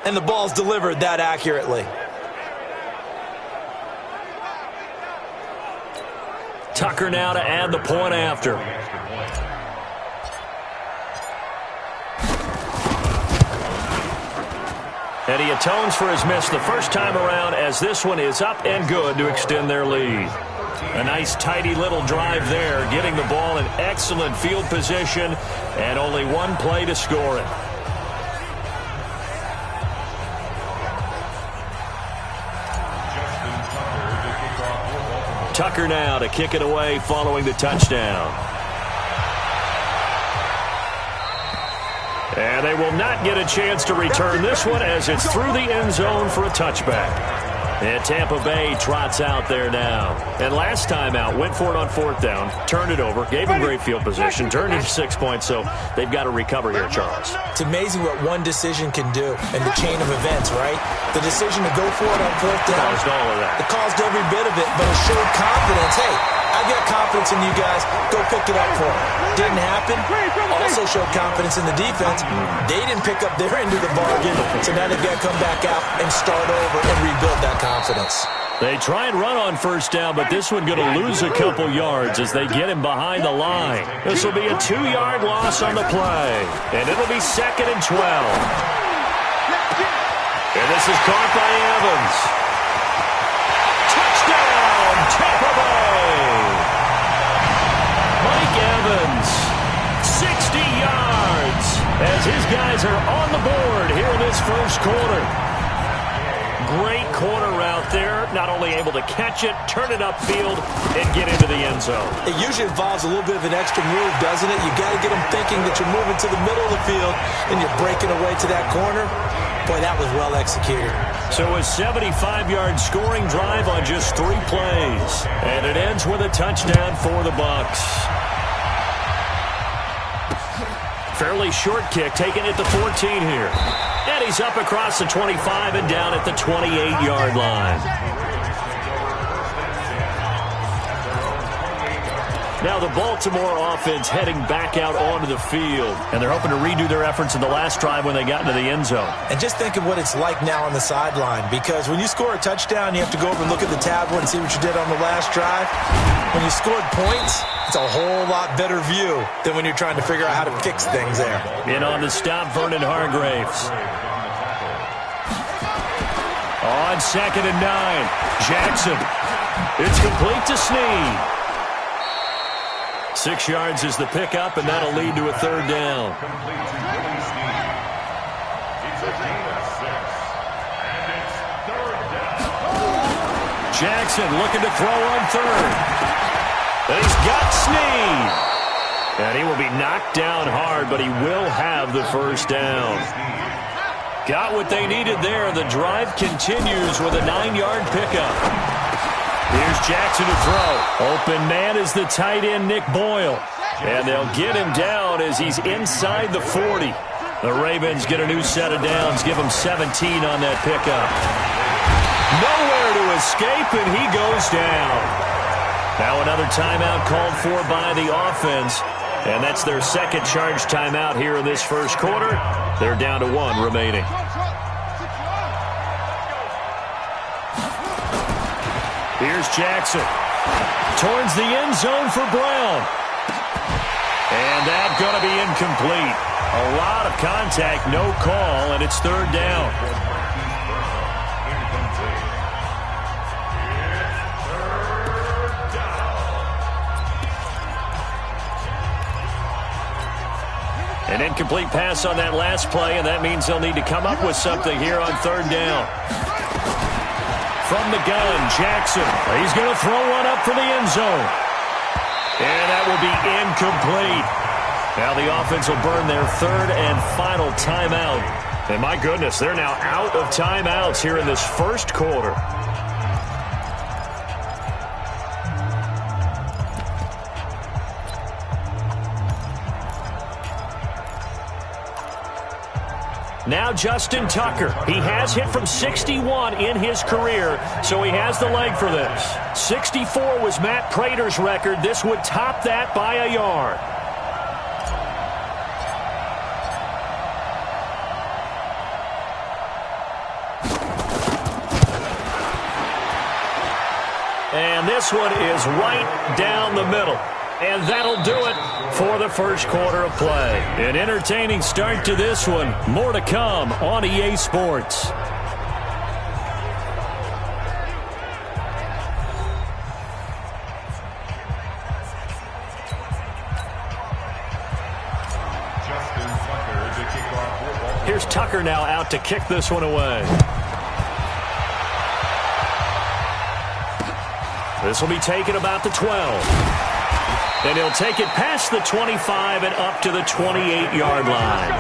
and the ball's delivered that accurately. Tucker now to add the point after. And he atones for his miss the first time around, as this one is up and good to extend their lead. A nice tidy little drive there, getting the ball in excellent field position, and only one play to score it. Tucker now to kick it away following the touchdown. And they will not get a chance to return this one, as it's through the end zone for a touchback. And Tampa Bay trots out there now. And last time out, went for it on fourth down, turned it over, gave them great field position, turned it to 6 points, so they've got to recover here, Charles. It's amazing what one decision can do in the chain of events, right? The decision to go for it on fourth down. Caused all of that. It caused every bit of it, but it showed confidence. Hey, I've got confidence in you guys. Go pick it up for me. Didn't happen. Also showed confidence in the defense. They didn't pick up their end of the bargain, so now they've got to come back out and start over and rebuild that confidence. They try and run on first down, but this one going to lose a couple yards as they get him behind the line. This will be a 2-yard loss on the play, and it'll be 2nd and 12. And this is caught by Evans. Touchdown, Tampa Bay! Mike Evans, 60 yards, as his guys are on the board here in this first quarter. Great corner route there, not only able to catch it, turn it upfield, and get into the end zone. It usually involves a little bit of an extra move, doesn't it? You got to get them thinking that you're moving to the middle of the field and you're breaking away to that corner. Boy, that was well executed. So a 75-yard scoring drive on just 3 plays, and it ends with a touchdown for the Bucs. Fairly short kick, taken at the 14 here. And he's up across the 25 and down at the 28-yard line. Now the Baltimore offense heading back out onto the field. And they're hoping to redo their efforts in the last drive when they got into the end zone. And just think of what it's like now on the sideline. Because when you score a touchdown, you have to go over and look at the tablet and see what you did on the last drive. When you scored points, it's a whole lot better view than when you're trying to figure out how to fix things there. In on the stop, Vernon Hargraves. On 2nd and 9, Jackson. It's complete to Snead. 6 yards is the pickup, and that'll lead to a 3rd down. Jackson looking to throw on 3rd. And he's got Snead. And he will be knocked down hard, but he will have the 1st down. Got what they needed there. The drive continues with a 9-yard pickup. Here's Jackson to throw. Open man is the tight end, Nick Boyle. And they'll get him down as he's inside the 40. The Ravens get a new set of downs, give him 17 on that pickup. Nowhere to escape, and he goes down. Now another timeout called for by the offense. And that's their 2nd charge timeout here in this first quarter. They're down to 1 remaining. Here's Jackson. Towards the end zone for Brown. And that's going to be incomplete. A lot of contact, no call, and it's 3rd down. An incomplete pass on that last play, and that means they'll need to come up with something here on 3rd down. From the gun, Jackson. He's going to throw one up for the end zone. And that will be incomplete. Now the offense will burn their 3rd and final timeout. And my goodness, they're now out of timeouts here in this first quarter. Now Justin Tucker. He has hit from 61 in his career, so he has the leg for this. 64 was Matt Prater's record. This would top that by a yard. And this one is right down the middle. And that'll do it for the first quarter of play. An entertaining start to this one. More to come on EA Sports. Here's Tucker now out to kick this one away. This will be taken about the 12. And he'll take it past the 25 and up to the 28-yard line.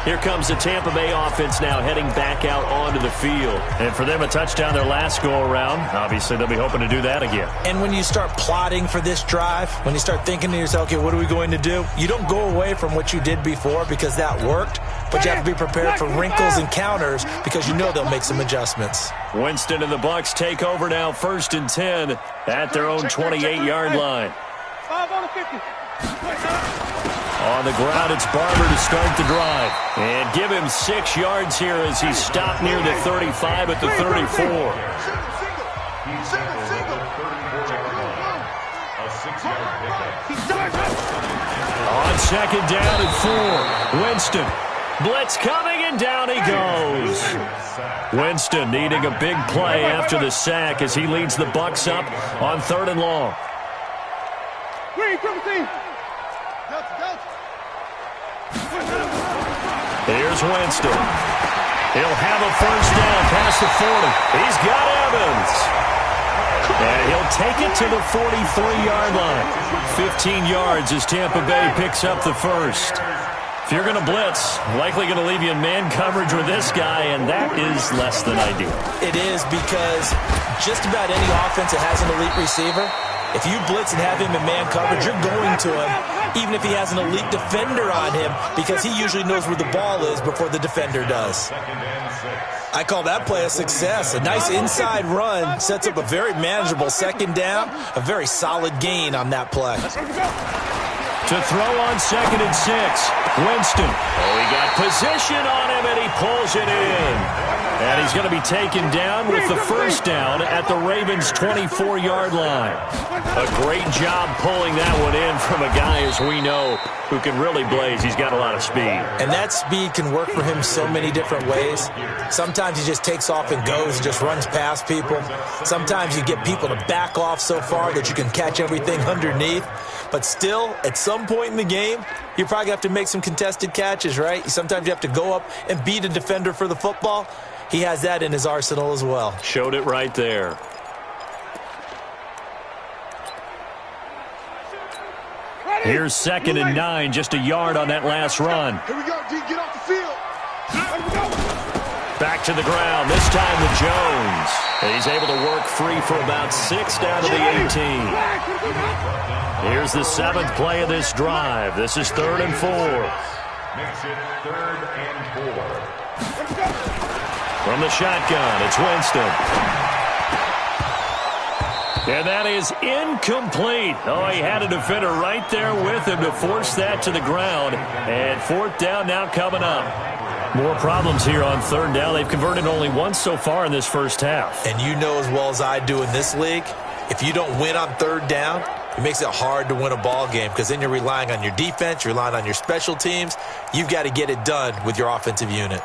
Here comes the Tampa Bay offense now heading back out onto the field. And for them, a touchdown their last go-around. Obviously, they'll be hoping to do that again. And when you start plotting for this drive, when you start thinking to yourself, okay, what are we going to do? You don't go away from what you did before because that worked, but you have to be prepared for wrinkles and counters because you know they'll make some adjustments. Winston and the Bucs take over now, 1st and 10 at their own 28-yard line. 5 on the 50. On the ground, it's Barber to start the drive. And give him 6 yards here as he stopped near the 35 at the 34. On 2nd down and 4. Winston. Blitz coming, and down he goes. Winston needing a big play after the sack as he leads the Bucs up on 3rd and long. Here's Winston. He'll have a 1st down past the 40. He's got Evans. And he'll take it to the 43-yard line. 15 yards as Tampa Bay picks up the 1st. If you're going to blitz, likely going to leave you in man coverage with this guy, and that is less than ideal. It is because just about any offense that has an elite receiver, if you blitz and have him in man coverage, you're going to him, even if he has an elite defender on him, because he usually knows where the ball is before the defender does. I call that play a success. A nice inside run sets up a very manageable 2nd down, a very solid gain on that play. To throw on 2nd and 6. Winston. Oh, he got position on him, and he pulls it in. And he's going to be taken down with the 1st down at the Ravens' 24-yard line. A great job pulling that one in from a guy, as we know, who can really blaze. He's got a lot of speed. And that speed can work for him so many different ways. Sometimes he just takes off and goes and just runs past people. Sometimes you get people to back off so far that you can catch everything underneath. But still, at some point in the game, you're probably going to have to make some contested catches, right? Sometimes you have to go up and beat a defender for the football. He has that in his arsenal as well. Showed it right there. Here's 2nd and 9, just a yard on that last run. Here we go, D, get off the field. Back to the ground, this time with Jones. And he's able to work free for about 6 down to the 18. Here's the 7th play of this drive. This is 3rd and 4. Makes it 3rd and 4. From the shotgun, it's Winston. And that is incomplete. Oh, he had a defender right there with him to force that to the ground. And 4th down now coming up. More problems here on 3rd down. They've converted only once so far in this first half. And you know as well as I do in this league, if you don't win on 3rd down, it makes it hard to win a ball game because then you're relying on your defense, you're relying on your special teams. You've got to get it done with your offensive unit.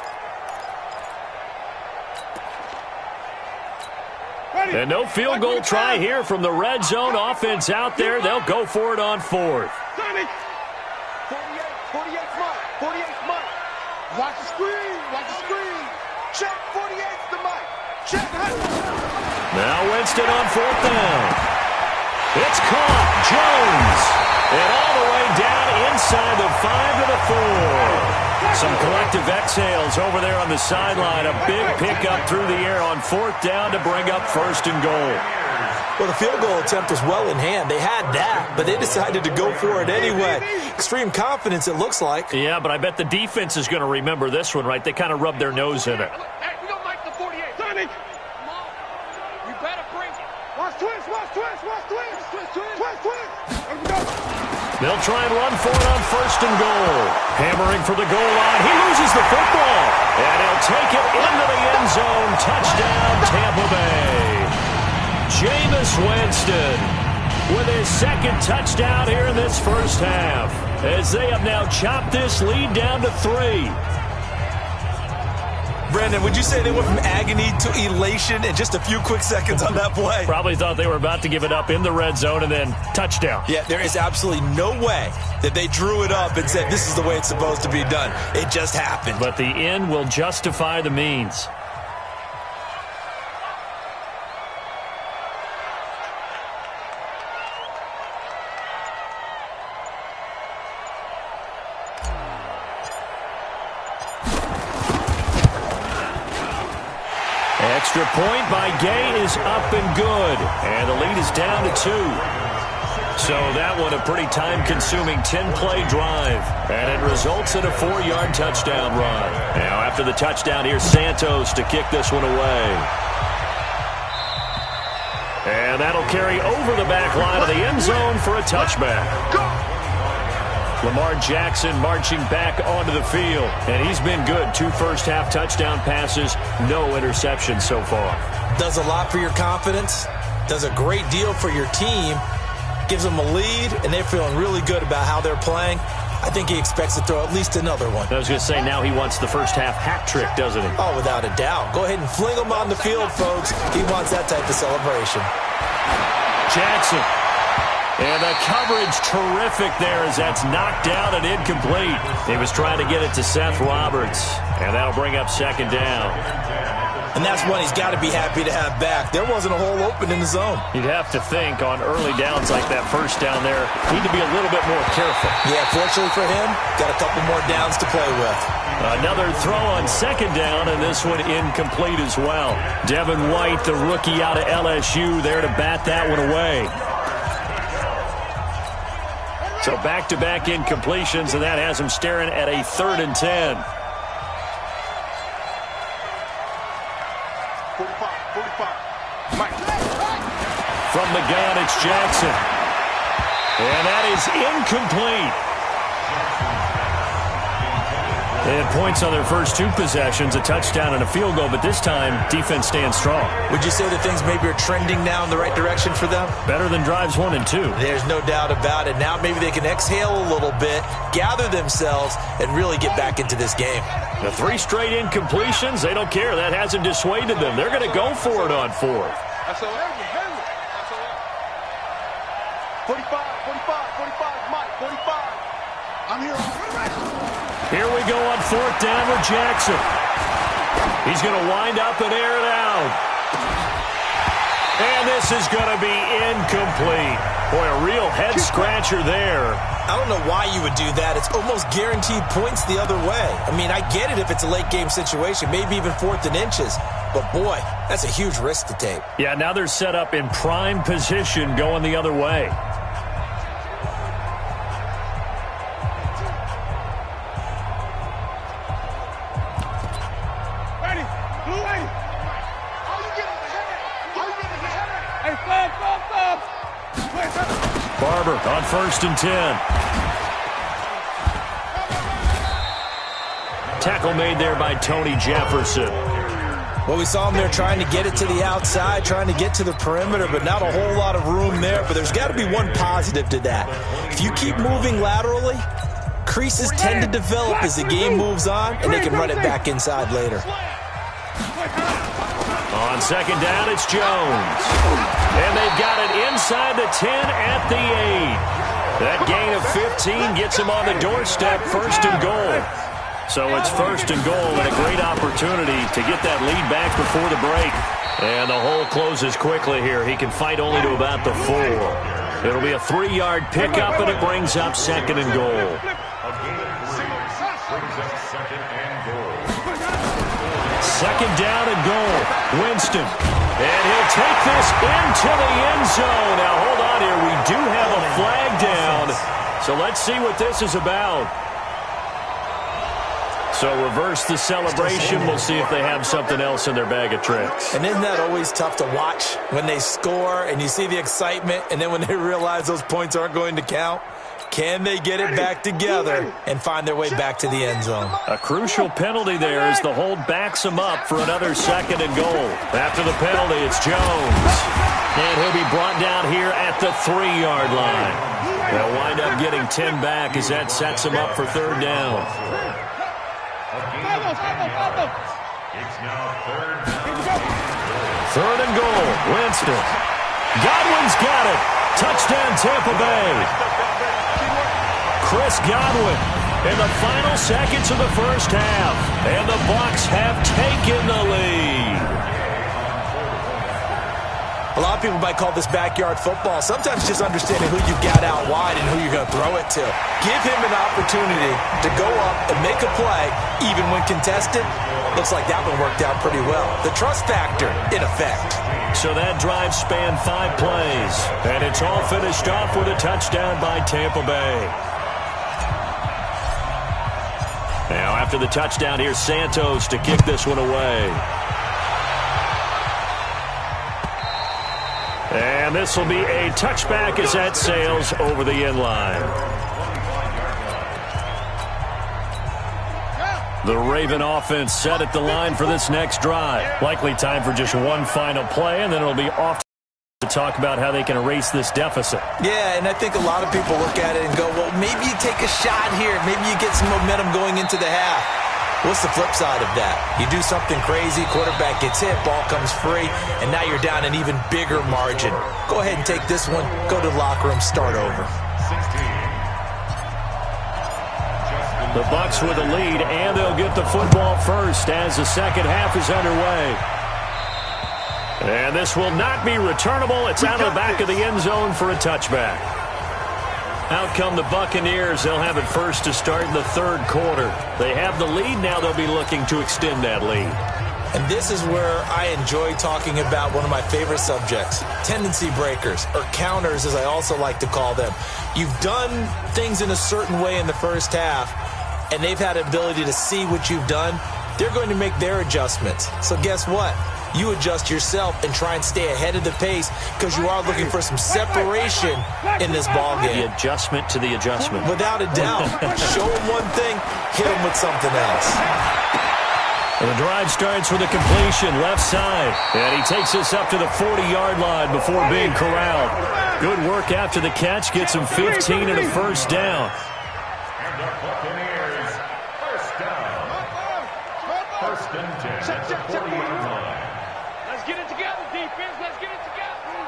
And no field goal try here from the red zone offense out there. They'll go for it on 4th. 48's Mike. 48's Mike. Watch the screen. Watch the screen. Check 48's the Mike. Check. Now Winston on 4th down. It's caught. Jones. And all the way down inside the 5 to the 4. Some collective exhales over there on the sideline. A big pickup through the air on 4th down to bring up 1st and goal. Well, the field goal attempt was well in hand. They had that, but they decided to go for it anyway. Extreme confidence, it looks like. Yeah, but I bet the defense is going to remember this one, right? They kind of rubbed their nose in it. Hey, we don't like the 48. Sonny. Come on. You better bring it. Watch twist. Watch twist. Watch twist. Twist. Twist. Twist. Twist. There we go. They'll try and run for it on 1st and goal. Hammering for the goal line. He loses the football. And he'll take it into the end zone. Touchdown, Tampa Bay. Jameis Winston with his 2nd touchdown here in this first half, as they have now chopped this lead down to 3. Brandon, would you say they went from agony to elation in just a few quick seconds on that play? Probably thought they were about to give it up in the red zone and then touchdown. Yeah, there is absolutely no way that they drew it up and said this is the way it's supposed to be done. It just happened. But the end will justify the means. Extra point by Gay is up and good. And the lead is down to 2. So that one a pretty time-consuming 10-play drive. And it results in a 4-yard touchdown run. Now after the touchdown, here's Santos to kick this one away. And that'll carry over the back line of the end zone for a touchback. Lamar Jackson marching back onto the field. And he's been good. 2 first-half touchdown passes, no interceptions so far. Does a lot for your confidence. Does a great deal for your team. Gives them a lead, and they're feeling really good about how they're playing. I think he expects to throw at least another one. I was going to say, now he wants the first-half hat trick, doesn't he? Oh, without a doubt. Go ahead and fling him on the field, folks. He wants that type of celebration. Jackson. And the coverage terrific there as that's knocked down and incomplete. He was trying to get it to Seth Roberts, and that'll bring up 2nd down. And that's one he's got to be happy to have back. There wasn't a hole open in the zone. You'd have to think on early downs like that first down there, need to be a little bit more careful. Yeah, fortunately for him, got a couple more downs to play with. Another throw on 2nd down, and this one incomplete as well. Devin White, the rookie out of LSU, there to bat that one away. So back-to-back incompletions, and that has him staring at a 3rd and 10. 45. Mike. From the gun, it's Jackson. And that is incomplete. They had points on their first 2 possessions, a touchdown and a field goal, but this time, defense stands strong. Would you say that things maybe are trending now in the right direction for them? Better than drives 1 and 2. There's no doubt about it. Now maybe they can exhale a little bit, gather themselves, and really get back into this game. The 3 straight incompletions, they don't care. That hasn't dissuaded them. They're going to go for it on 4th. That's all right. 45, Mike, 45. I'm here. Here we go on 4th down with Jackson. He's going to wind up and air it out. And this is going to be incomplete. Boy, a real head-scratcher there. I don't know why you would do that. It's almost guaranteed points the other way. I mean, I get it if it's a late-game situation, maybe even 4th and inches. But, boy, that's a huge risk to take. Yeah, now they're set up in prime position going the other way. Barber on 1st and 10. Tackle made there by Tony Jefferson. Well, we saw him there trying to get it to the outside, trying to get to the perimeter, but not a whole lot of room there. But there's got to be one positive to that. If you keep moving laterally, creases tend to develop as the game moves on, and they can run it back inside later. On 2nd down, it's Jones. And they've got it inside the 10 at the 8. That gain of 15 gets him on the doorstep, 1st and goal. So it's 1st and goal and a great opportunity to get that lead back before the break. And the hole closes quickly here. He can fight only to about the 4. It'll be a 3-yard pickup, and it brings up 2nd and goal. 2nd down and goal. Winston. And he'll take this into the end zone. Now, hold on here. We do have a flag down. So let's see what this is about. So reverse the celebration. We'll see if they have something else in their bag of tricks. And isn't that always tough to watch when they score and you see the excitement, and then when they realize those points aren't going to count? Can they get it back together and find their way back to the end zone? A crucial penalty there as the hold backs him up for another 2nd and goal. After the penalty, it's Jones. And he'll be brought down here at the 3-yard line. They'll wind up getting 10 back as that sets him up for 3rd down. It's now 3rd and goal. Winston. Godwin's got it. Touchdown, Tampa Bay. Chris Godwin in the final seconds of the first half. And the Bucs have taken the lead. A lot of people might call this backyard football. Sometimes just understanding who you got out wide and who you're going to throw it to. Give him an opportunity to go up and make a play, even when contested. Looks like that one worked out pretty well. The trust factor in effect. So that drive spanned 5 plays. And it's all finished off with a touchdown by Tampa Bay. Now after the touchdown, here's Santos to kick this one away. And this will be a touchback as that sails over the end line. The Raven offense set at the line for this next drive. Likely time for just one final play, and then it'll be off to talk about how they can erase this deficit. Yeah, and I think a lot of people look at it and go, well, maybe you take a shot here. Maybe you get some momentum going into the half. What's the flip side of that? You do something crazy, quarterback gets hit, ball comes free, and now you're down an even bigger margin. Go ahead and take this one, go to the locker room, start over. The Bucs with the lead, and they'll get the football first as the second half is underway. And this will not be returnable. It's out of the back of the end zone for a touchback. Out come the Buccaneers. They'll have it first to start in the 3rd quarter. They have the lead. Now they'll be looking to extend that lead. And this is where I enjoy talking about one of my favorite subjects, tendency breakers, or counters as I also like to call them. You've done things in a certain way in the first half, and they've had the ability to see what you've done. They're going to make their adjustments. So guess what? You adjust yourself and try and stay ahead of the pace because you are looking for some separation in this ballgame. The adjustment to the adjustment. Without a doubt. Show them one thing, hit them with something else. And the drive starts with a completion left side. And he takes us up to the 40-yard line before being corralled. Good work after the catch. Gets him 15 and a first down. And the Buccaneers, first down. First and 10 at the 40-yard line. Let's get it together, defense. Let's get it together.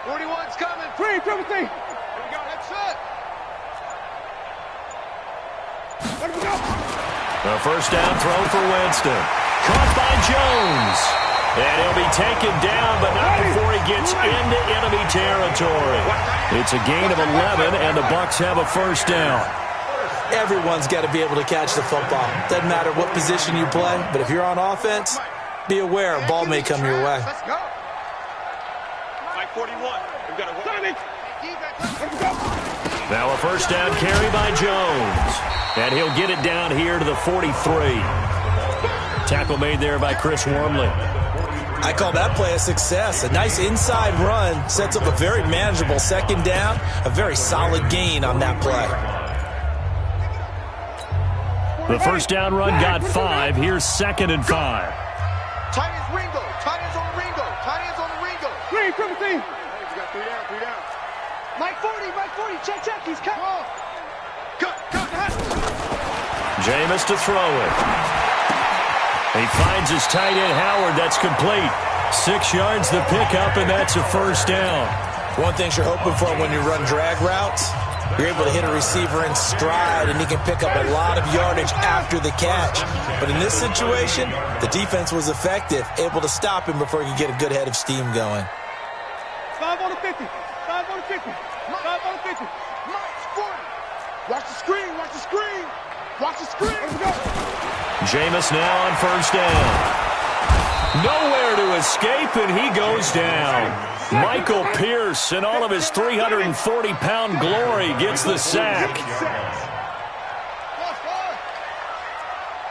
41's coming. Free, Timothy. Here we go. That's it. Let him go. The first down throw for Winston. Caught by Jones. And he'll be taken down, but not before he gets into enemy territory. It's a gain of 11, and the Bucs have a first down. Everyone's got to be able to catch the football. Doesn't matter what position you play, but if you're on offense, be aware a ball may come your way. Let's go. Mike 41. We've got a running. Now a first down carry by Jones. And he'll get it down here to the 43. Tackle made there by Chris Wormley. I call that play a success. A nice inside run sets up a very manageable second down. A very solid gain on that play. The first down run got 5. Here's 2nd and 5. Tight ends Ringo. Tight ends on Ringo. Tight ends on the Ringo. Free, Timothy. Hey, we got 3 down. 3 down. Mike 40. Check. He's cut. Cut. Jameis to throw it. He finds his tight end Howard. That's complete. 6 yards the pickup, and that's a first down. One thing you're hoping for when you run drag routes, you're able to hit a receiver in stride, and he can pick up a lot of yardage after the catch. But in this situation, the defense was effective, able to stop him before he could get a good head of steam going. 5 on the 50. 5 on the 50. 5 on the 50. Mike's 40. Watch the screen. Watch the screen. Watch the screen. Let's go. Jameis now on first down. Nowhere to escape, and he goes down. Michael Pierce, in all of his 340-pound glory, gets the sack.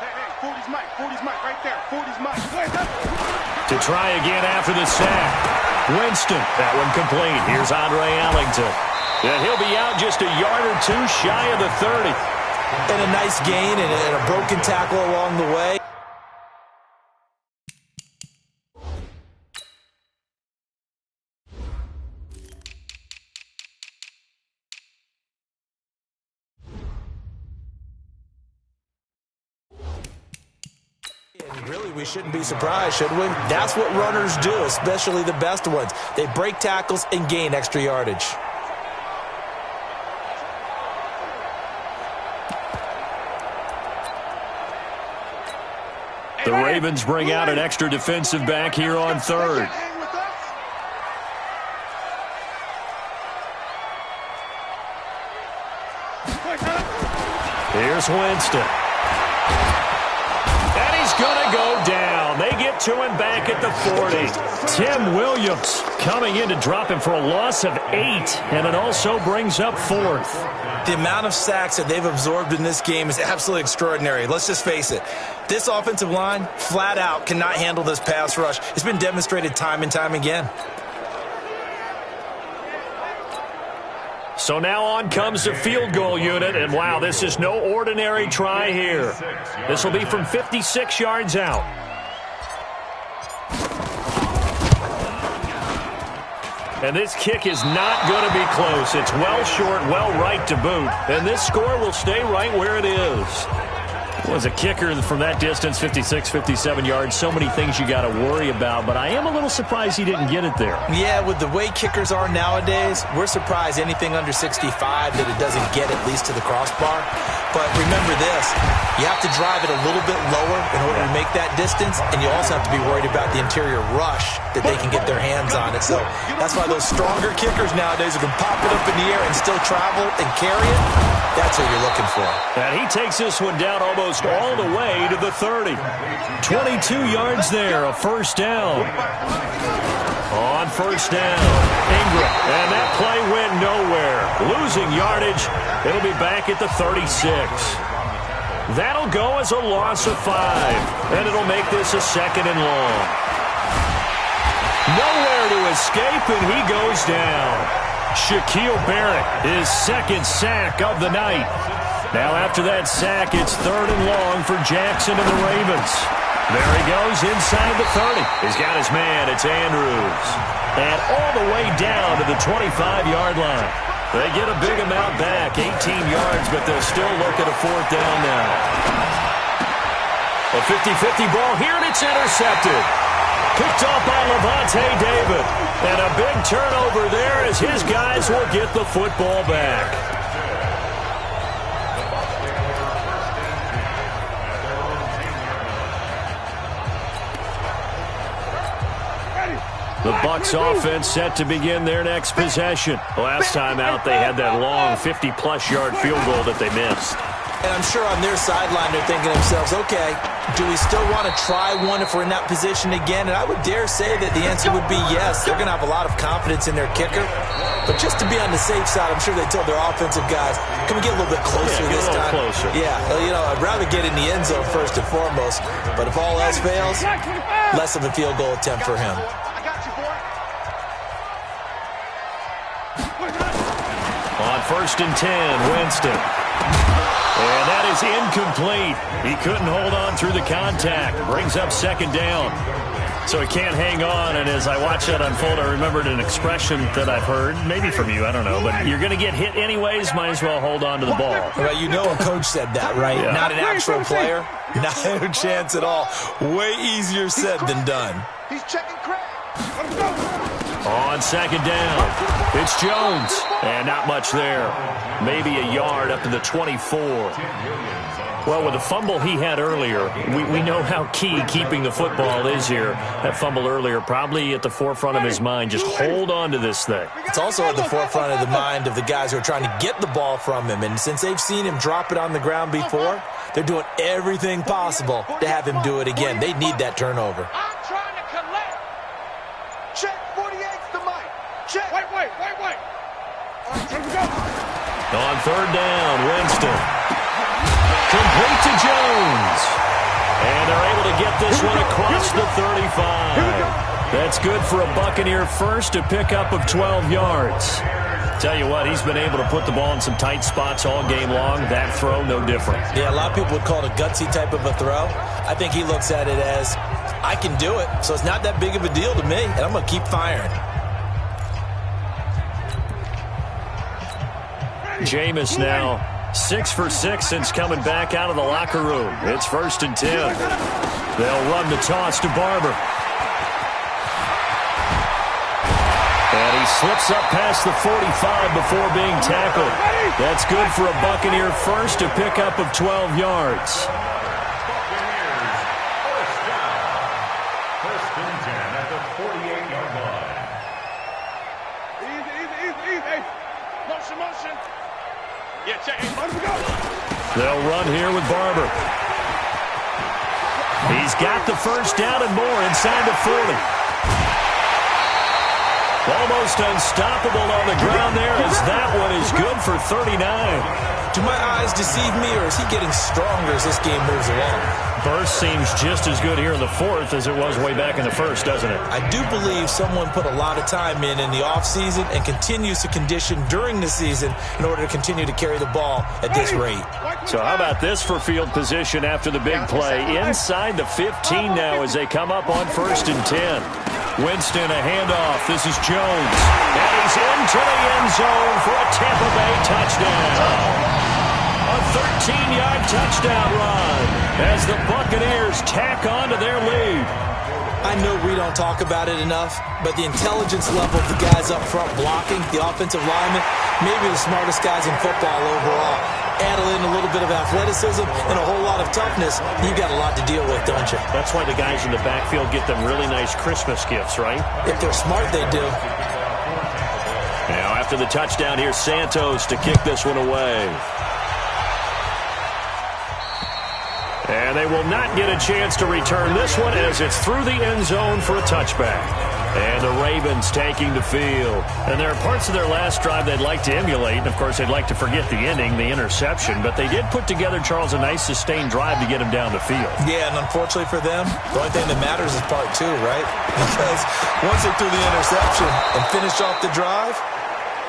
Hey, 40's Mike. 40's Mike right there. 40's Mike. To try again after the sack. Winston, that one complete. Here's Andre Ellington. And he'll be out just a yard or two shy of the 30. And a nice gain and a broken tackle along the way. And really, we shouldn't be surprised, should we? That's what runners do, especially the best ones. They break tackles and gain extra yardage. The Ravens bring out an extra defensive back here on third. Here's Winston. And he's going to go down. They get to him back at the 40. Tim Williams coming in to drop him for a loss of 8. And it also brings up fourth. The amount of sacks that they've absorbed in this game is absolutely extraordinary. Let's just face it. This offensive line, flat out, cannot handle this pass rush. It's been demonstrated time and time again. So now on comes the field goal unit, and wow, this is no ordinary try here. This will be from 56 yards out. And this kick is not going to be close. It's well short, well right to boot. And this score will stay right where it is. Was a kicker from that distance, 56, 57 yards. So many things you got to worry about, but I am a little surprised he didn't get it there. Yeah, with the way kickers are nowadays, we're surprised anything under 65 that it doesn't get at least to the crossbar. But remember this, you have to drive it a little bit lower in order to make that distance, and you also have to be worried about the interior rush that they can get their hands on it. So that's why those stronger kickers nowadays who can pop it up in the air and still travel and carry it, that's what you're looking for. And he takes this one down almost all the way to the 30. 22 yards there, a first down. On first down, Ingram. And that play went nowhere. Losing yardage. It'll be back at the 36. That'll go as a loss of 5. And it'll make this a second and long. Nowhere to escape, and he goes down. Shaquille Barrett, his second sack of the night. Now after that sack, it's third and long for Jackson and the Ravens. There he goes inside the 30. He's got his man. It's Andrews. And all the way down to the 25-yard line. They get a big amount back, 18 yards, but they'll still look at a fourth down now. A 50-50 ball here, and it's intercepted. Picked off by Levante David. And a big turnover there as his guys will get the football back. The Bucs offense set to begin their next possession. Last time out, they had that long 50-plus yard field goal that they missed. And I'm sure on their sideline they're thinking to themselves, okay, do we still want to try one if we're in that position again? And I would dare say that the answer would be yes. They're going to have a lot of confidence in their kicker. But just to be on the safe side, I'm sure they told their offensive guys, can we get a little bit closer this time? Closer. Yeah, you know, I'd rather get in the end zone first and foremost. But if all else fails, less of a field goal attempt for him. On first and 10, Winston. And that is incomplete. He couldn't hold on through the contact. Brings up second down. So he can't hang on, and as I watch that unfold, I remembered an expression that I've heard, maybe from you, I don't know, but you're going to get hit anyways, might as well hold on to the ball. Well, you know a coach said that, right? Yeah. Not an actual player. Not a chance at all. Way easier said than done. He's checking crap. On second down, it's Jones. And not much there. Maybe a yard up to the 24. Well, with the fumble he had earlier, we know how key keeping the football is here. That fumble earlier probably at the forefront of his mind. Just hold on to this thing. It's also at the forefront of the mind of the guys who are trying to get the ball from him. And since they've seen him drop it on the ground before, they're doing everything possible to have him do it again. They need that turnover. I'm trying to collect. Check 48's the mic. Check. Wait. All right, here we go. On third down, Winston. Complete to Jones. And they're able to get this one across the 35. That's good for a Buccaneer first, a pickup of 12 yards. Tell you what, he's been able to put the ball in some tight spots all game long. That throw, no different. Yeah, a lot of people would call it a gutsy type of a throw. I think he looks at it as, I can do it, so it's not that big of a deal to me, and I'm going to keep firing. Jameis now 6 for 6 since coming back out of the locker room. It's 1st and 10. They'll run the toss to Barber. And he slips up past the 45 before being tackled. That's good for a Buccaneer first, a pickup of 12 yards. Buccaneers, first down. 1st and 10 at the 48-yard line. Easy. Motion. Yeah, check it. Let him go. They'll run here with Barber. He's got the first down and more inside the 40. Almost unstoppable on the ground there as that one is good for 39. Do my eyes deceive me, or is he getting stronger as this game moves along? Burst seems just as good here in the 4th as it was way back in the 1st, doesn't it? I do believe someone put a lot of time in the offseason and continues to condition during the season in order to continue to carry the ball at this rate. So how about this for field position after the big play? Inside the 15 now as they come up on 1st and 10. Winston, a handoff. This is Jones. And he's into the end zone for a Tampa Bay touchdown. A 13-yard touchdown run as the Buccaneers tack on to their lead. I know we don't talk about it enough, but the intelligence level of the guys up front blocking, the offensive linemen, maybe the smartest guys in football overall. Add in a little bit of athleticism and a whole lot of toughness, you've got a lot to deal with, don't you? That's why the guys in the backfield get them really nice Christmas gifts, right? If they're smart, they do. Now after the touchdown, here's Santos to kick this one away. And they will not get a chance to return this one as it's through the end zone for a touchback. And the Ravens taking the field. And there are parts of their last drive they'd like to emulate. And, of course, they'd like to forget the ending, the interception. But they did put together, Charles, a nice sustained drive to get him down the field. Yeah, and unfortunately for them, the only thing that matters is part 2, right? Because once they threw the interception and finished off the drive,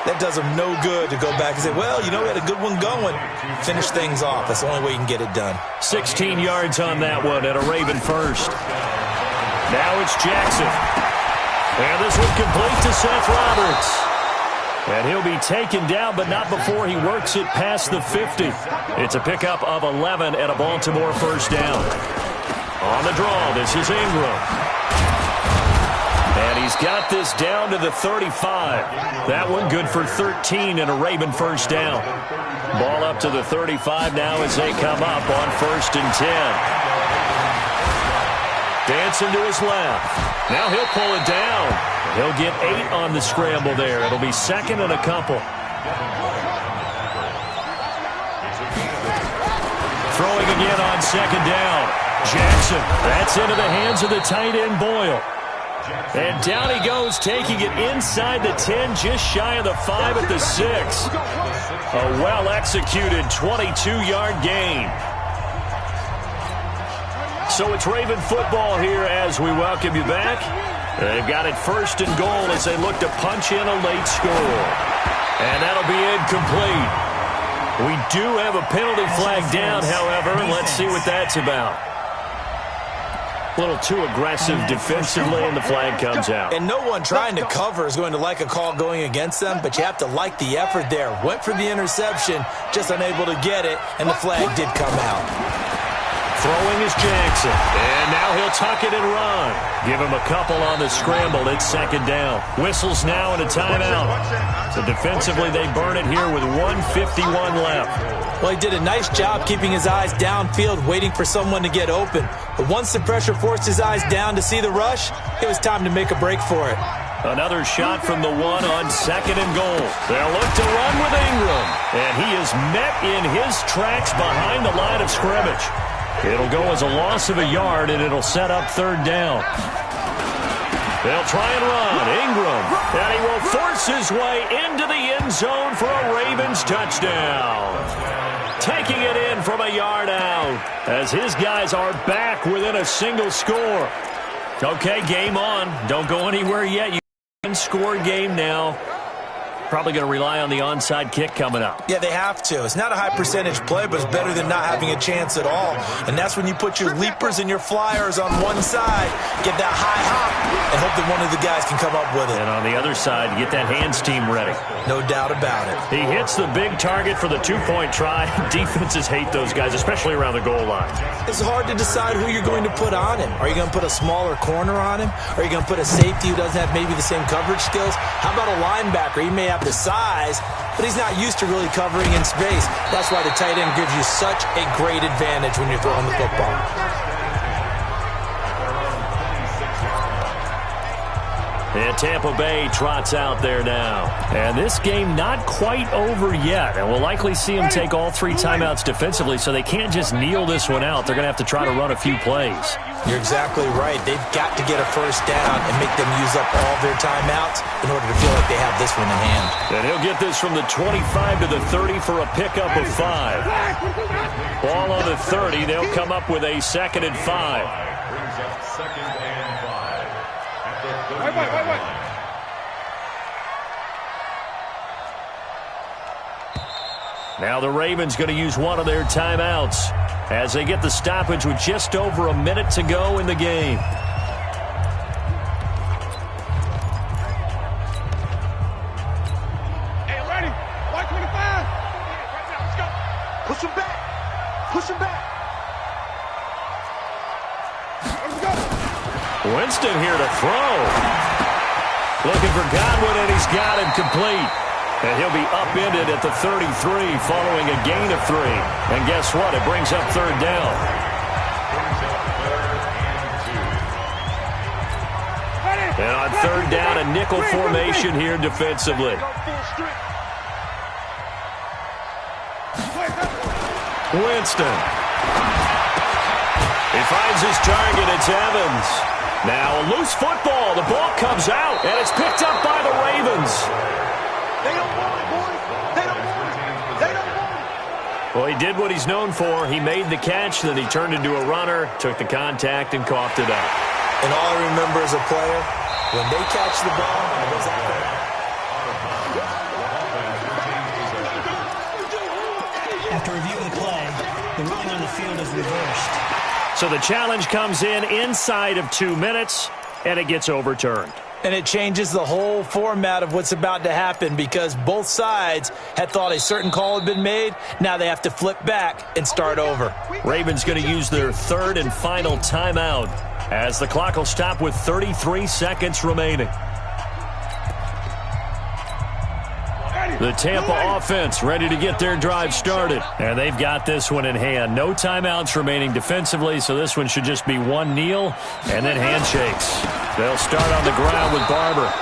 that does them no good to go back and say, well, you know, we had a good one going. Finish things off. That's the only way you can get it done. 16 yards on that one at a Raven first. Now it's Jackson. And this one complete to Seth Roberts. And he'll be taken down, but not before he works it past the 50. It's a pickup of 11 at a Baltimore first down. On the draw, this is Ingram. And he's got this down to the 35. That one good for 13 and a Raven first down. Ball up to the 35 now as they come up on 1st and 10. Dancing to his left. Now he'll pull it down. He'll get 8 on the scramble there. It'll be 2nd and a couple. Throwing again on 2nd down. Jackson. That's into the hands of the tight end Boyle. And down he goes, taking it inside the 10, just shy of the 5 at the 6. A well-executed 22-yard gain. So it's Raven football here as we welcome you back. They've got it 1st and goal as they look to punch in a late score. And that'll be incomplete. We do have a penalty flag down, however. Let's see what that's about. A little too aggressive defensively, and the flag comes out. And no one trying to cover is going to like a call going against them, but you have to like the effort there. Went for the interception, just unable to get it, and the flag did come out. Throwing is Jackson, and now he'll tuck it and run. Give him a couple on the scramble. It's 2nd down. Whistles now and a timeout. So defensively, they burn it here with 1:51 left. Well, he did a nice job keeping his eyes downfield, waiting for someone to get open. But once the pressure forced his eyes down to see the rush, it was time to make a break for it. Another shot from the 1 on 2nd and goal. They'll look to run with Ingram. And he is met in his tracks behind the line of scrimmage. It'll go as a loss of a yard, and it'll set up 3rd down. They'll try and run. Ingram. And he will force his way into the end zone for a Ravens touchdown. Taking it in from a yard out as his guys are back within a single score. Okay, game on. Don't go anywhere yet. You can score game now. Probably going to rely on the onside kick coming up. Yeah, they have to. It's not a high percentage play, but it's better than not having a chance at all. And that's when you put your leapers and your flyers on one side, get that high hop, and hope that one of the guys can come up with it. And on the other side, get that hands team ready. No doubt about it. He hits the big target for the two-point try. Defenses hate those guys, especially around the goal line. It's hard to decide who you're going to put on him. Are you going to put a smaller corner on him? Are you going to put a safety who doesn't have maybe the same coverage skills? How about a linebacker? He may have the size, but he's not used to really covering in space. That's why the tight end gives you such a great advantage when you're throwing the football. And Tampa Bay trots out there now. And this game not quite over yet. And we'll likely see them take all 3 timeouts defensively, so they can't just kneel this one out. They're going to have to try to run a few plays. You're exactly right. They've got to get a first down and make them use up all their timeouts in order to feel like they have this one in hand. And he'll get this from the 25 to the 30 for a pickup of 5. Ball on the 30. They'll come up with a 2nd and 5. Brings up 2nd and 5. Wait. Now the Ravens going to use one of their timeouts as they get the stoppage with just over a minute to go in the game. Hey, ready? White 25. Let's go. Push him back. Push him back. Let's go. Winston here to throw. Looking for Godwin, and he's got him complete. And he'll be upended at the 33 following a gain of 3. And guess what? It brings up 3rd down. And on 3rd down, a nickel formation here defensively. Winston. He finds his target. It's Evans. Now a loose football. The ball comes out, and it's picked up by the Ravens. They don't want it, boys. They don't want it. They don't want it. Well, he did what he's known for. He made the catch, then he turned into a runner, took the contact, and coughed it up. And all I remember as a player, when they catch the ball, it goes out there. After review of the play, the ruling on the field is reversed. So the challenge comes in inside of 2 minutes, and it gets overturned. And it changes the whole format of what's about to happen because both sides had thought a certain call had been made. Now they have to flip back and start over. Ravens going to use their 3rd and final timeout as the clock will stop with 33 seconds remaining. The Tampa offense ready to get their drive started. And they've got this one in hand. No timeouts remaining defensively, so this one should just be one kneel and then handshakes. They'll start on the ground with Barber.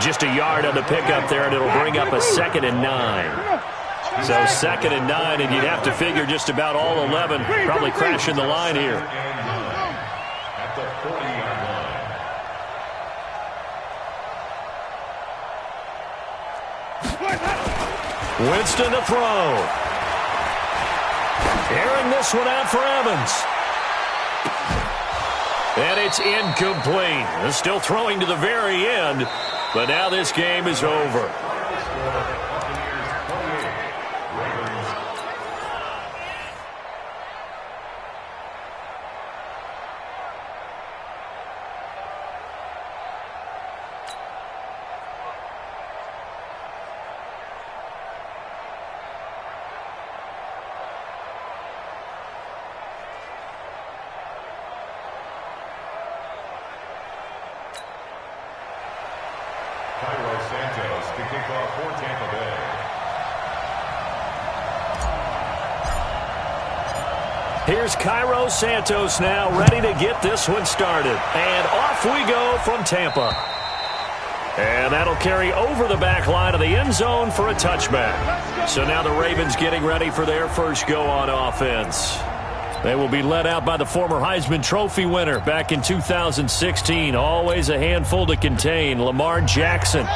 Just a yard on the pickup there, and it'll bring up a 2nd and 9. So 2nd and 9, and you'd have to figure just about all 11 probably crashing the line here. At the 40-yard line. Winston to throw. Airing this one out for Evans. And it's incomplete. They're still throwing to the very end, but now this game is over. To kick off for Tampa Bay. Here's Cairo Santos now ready to get this one started. And off we go from Tampa. And that'll carry over the back line of the end zone for a touchback. So now the Ravens getting ready for their first go on offense. They will be led out by the former Heisman Trophy winner back in 2016. Always a handful to contain, Lamar Jackson.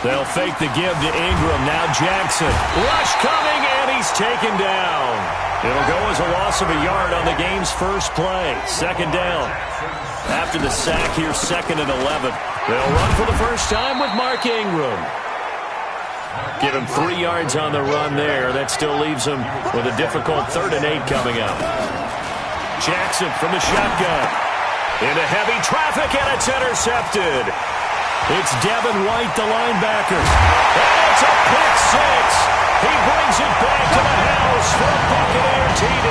They'll fake the give to Ingram. Now Jackson. Rush coming, and he's taken down. It'll go as a loss of a yard on the game's first play. Second down. After the sack here, 2nd and 11. They'll run for the first time with Mark Ingram. Give him 3 yards on the run there. That still leaves him with a difficult 3rd and 8 coming up. Jackson from the shotgun. Into heavy traffic, and it's intercepted. It's Devin White, the linebacker. And it's a pick six. He brings it back to the house for a Buccaneer TD.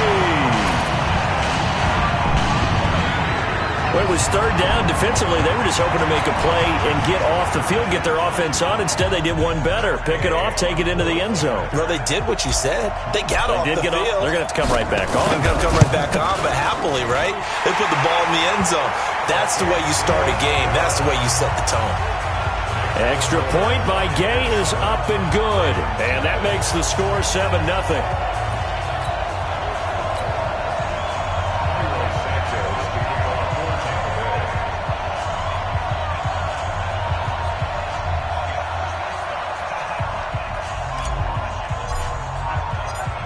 Well, it was 3rd down. Defensively, they were just hoping to make a play and get off the field, get their offense on. Instead, they did one better. Pick it off, take it into the end zone. Well, they did what you said. They got off the field. They're going to have to come right back on. They're going to come right back on, but happily, right? They put the ball in the end zone. That's the way you start a game. That's the way you set the tone. Extra point by Gay is up and good. And that makes the score 7-0.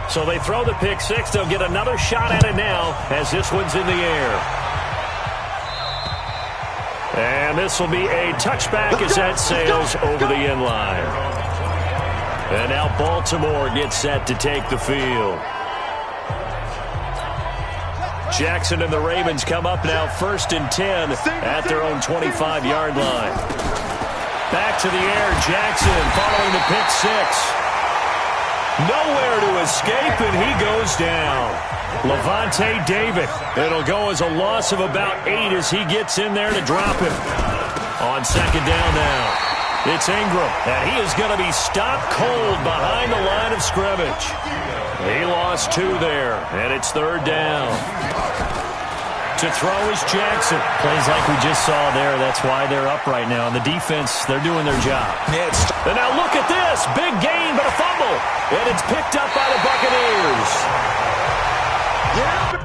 So they throw the pick six. They'll get another shot at it now as this one's in the air. And this will be a touchback as that sails over the end line. And now Baltimore gets set to take the field. Jackson and the Ravens come up now 1st and 10 at their own 25-yard line. Back to the air, Jackson following the pick six. Nowhere to escape, and he goes down. Levante David. It'll go as a loss of about 8 as he gets in there to drop him. On 2nd down now, it's Ingram, and he is going to be stopped cold behind the line of scrimmage. He lost 2 there, and it's 3rd down. To throw is Jackson. Plays like we just saw there. That's why they're up right now. And the defense, they're doing their job. And now look at this. Big gain, but a fumble. And it's picked up by the Buccaneers. Yeah, baby.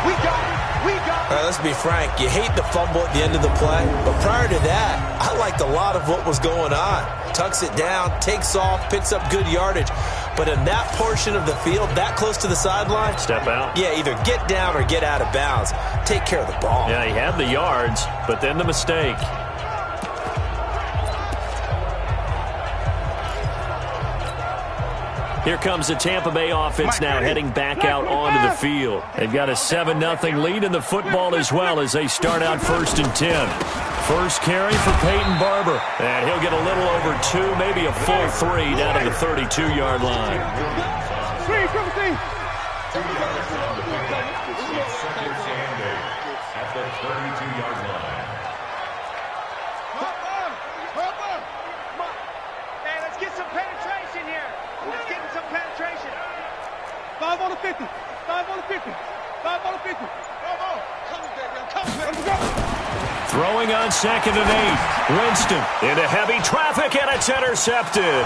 We got it. All right, let's be frank. You hate the fumble at the end of the play, but prior to that, I liked a lot of what was going on. Tucks it down, takes off, picks up good yardage. But in that portion of the field, that close to the sideline, step out. Yeah, either get down or get out of bounds. Take care of the ball. Yeah, he had the yards, but then the mistake. Here comes the Tampa Bay offense now heading back out onto the field. They've got a 7-0 lead in the football as well as they start out 1st and 10. First carry for Peyton Barber. And he'll get a little over 2, maybe a full 3 down to the 32-yard line. At the 32-yard line. Hey, let's get some penetration here. Let's get some penetration. 5 on the 50. 5 on the 50. 5 on the 50. Come on. Come on, baby. Come on, baby. Go. Throwing on 2nd and 8. Winston into heavy traffic, and it's intercepted.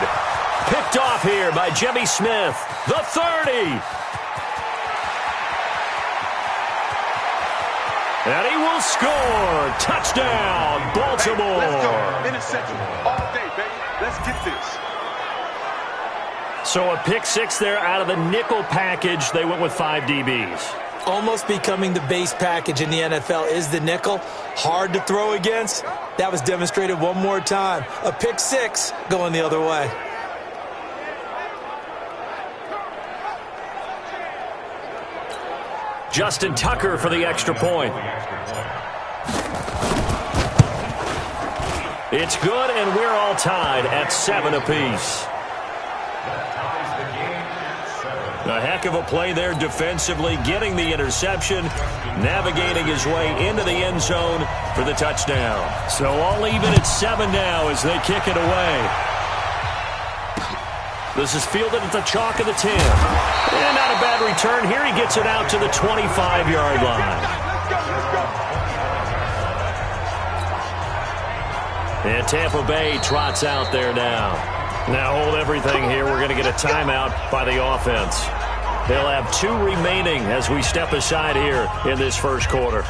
Picked off here by Jimmy Smith. The 30. And he will score. Touchdown, Baltimore. Let's go. Interception all day, baby. Let's get this. So a pick six there out of the nickel package. They went with 5 DBs. Almost becoming the base package in the NFL is the nickel. Hard to throw against. That was demonstrated one more time. A pick six going the other way. Justin Tucker for the extra point. It's good, and we're all tied at 7 apiece. A heck of a play there defensively, getting the interception, navigating his way into the end zone for the touchdown. So all even at 7 now as they kick it away. This is fielded at the chalk of the 10. And not a bad return here. He gets it out to the 25-yard line. And Tampa Bay trots out there now. Now hold everything here. We're going to get a timeout by the offense. They'll have 2 remaining as we step aside here in this first quarter.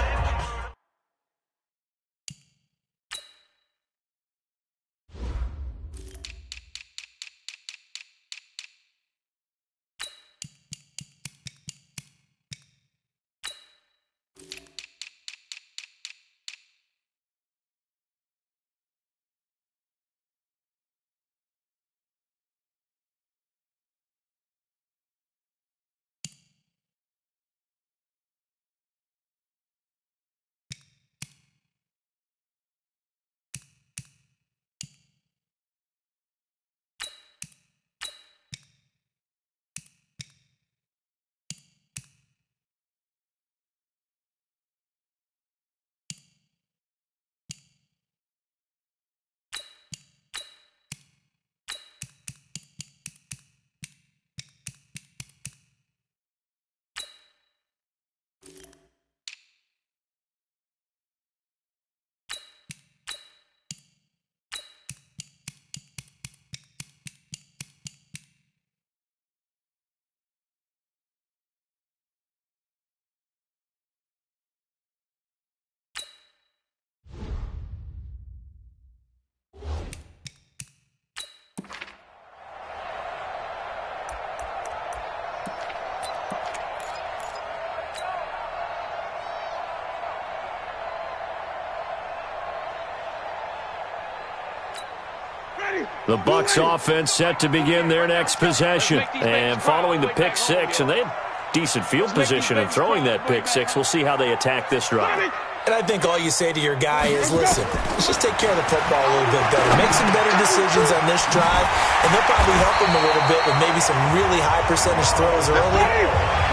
The Bucs offense set to begin their next possession. And following the pick six, and they had decent field position in throwing that pick six. We'll see how they attack this drive. And I think all you say to your guy is, listen, let's just take care of the football a little bit better. Make some better decisions on this drive, and they'll probably help him a little bit with maybe some really high percentage throws early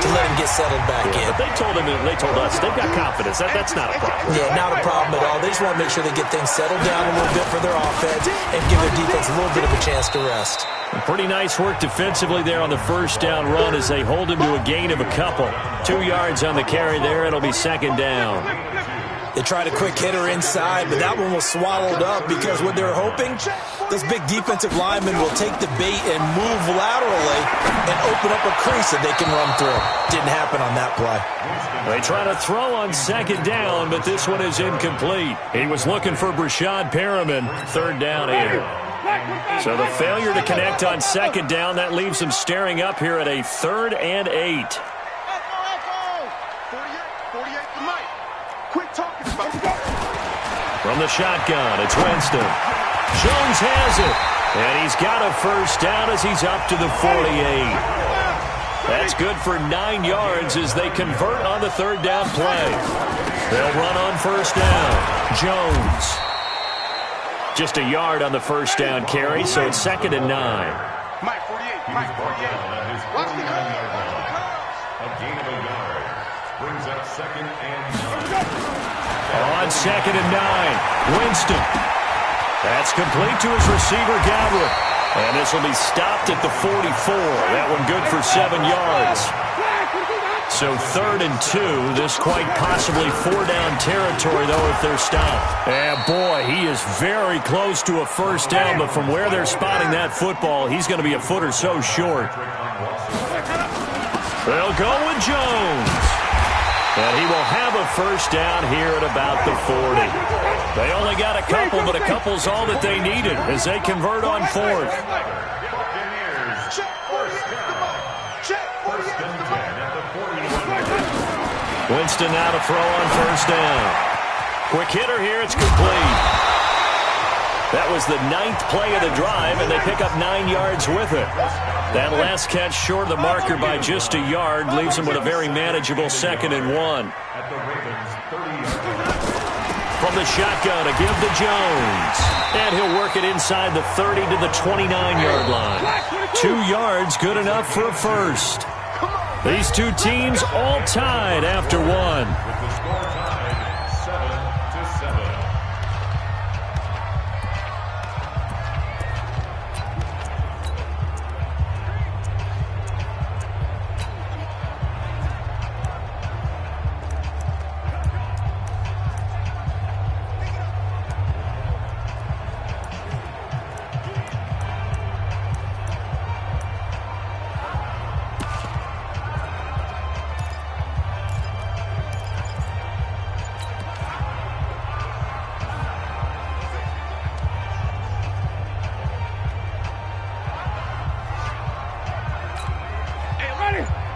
to let him get settled back in. But they told us they've got confidence. That's not a problem. Yeah, not a problem at all. They just want to make sure they get things settled down a little bit for their offense and give their defense a little bit of a chance to rest. Pretty nice work defensively there on the first down run as they hold him to a gain of a couple. 2 yards on the carry there. It'll be second down. They tried a quick hitter inside, but that one was swallowed up because what they're hoping, those big defensive linemen will take the bait and move laterally and open up a crease that they can run through. Didn't happen on that play. They try to throw on second down, but this one is incomplete. He was looking for Brashad Perriman. Third down here. So the failure to connect on second down, that leaves him staring up here at a 3rd and 8. From the shotgun, it's Winston. Jones has it, and he's got a first down as he's up to the 48. That's good for 9 yards as they convert on the third down play. They'll run on first down. Jones. Just a yard on the first down carry, so it's 2nd and 9. Mike 48. Mike 48. Watch the a gain of a yard. Brings up 2nd and 9. On 2nd and 9, Winston. That's complete to his receiver, Godwin. And this will be stopped at the 44. That one good for 7 yards. So 3rd and 2. This quite possibly 4-down territory, though, if they're stopped. And, boy, he is very close to a first down, but from where they're spotting that football, he's going to be a foot or so short. They'll go with Jones. And he will have a first down here at about the 40. They only got a couple, but a couple's all that they needed as they convert on 4th. Winston now to throw on first down. Quick hitter here, it's complete. That was the 9th play of the drive, and they pick up 9 yards with it. That last catch short of the marker by just a yard leaves them with a very manageable 2nd and 1. From the shotgun, a give to Jones. And he'll work it inside the 30 to the 29-yard line. 2 yards, good enough for a first. These two teams all tied after one.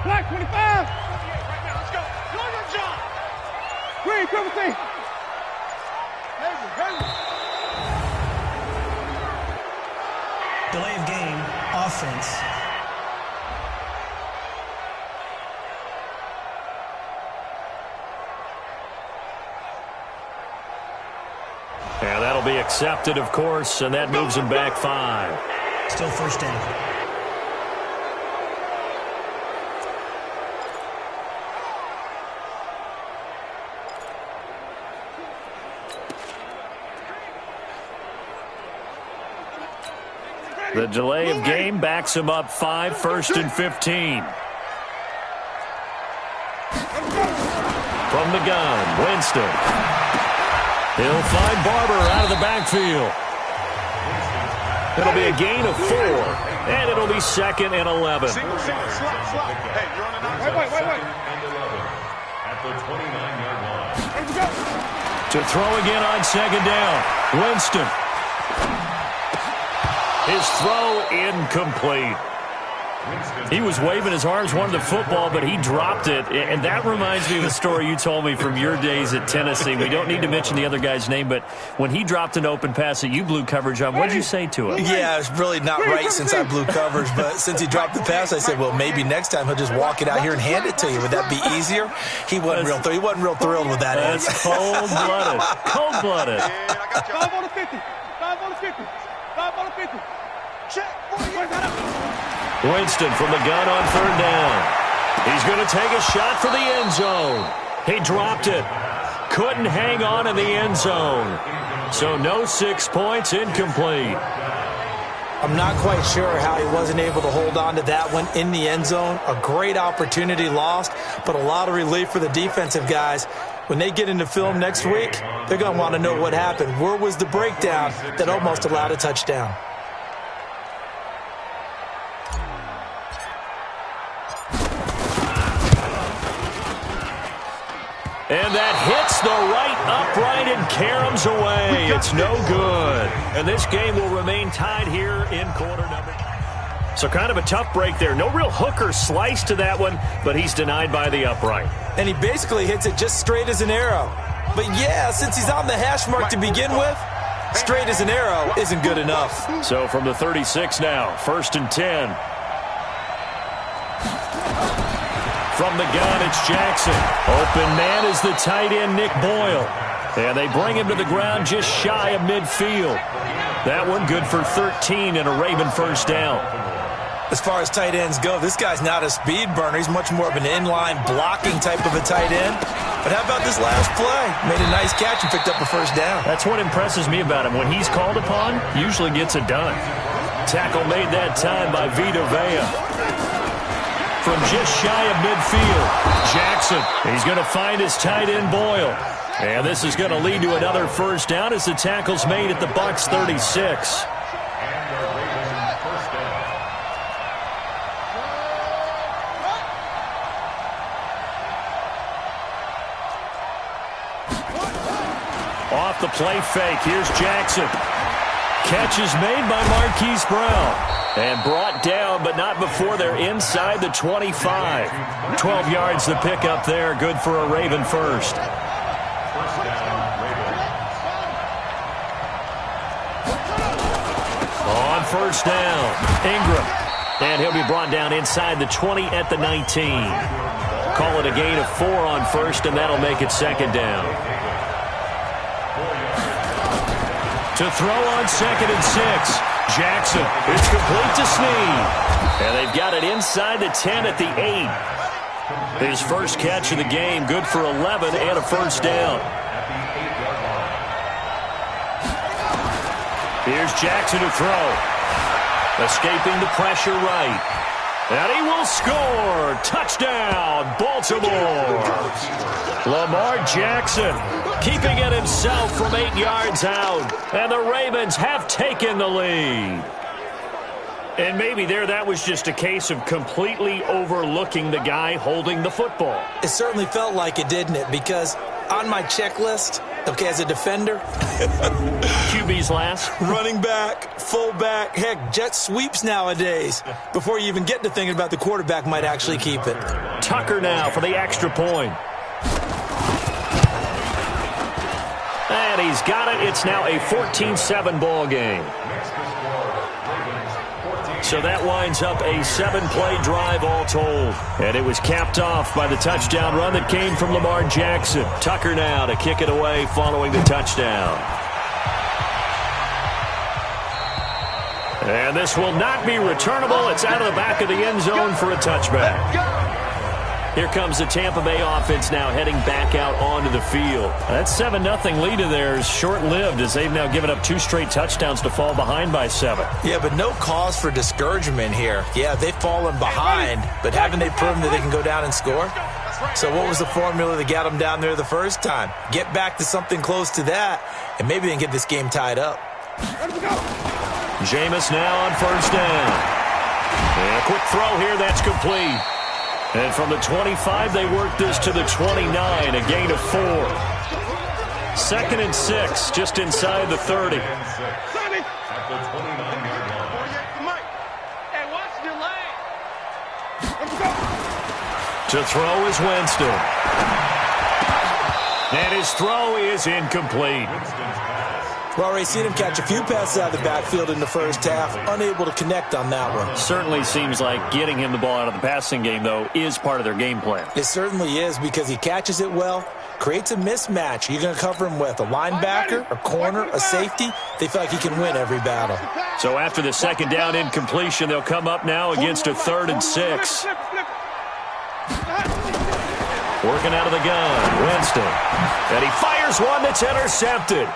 Black 25. Right now, let's go. John. Green, triple T. Delay of game, offense. And that'll be accepted, of course, and that moves them back 5. Still first down. The delay of game backs him up 5, 1st and 15. From the gun, Winston. He'll find Barber out of the backfield. It'll be a gain of 4, and it'll be 2nd and 11. Single, slot. Hey, you're on a wait. And 11 at the 29-yard line. To throw again on second down, Winston. His throw incomplete. He was waving his arms, wanted the football, but he dropped it. And that reminds me of a story you told me from your days at Tennessee. We don't need to mention the other guy's name, but when he dropped an open pass that you blew coverage on, what did you say to him? Yeah, it's really not right since I blew coverage, but since he dropped the pass, I said, well, maybe next time he'll just walk it out here and hand it to you. Would that be easier? He wasn't real thrilled with that. That's cold-blooded. Cold-blooded. Yeah, I got you. 5 on the 50. 5 on the 50. 5 on the 50. Check. Winston from the gun on third down. He's going to take a shot for the end zone. He dropped it. Couldn't hang on in the end zone. So no 6 points, incomplete. I'm not quite sure how he wasn't able to hold on to that one in the end zone. A great opportunity lost, but a lot of relief for the defensive guys. When they get into film next week, they're going to want to know what happened. Where was the breakdown that almost allowed a touchdown? And that hits the right upright and caroms away. It's no good. And this game will remain tied here in quarter number. So kind of a tough break there. No real hook or slice to that one, but he's denied by the upright. And he basically hits it just straight as an arrow. But yeah, since he's on the hash mark to begin with, straight as an arrow isn't good enough. So from the 36 now, 1st and 10. From the gun, it's Jackson. Open man is the tight end, Nick Boyle. And they bring him to the ground just shy of midfield. That one good for 13 and a Raven first down. As far as tight ends go, this guy's not a speed burner. He's much more of an inline blocking type of a tight end. But how about this last play? Made a nice catch and picked up a first down. That's what impresses me about him. When he's called upon, usually gets it done. Tackle made that time by Vita Vea. From just shy of midfield, Jackson. He's going to find his tight end, Boyle. And this is going to lead to another first down as the tackle's made at the Bucs 36. Off the play fake, here's Jackson. Catch is made by Marquise Brown. And brought down, but not before they're inside the 25. 12 yards the pick up there. Good for a Raven first. On first down, Ingram. And he'll be brought down inside the 20 at the 19. Call it a gain of 4 on first, and that'll make it second down. To throw on 2nd and 6. Jackson, it's complete to Snead. And they've got it inside the 10 at the 8. His first catch of the game, good for 11 and a first down. Here's Jackson to throw. Escaping the pressure right. And he will score. Touchdown, Baltimore. Lamar Jackson keeping it himself from 8 yards out. And the Ravens have taken the lead. And maybe that was just a case of completely overlooking the guy holding the football. It certainly felt like it, didn't it? Because on my checklist, okay, as a defender, QB's last. Running back, fullback, heck, jet sweeps nowadays. Before you even get to thinking about the quarterback might actually keep it. Tucker now for the extra point. And he's got it. It's now a 14-7 ball game. So that winds up a 7-play drive all told. And it was capped off by the touchdown run that came from Lamar Jackson. Tucker now to kick it away following the touchdown. And this will not be returnable. It's out of the back of the end zone for a touchback. Here comes the Tampa Bay offense now heading back out onto the field. That 7-0 lead of theirs short-lived as they've now given up 2 straight touchdowns to fall behind by 7. Yeah, but no cause for discouragement here. Yeah, they've fallen behind, but haven't they proven that they can go down and score? So what was the formula that got them down there the first time? Get back to something close to that, and maybe they can get this game tied up. Jameis now on first down. And a quick throw here, that's complete. And from the 25, they work this to the 29, a gain of 4. 2nd and 6, just inside the 30. To throw is Winston. And his throw is incomplete. Well, Ray, seen him catch a few passes out of the backfield in the first half, unable to connect on that one. Certainly seems like getting him the ball out of the passing game, though, is part of their game plan. It certainly is, because he catches it well, creates a mismatch. You're going to cover him with a linebacker, a corner, a safety. They feel like he can win every battle. So after the second down incompletion, they'll come up now against a 3rd and 6. Working out of the gun, Winston. And he fires one that's intercepted.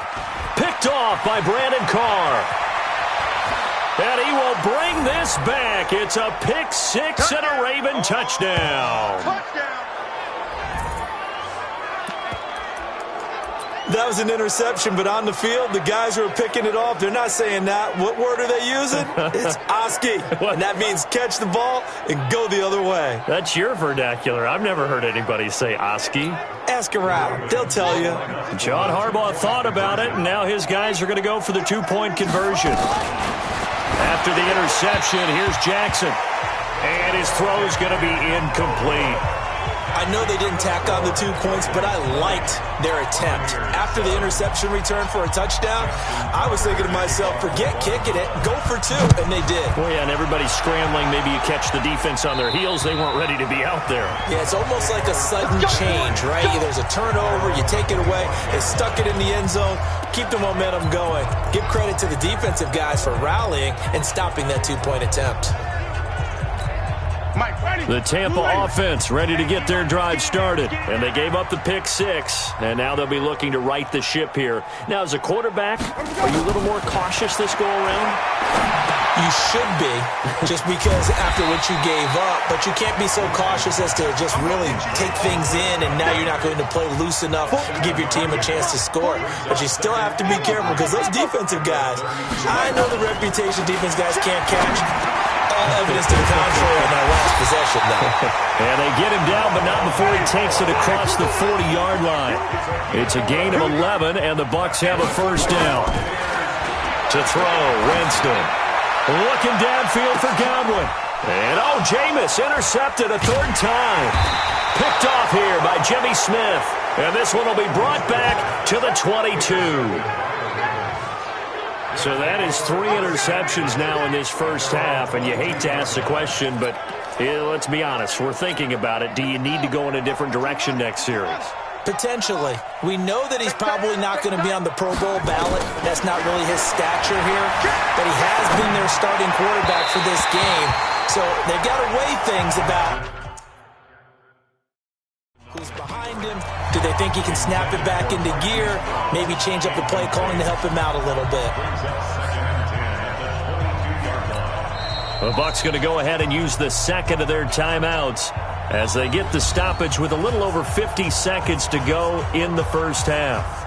Picked off by Brandon Carr. And he will bring this back. It's a pick 6 and a Raven touchdown. That was an interception, but on the field, the guys who are picking it off, they're not saying that. What word are they using? It's Oski. And that means catch the ball and go the other way. That's your vernacular. I've never heard anybody say Oski. Ask around. They'll tell you. John Harbaugh thought about it, and now his guys are going to go for the 2-point conversion. After the interception, here's Jackson. And his throw is going to be incomplete. I know they didn't tack on the 2 points, but I liked their attempt. After the interception return for a touchdown, I was thinking to myself, forget kicking it, go for 2, and they did. Well, yeah, and everybody's scrambling. Maybe you catch the defense on their heels. They weren't ready to be out there. Yeah, it's almost like a sudden change, right? There's a turnover, you take it away, they stuck it in the end zone, keep the momentum going. Give credit to the defensive guys for rallying and stopping that 2-point attempt. The Tampa offense ready to get their drive started. And they gave up the pick 6. And now they'll be looking to right the ship here. Now, as a quarterback, are you a little more cautious this go-around? You should be, just because after what you gave up. But you can't be so cautious as to just really take things in, and now you're not going to play loose enough to give your team a chance to score. But you still have to be careful, because those defensive guys, I know the reputation defense guys can't catch. All evidence to the contrary in that last possession, though. And they get him down, but not before he takes it across the 40-yard line. It's a gain of 11, and the Bucs have a first down. To throw, Winston. Looking downfield for Godwin. And, Jameis intercepted a 3rd time. Picked off here by Jimmy Smith. And this one will be brought back to the 22. So that is 3 interceptions now in this first half, and you hate to ask the question, but let's be honest, we're thinking about it. Do you need to go in a different direction next series? Potentially. We know that he's probably not going to be on the Pro Bowl ballot. That's not really his stature here, but he has been their starting quarterback for this game, so they've got to weigh things about who's behind him. Do they think he can snap it back into gear? Maybe change up the play calling to help him out a little bit. The Bucs going to go ahead and use the second of their timeouts as they get the stoppage with a little over 50 seconds to go in the first half.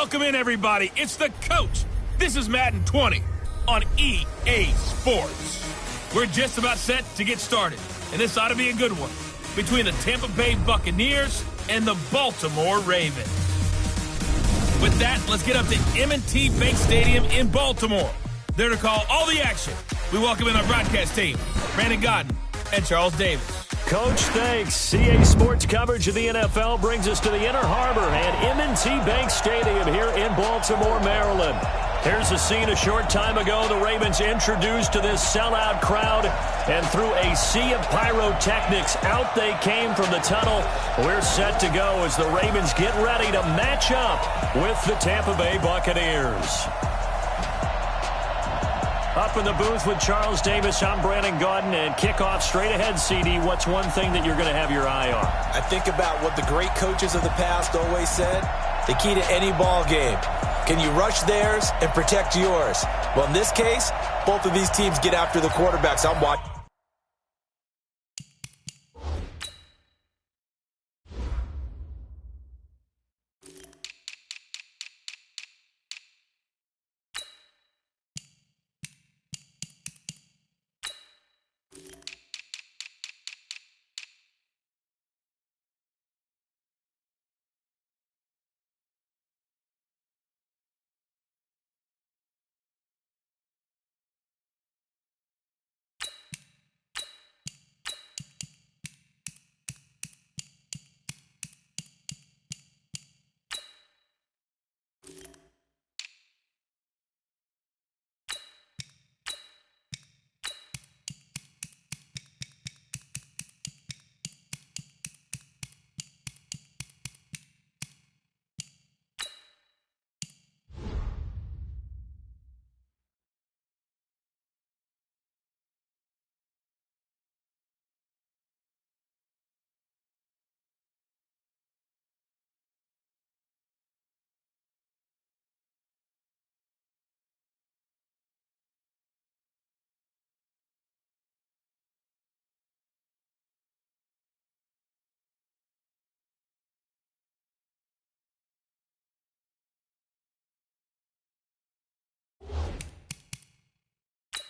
Welcome in, everybody. It's the coach. This is Madden 20 on EA Sports. We're just about set to get started, and this ought to be a good one between the Tampa Bay Buccaneers and the Baltimore Ravens. With that, let's get up to M&T Bank Stadium in Baltimore. There to call all the action, we welcome in our broadcast team, Brandon Godden and Charles Davis. Coach, thanks. CA Sports coverage of the NFL brings us to the Inner Harbor and M&T Bank Stadium here in Baltimore, Maryland. Here's a scene a short time ago. The Ravens introduced to this sellout crowd, and through a sea of pyrotechnics, out they came from the tunnel. We're set to go as the Ravens get ready to match up with the Tampa Bay Buccaneers. Up in the booth with Charles Davis, I'm Brandon Godden, and kickoff straight ahead, CD. What's one thing that you're going to have your eye on? I think about what the great coaches of the past always said. The key to any ball game. Can you rush theirs and protect yours? Well, in this case, both of these teams get after the quarterbacks. I'm watching.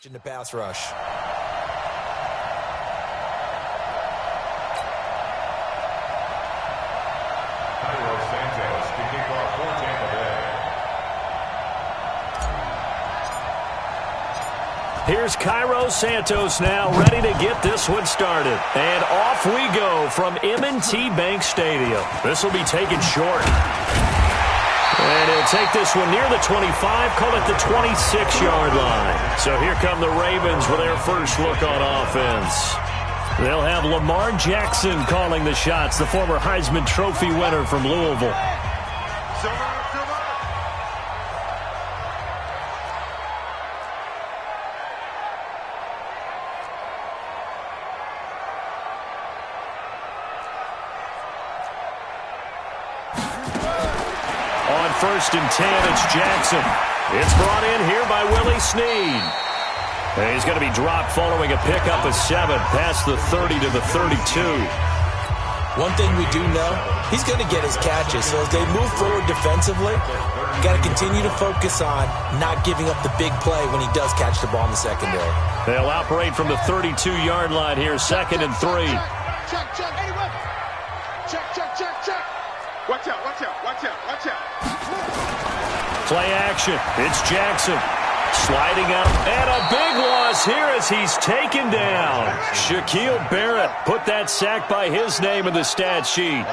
In the pass rush. Santos to kick off for Tampa Bay. Here's Cairo Santos now, ready to get this one started. And off we go from M&T Bank Stadium. This will be taken short. And he'll take this one near the 25, call it the 26-yard line. So here come the Ravens with their first look on offense. They'll have Lamar Jackson calling the shots, the former Heisman Trophy winner from Louisville. First and 10, it's Jackson. It's brought in here by Willie Snead. And he's going to be dropped following a pickup of 7 past the 30 to the 32. One thing we do know, he's going to get his catches. So as they move forward defensively, you got to continue to focus on not giving up the big play when he does catch the ball in the secondary. They'll operate from the 32-yard line here, 2nd and 3. Check, check, anyone. Check, check, check, check. Watch out, watch out, watch out, watch out. Play action. It's Jackson. Sliding out. And a big loss here as he's taken down. Shaquille Barrett put that sack by his name in the stat sheet.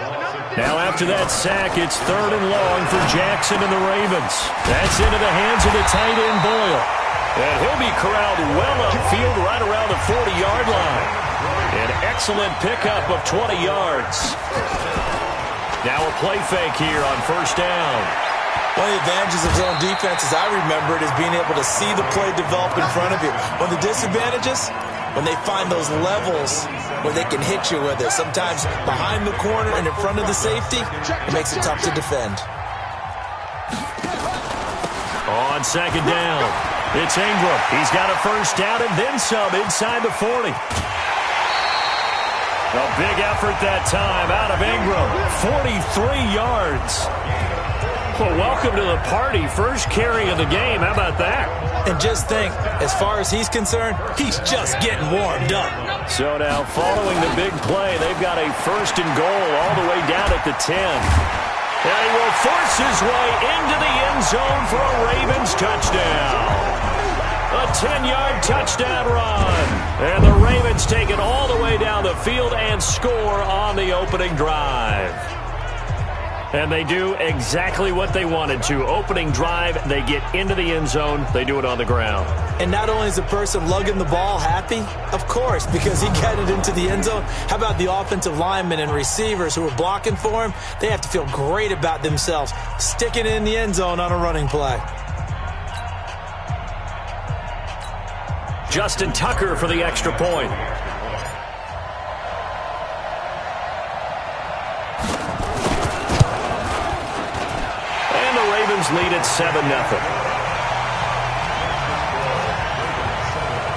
Now after that sack, it's 3rd and long for Jackson and the Ravens. That's into the hands of the tight end Boyle. And he'll be corralled well upfield right around the 40-yard line. An excellent pickup of 20 yards. Now a play fake here on first down. One of the advantages of zone defense, as I remember it, is being able to see the play develop in front of you. One of the disadvantages, when they find those levels where they can hit you with it, sometimes behind the corner and in front of the safety, it makes it tough to defend. On second down, it's Ingram. He's got a first down and then some inside the 40. A big effort that time out of Ingram. 43 yards. Well, welcome to the party. First carry of the game. How about that? And just think, as far as he's concerned, he's just getting warmed up. So now, following the big play, they've got a first and goal all the way down at the 10. And he will force his way into the end zone for a Ravens touchdown. A 10-yard touchdown run. And the Ravens take it all the way down the field and score on the opening drive. And they do exactly what they wanted to. Opening drive, they get into the end zone. They do it on the ground. And not only is the person lugging the ball happy, of course, because he got it into the end zone. How about the offensive linemen and receivers who are blocking for him? They have to feel great about themselves, sticking it in the end zone on a running play. Justin Tucker for the extra point. Lead at 7-0.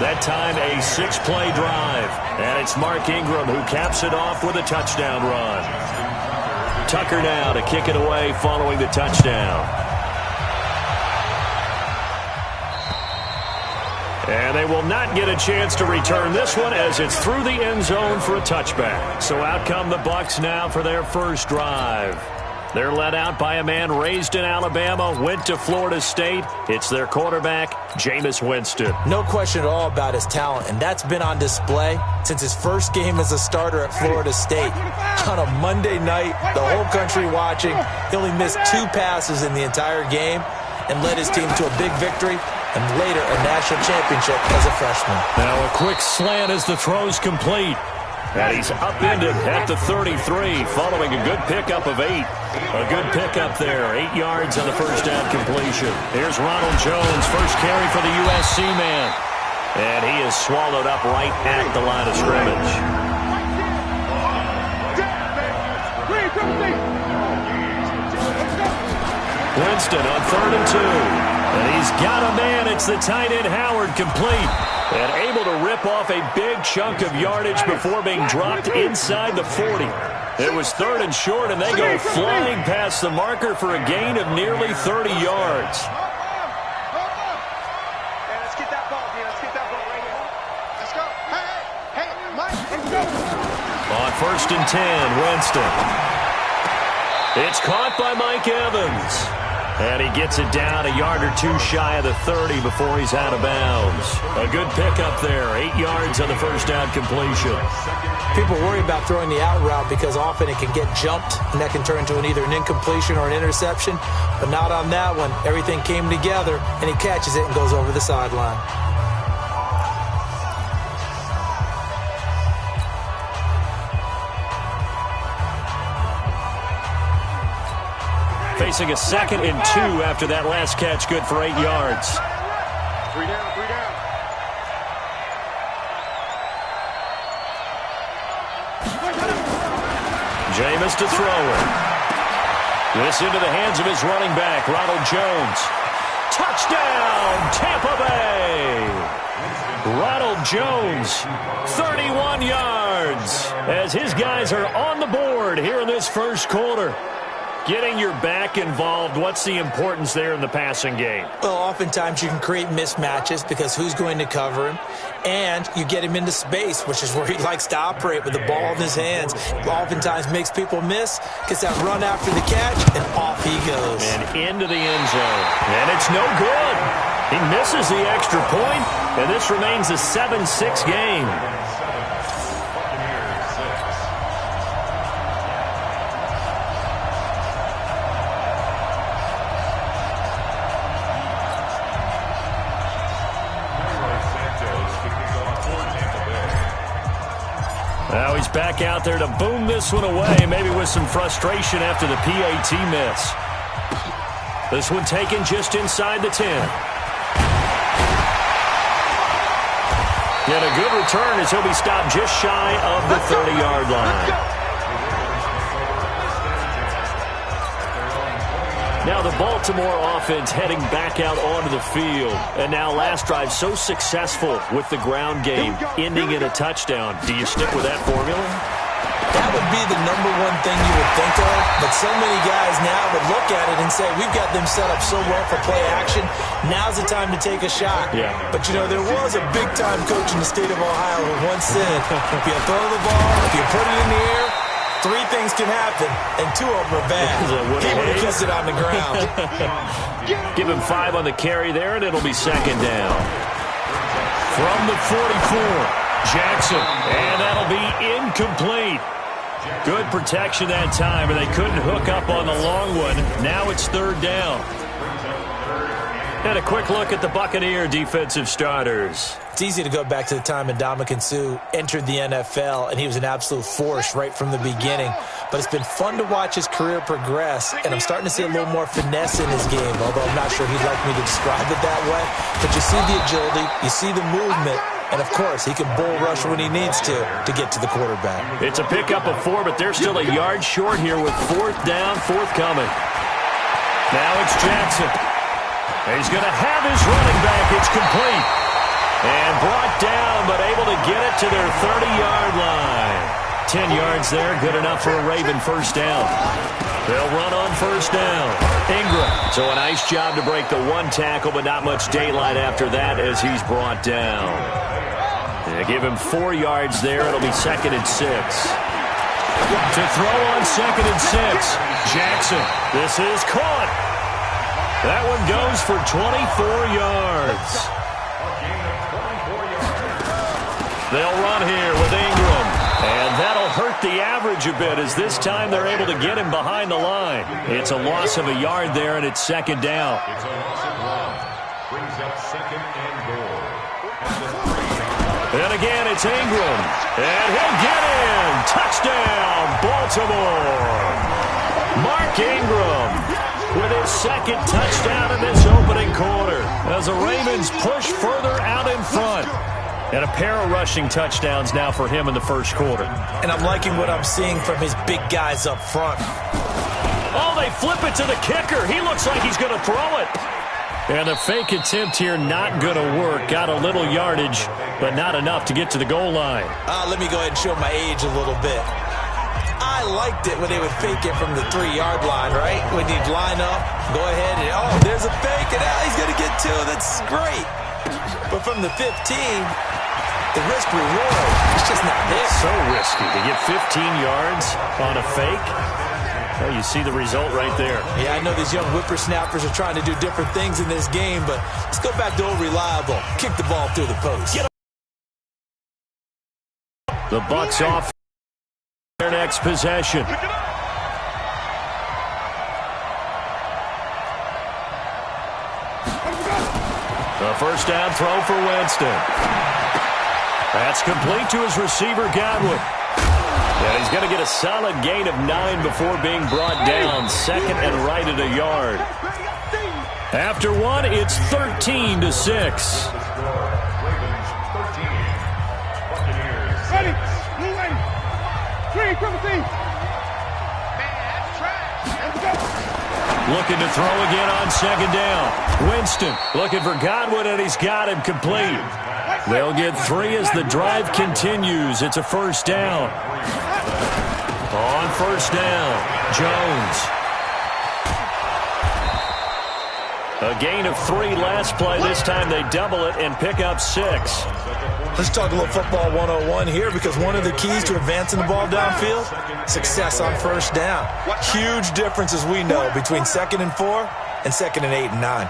That time a 6-play drive. And it's Mark Ingram who caps it off with a touchdown run. Tucker now to kick it away following the touchdown. And they will not get a chance to return this one as it's through the end zone for a touchback. So out come the Bucs now for their first drive. They're led out by a man raised in Alabama, went to Florida State. It's their quarterback, Jameis Winston. No question at all about his talent, and that's been on display since his first game as a starter at Florida State. On a Monday night, the whole country watching, he only missed 2 passes in the entire game and led his team to a big victory and later a national championship as a freshman. Now a quick slant as the throw's complete. And he's upended at the 33 following a good pickup of 8. A good pickup there. 8 yards on the first down completion. Here's Ronald Jones, first carry for the USC man. And he is swallowed up right at the line of scrimmage. Winston on 3rd and 2. And he's got a man. It's the tight end Howard complete. And able to rip off a big chunk of yardage before being dropped inside the 40. It was 3rd and short, and they go flying past the marker for a gain of nearly 30 yards. Let's get that ball, man. Let's get that ball right here. Let's go. Hey, Mike, let's go. On 1st and 10, Winston. It's caught by Mike Evans. And he gets it down a yard or 2 shy of the 30 before he's out of bounds. A good pickup there. 8 yards on the first down completion. People worry about throwing the out route because often it can get jumped, and that can turn into either an incompletion or an interception. But not on that one. Everything came together, and he catches it and goes over the sideline. Facing a 2nd and 2 after that last catch, good for 8 yards. 3 down, 3 down. Jameis to throw it. This into the hands of his running back, Ronald Jones. Touchdown, Tampa Bay! Ronald Jones, 31 yards, as his guys are on the board here in this first quarter. Getting your back involved, what's the importance there in the passing game? Well, oftentimes you can create mismatches because who's going to cover him, and you get him into space, which is where he likes to operate with the ball in his hands. Oftentimes makes people miss, gets that run after the catch, and off he goes. And into the end zone. And it's no good. He misses the extra point, and this remains a 7-6 game. Now he's back out there to boom this one away, maybe with some frustration after the PAT miss. This one taken just inside the 10. And a good return as he'll be stopped just shy of the 30-yard line. Now the Baltimore offense heading back out onto the field. And now last drive so successful with the ground game, ending in a touchdown. Do you stick with that formula? That would be the number one thing you would think of, but so many guys now would look at it and say, we've got them set up so well for play action, now's the time to take a shot. Yeah. But, you know, there was a big-time coach in the state of Ohio who once said, if you throw the ball, if you put it in the air, 3 things can happen, and 2 of them are bad. He would have kissed it on the ground. Give him 5 on the carry there, and it'll be second down. From the 44, Jackson, and that'll be incomplete. Good protection that time, and they couldn't hook up on the long one. Now it's third down. And a quick look at the Buccaneer defensive starters. It's easy to go back to the time Ndamukong Suh entered the NFL, and he was an absolute force right from the beginning. But it's been fun to watch his career progress, and I'm starting to see a little more finesse in his game, although I'm not sure he'd like me to describe it that way. But you see the agility, you see the movement, and, of course, he can bull rush when he needs to get to the quarterback. It's a pickup of 4, but they're still a yard short here with fourth down, forthcoming. Now it's Jackson. He's going to have his running back. It's complete. And brought down, but able to get it to their 30-yard line. 10 yards there, good enough for a Raven first down. They'll run on first down. Ingram. So a nice job to break the 1 tackle, but not much daylight after that as he's brought down. They give him 4 yards there. It'll be second and 6. To throw on second and 6. Jackson. This is caught. That one goes for 24 yards. They'll run here with Ingram. And that'll hurt the average a bit as this time they're able to get him behind the line. It's a loss of a yard there, and it's second down. It's a loss of 1. Brings up second and goal. And again, it's Ingram. And he'll get in. Touchdown, Baltimore. Mark Ingram with his second touchdown in this opening quarter as the Ravens push further out in front. And a pair of rushing touchdowns now for him in the first quarter. And I'm liking what I'm seeing from his big guys up front. Oh, they flip it to the kicker. He looks like he's going to throw it. And a fake attempt here not going to work. Got a little yardage, but not enough to get to the goal line. Let me go ahead and show my age a little bit. I liked it when they would fake it from the 3-yard line, right? When you'd line up, go ahead, and oh, there's a fake, and now he's going to get 2. That's great. But from the 15, the risk-reward, it's just not there. So risky to get 15 yards on a fake. Well, you see the result right there. Yeah, I know these young whippersnappers are trying to do different things in this game, but let's go back to old reliable. Kick the ball through the post. The Bucs off their next possession. The first down throw for Winston. That's complete to his receiver, Godwin. And he's going to get a solid gain of 9 before being brought down. Second and right at a yard. After 1, it's 13-6. Ready. Blue ready. 3, triple team. Looking to throw again on second down. Winston looking for Godwin, and he's got him complete. They'll get 3 as the drive continues. It's a first down. On first down, Jones. A gain of 3 last play. This time they double it and pick up 6. Let's talk a little football 101 here, because one of the keys to advancing the ball downfield, success on first down. Huge difference, as we know, between 2nd and 4 and 2nd and 8 and 9.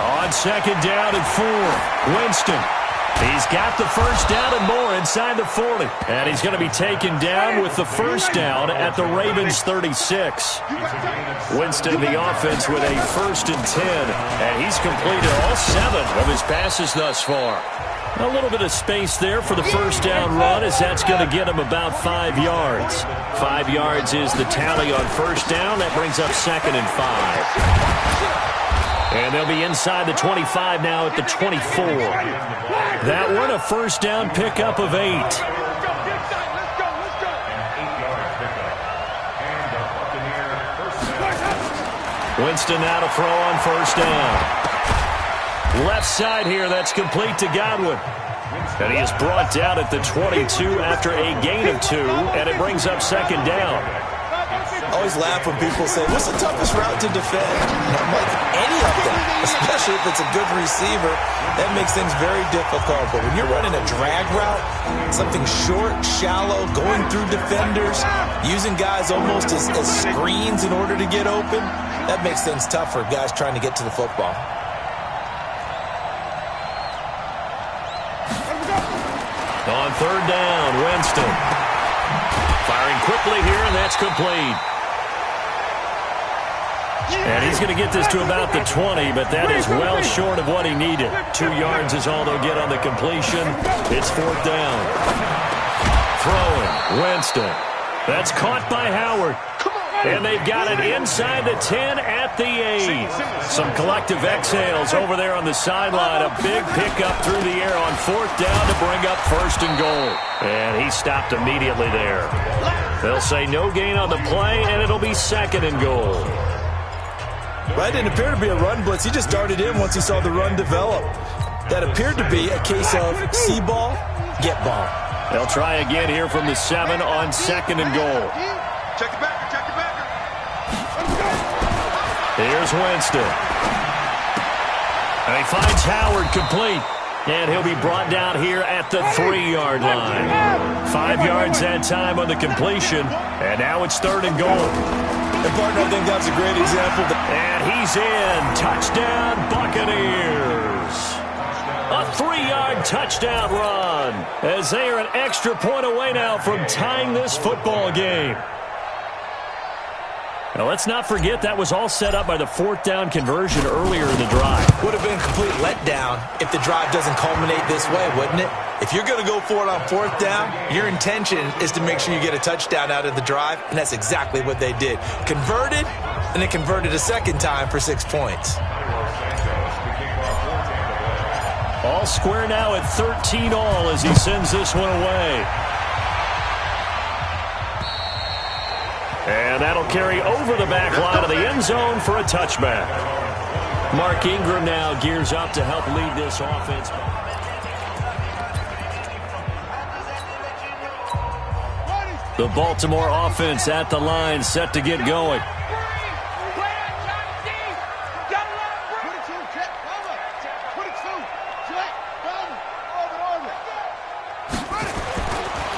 On second down and 4, Winston. He's got the first down and more inside the 40. And he's going to be taken down with the first down at the Ravens' 36. Winston, the offense, with a first and 10. And he's completed all 7 of his passes thus far. A little bit of space there for the first down run, as that's going to get him about 5 yards. 5 yards is the tally on first down. That brings up second and 5. And they'll be inside the 25 now at the 24. That one, a first down pickup of 8. Winston now to throw on first down. Left side here, that's complete to Godwin. And he is brought down at the 22 after a gain of 2, and it brings up second down. I always laugh when people say, what's the toughest route to defend? I'm like, any of them, especially if it's a good receiver. That makes things very difficult. But when you're running a drag route, something short, shallow, going through defenders, using guys almost as screens in order to get open, that makes things tough for guys trying to get to the football. On third down, Winston. Firing quickly here, and that's complete. And he's going to get this to about the 20, but that is well short of what he needed. 2 yards is all they'll get on the completion. It's fourth down. Throwing, Winston. That's caught by Howard. And they've got it inside the 10 at the 8. Some collective exhales over there on the sideline. A big pickup through the air on fourth down to bring up first and goal. And he stopped immediately there. They'll say no gain on the play, and it'll be second and goal. Right, didn't appear to be a run blitz. He just darted in once he saw the run develop. That appeared to be a case of see ball, get ball. They'll try again here from the 7 on second and goal. Check it back. Here's Winston. And he finds Howard complete. And he'll be brought down here at the 3-yard line. 5 yards that time on the completion. And now it's third and goal. And partner, I think that's a great example. And he's in. Touchdown, Buccaneers. A 3-yard touchdown run. As they are an extra point away now from tying this football game. Now, let's not forget that was all set up by the fourth down conversion earlier in the drive. Would have been a complete letdown if the drive doesn't culminate this way, wouldn't it? If you're going to go for it on fourth down, your intention is to make sure you get a touchdown out of the drive, and that's exactly what they did. Converted, and then converted a second time for 6 points. All square now at 13 all as he sends this one away. And that'll carry over the back line of the end zone for a touchback. Mark Ingram now gears up to help lead this offense. The Baltimore offense at the line, set to get going.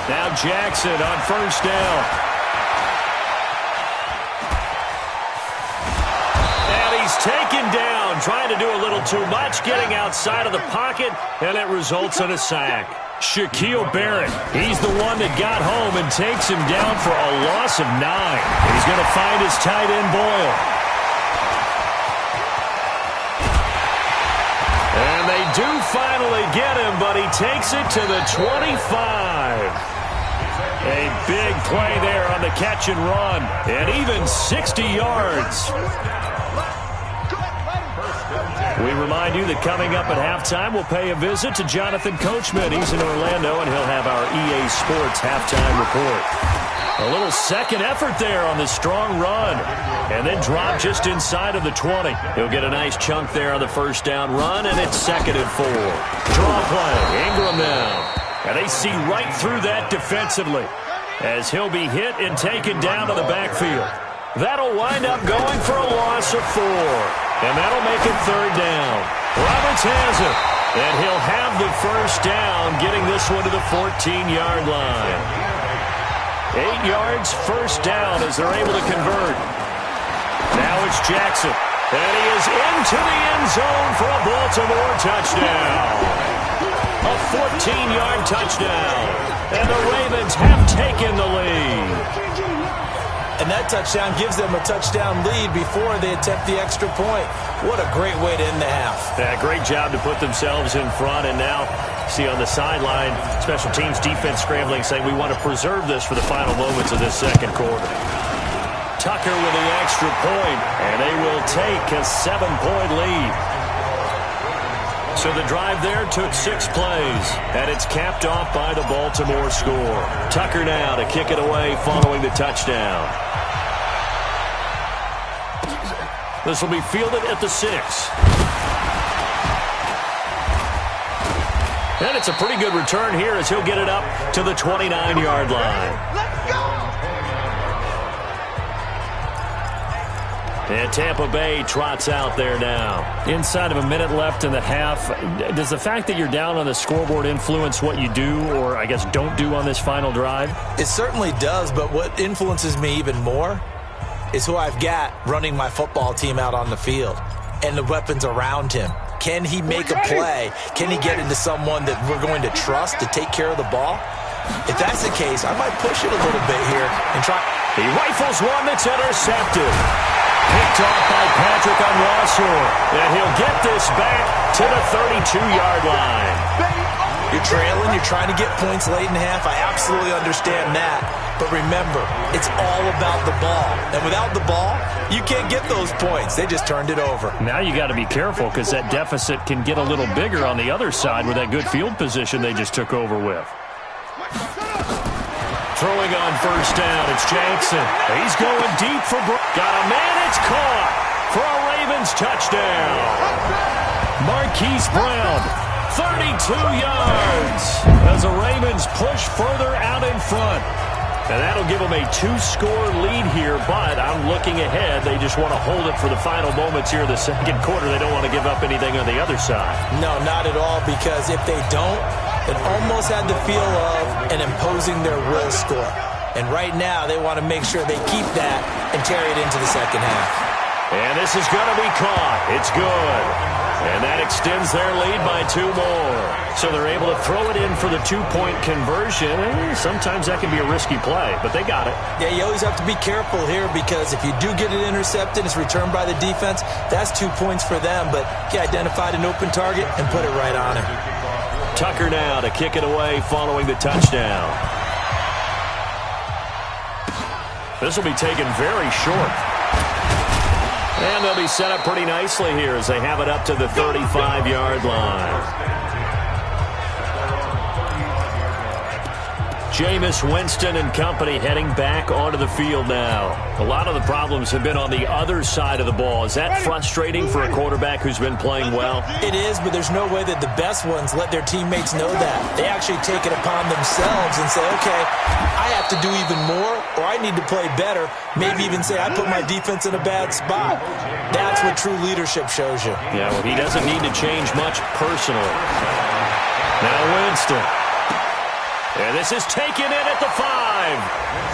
Now Jackson on first down. Taken down, trying to do a little too much, getting outside of the pocket, and it results in a sack. Shaquille Barrett, he's the one that got home and takes him down for a loss of 9. He's going to find his tight end Boyle. And they do finally get him, but he takes it to the 25. A big play there on the catch and run, and even 60 yards. We remind you that coming up at halftime, we'll pay a visit to Jonathan Coachman. He's in Orlando, and he'll have our EA Sports halftime report. A little second effort there on the strong run, and then drop just inside of the 20. He'll get a nice chunk there on the first down run, and it's second and 4. Draw play, Ingram now. And they see right through that defensively as he'll be hit and taken down to the backfield. That'll wind up going for a loss of 4. And that'll make it third down. Roberts has it. And he'll have the first down, getting this one to the 14-yard line. 8 yards, first down as they're able to convert. Now it's Jackson. And he is into the end zone for a Baltimore touchdown. A 14-yard touchdown. And the Ravens have taken the lead. And that touchdown gives them a touchdown lead before they attempt the extra point. What a great way to end the half. Yeah, great job to put themselves in front. And now, see on the sideline, special teams defense scrambling, saying we want to preserve this for the final moments of this second quarter. Tucker with the extra point, and they will take a 7-point lead. So the drive there took 6 plays, and it's capped off by the Baltimore score. Tucker now to kick it away following the touchdown. This will be fielded at the 6. And it's a pretty good return here as he'll get it up to the 29-yard line. Let's go! And Tampa Bay trots out there now. Inside of a minute left in the half, does the fact that you're down on the scoreboard influence what you do or, I guess, don't do on this final drive? It certainly does, but what influences me even more is who I've got running my football team out on the field and the weapons around him. Can he make a play? Can he get into someone that we're going to trust to take care of the ball? If that's the case, I might push it a little bit here and try. He rifles one that's intercepted. Picked off by Patrick Onwuasor. And he'll get this back to the 32-yard line. You're trailing. You're trying to get points late in half. I absolutely understand that. But remember, it's all about the ball. And without the ball, you can't get those points. They just turned it over. Now you got to be careful because that deficit can get a little bigger on the other side with that good field position they just took over with. Throwing on first down, it's Jackson. He's going deep for got a man, it's caught for a Ravens touchdown. Marquise Brown, 32 yards as the Ravens push further out in front. And that'll give them a 2-score lead here, but I'm looking ahead. They just want to hold it for the final moments here in the second quarter. They don't want to give up anything on the other side. No, not at all, because if they don't, it almost had the feel of an imposing their will score. And right now, they want to make sure they keep that and carry it into the second half. And this is going to be caught. It's good. And that extends their lead by 2 more. So they're able to throw it in for the 2-point conversion. Sometimes that can be a risky play, but they got it. Yeah, you always have to be careful here because if you do get it intercepted, it's returned by the defense, that's 2 points for them. But he identified an open target and put it right on him. Tucker now to kick it away following the touchdown. This will be taken very short. And they'll be set up pretty nicely here as they have it up to the 35-yard line. Jameis Winston and company heading back onto the field now. A lot of the problems have been on the other side of the ball. Is that frustrating for a quarterback who's been playing well? It is, but there's no way that the best ones let their teammates know that. They actually take it upon themselves and say, okay, I have to do even more, or I need to play better. Maybe even say, I put my defense in a bad spot. That's what true leadership shows you. Yeah, well, he doesn't need to change much personally. Now Winston. And this is taken in at the 5.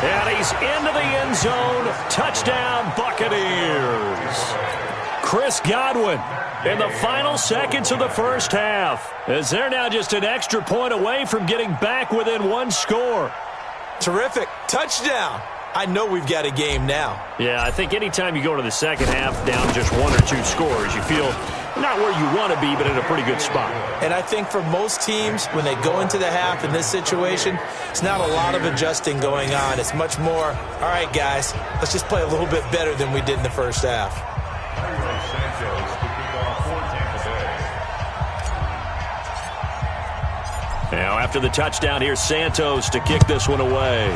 And he's into the end zone. Touchdown, Buccaneers. Chris Godwin in the final seconds of the first half, as they're now just an extra point away from getting back within 1 score. Terrific. Touchdown. I know we've got a game now. Yeah, I think anytime you go to the second half down just 1 or 2 scores, you feel not where you want to be, but in a pretty good spot. And I think for most teams, when they go into the half in this situation, it's not a lot of adjusting going on. It's much more, all right, guys, let's just play a little bit better than we did in the first half. Now, after the touchdown, here's Santos to kick this one away.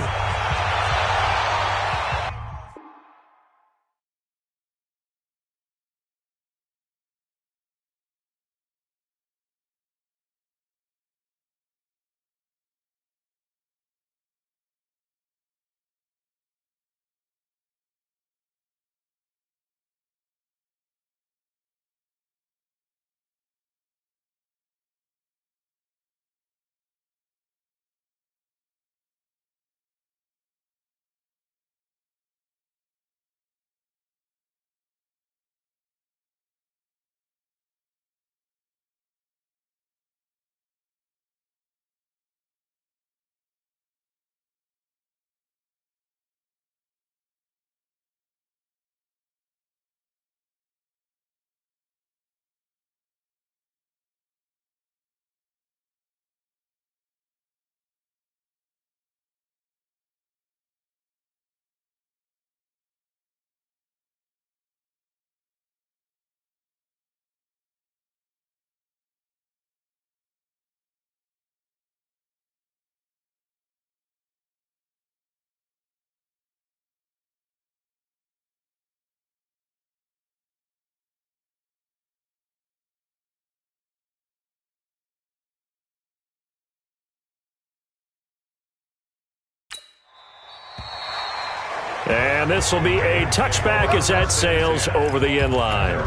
And this will be a touchback as that sails over the end line.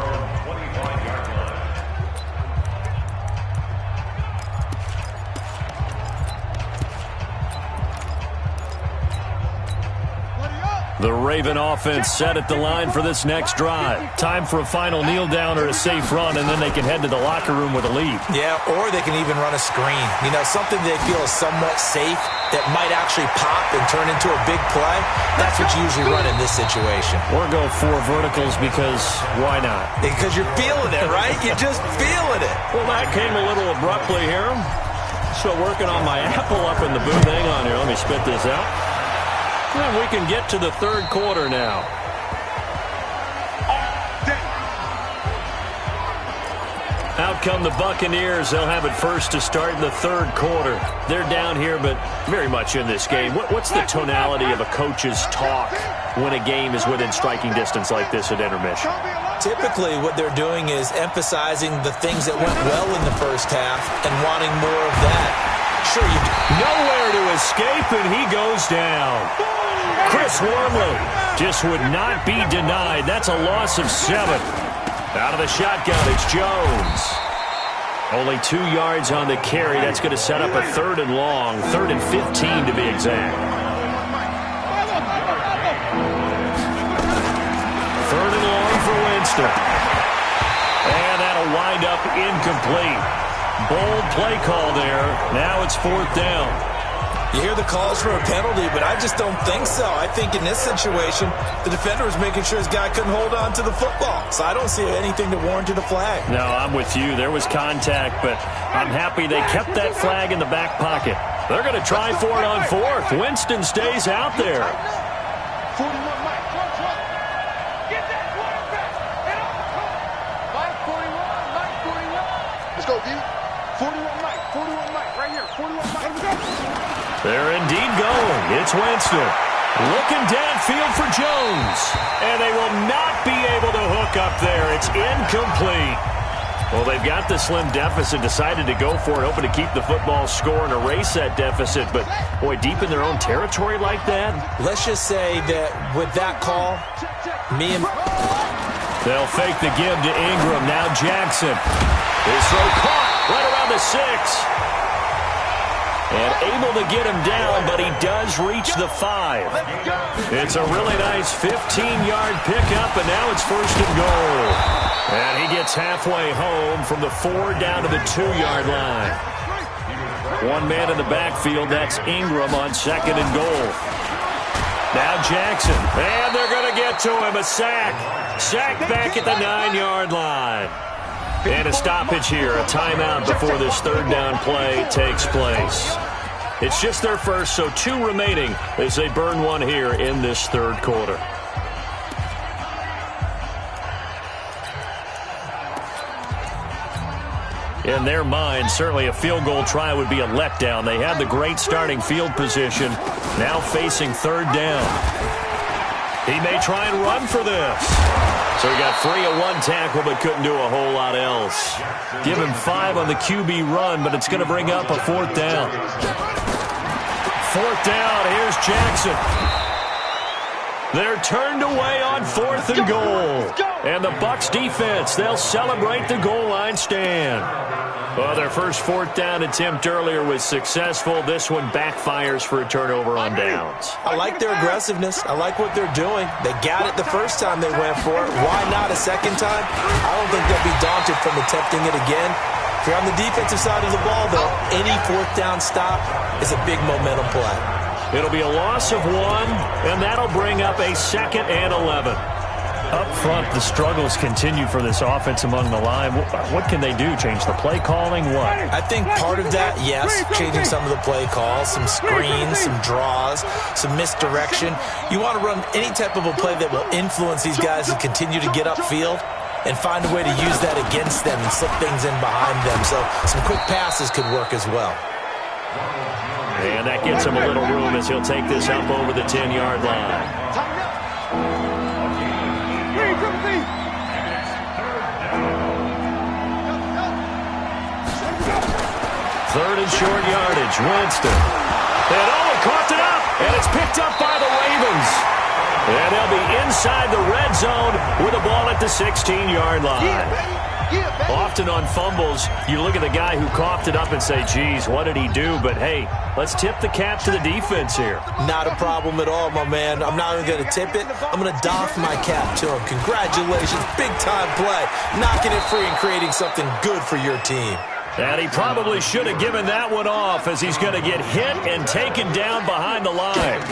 The Raven offense set at the line for this next drive. Time for a final kneel down or a safe run, and then they can head to the locker room with a lead. Yeah, or they can even run a screen. You know, something they feel is somewhat safe that might actually pop and turn into a big play. That's what you usually run in this situation. Or go 4 verticals because why not? Because you're feeling it, right? You're just feeling it. Well, that came a little abruptly here. Still working on my apple up in the booth. Hang on here. Let me spit this out. And we can get to the third quarter now. Out come the Buccaneers. They'll have it first to start in the third quarter. They're down here, but very much in this game. What's the tonality of a coach's talk when a game is within striking distance like this at intermission? Typically, what they're doing is emphasizing the things that went well in the first half and wanting more of that. Sure, you do. Nowhere to escape, and he goes down. Chris Wormley just would not be denied. That's a loss of 7. Out of the shotgun, it's Jones. Only 2 yards on the carry. That's going to set up a 3rd and long, 3rd and 15 to be exact. 3rd and long for Winston. And that'll wind up incomplete. Bold play call there. Now it's 4th down. You hear the calls for a penalty, but I just don't think so. I think in this situation, the defender was making sure his guy couldn't hold on to the football. So I don't see anything to warrant a flag. No, I'm with you. There was contact, but I'm happy they kept that flag in the back pocket. They're going to try for it on 4th. Winston stays out there. 41 Mike. Get that quarterback. And Mike 41. Mike 41. Let's go, D. 41 Mike. 41 Mike. Right here. 41 Mike. Let's go. They're indeed going. It's Winston. Looking downfield for Jones. And they will not be able to hook up there. It's incomplete. Well, they've got the slim deficit, decided to go for it, hoping to keep the football score and erase that deficit. But, boy, deep in their own territory like that? Let's just say that with that call, They'll fake the give to Ingram. Now Jackson. His throw caught right around the 6. And able to get him down, but he does reach the 5. It's a really nice 15-yard pickup, and now it's 1st and goal. And he gets halfway home from the 4 down to the 2-yard line. One man in the backfield, that's Ingram on 2nd and goal. Now Jackson, and they're going to get to him, a sack. Sack back at the 9-yard line. And a stoppage here, a timeout before this 3rd down play takes place. It's just their first, so 2 remaining as they burn one here in this 3rd quarter. In their mind, certainly a field goal try would be a letdown. They had the great starting field position, now facing 3rd down. He may try and run for this. So he got free of 1 tackle, but couldn't do a whole lot else. Give him 5 on the QB run, but it's going to bring up a 4th down. 4th down, here's Jackson. They're turned away on 4th and goal. And the Bucs defense, they'll celebrate the goal line stand. Well, their first 4th down attempt earlier was successful. This one backfires for a turnover on downs. I like their aggressiveness. I like what they're doing. They got it the first time they went for it. Why not a second time? I don't think they'll be daunted from attempting it again. If you're on the defensive side of the ball, though, any 4th down stop is a big momentum play. It'll be a loss of 1, and that'll bring up a 2nd and 11. Up front, the struggles continue for this offense among the line. What can they do? Change the play calling? What? I think part of that, yes, changing some of the play calls, some screens, some draws, some misdirection. You want to run any type of a play that will influence these guys to continue to get upfield and find a way to use that against them and slip things in behind them. So some quick passes could work as well. And that gets him a little room as he'll take this up over the 10-yard line. 3rd and short yardage, Winston. And caught it up, and it's picked up by the Ravens. And they'll be inside the red zone with a ball at the 16-yard line. Often on fumbles, you look at the guy who coughed it up and say, geez, what did he do? But, hey, let's tip the cap to the defense here. Not a problem at all, my man. I'm not even going to tip it. I'm going to doff my cap to him. Congratulations. Big-time play. Knocking it free and creating something good for your team. And he probably should have given that one off as he's going to get hit and taken down behind the line.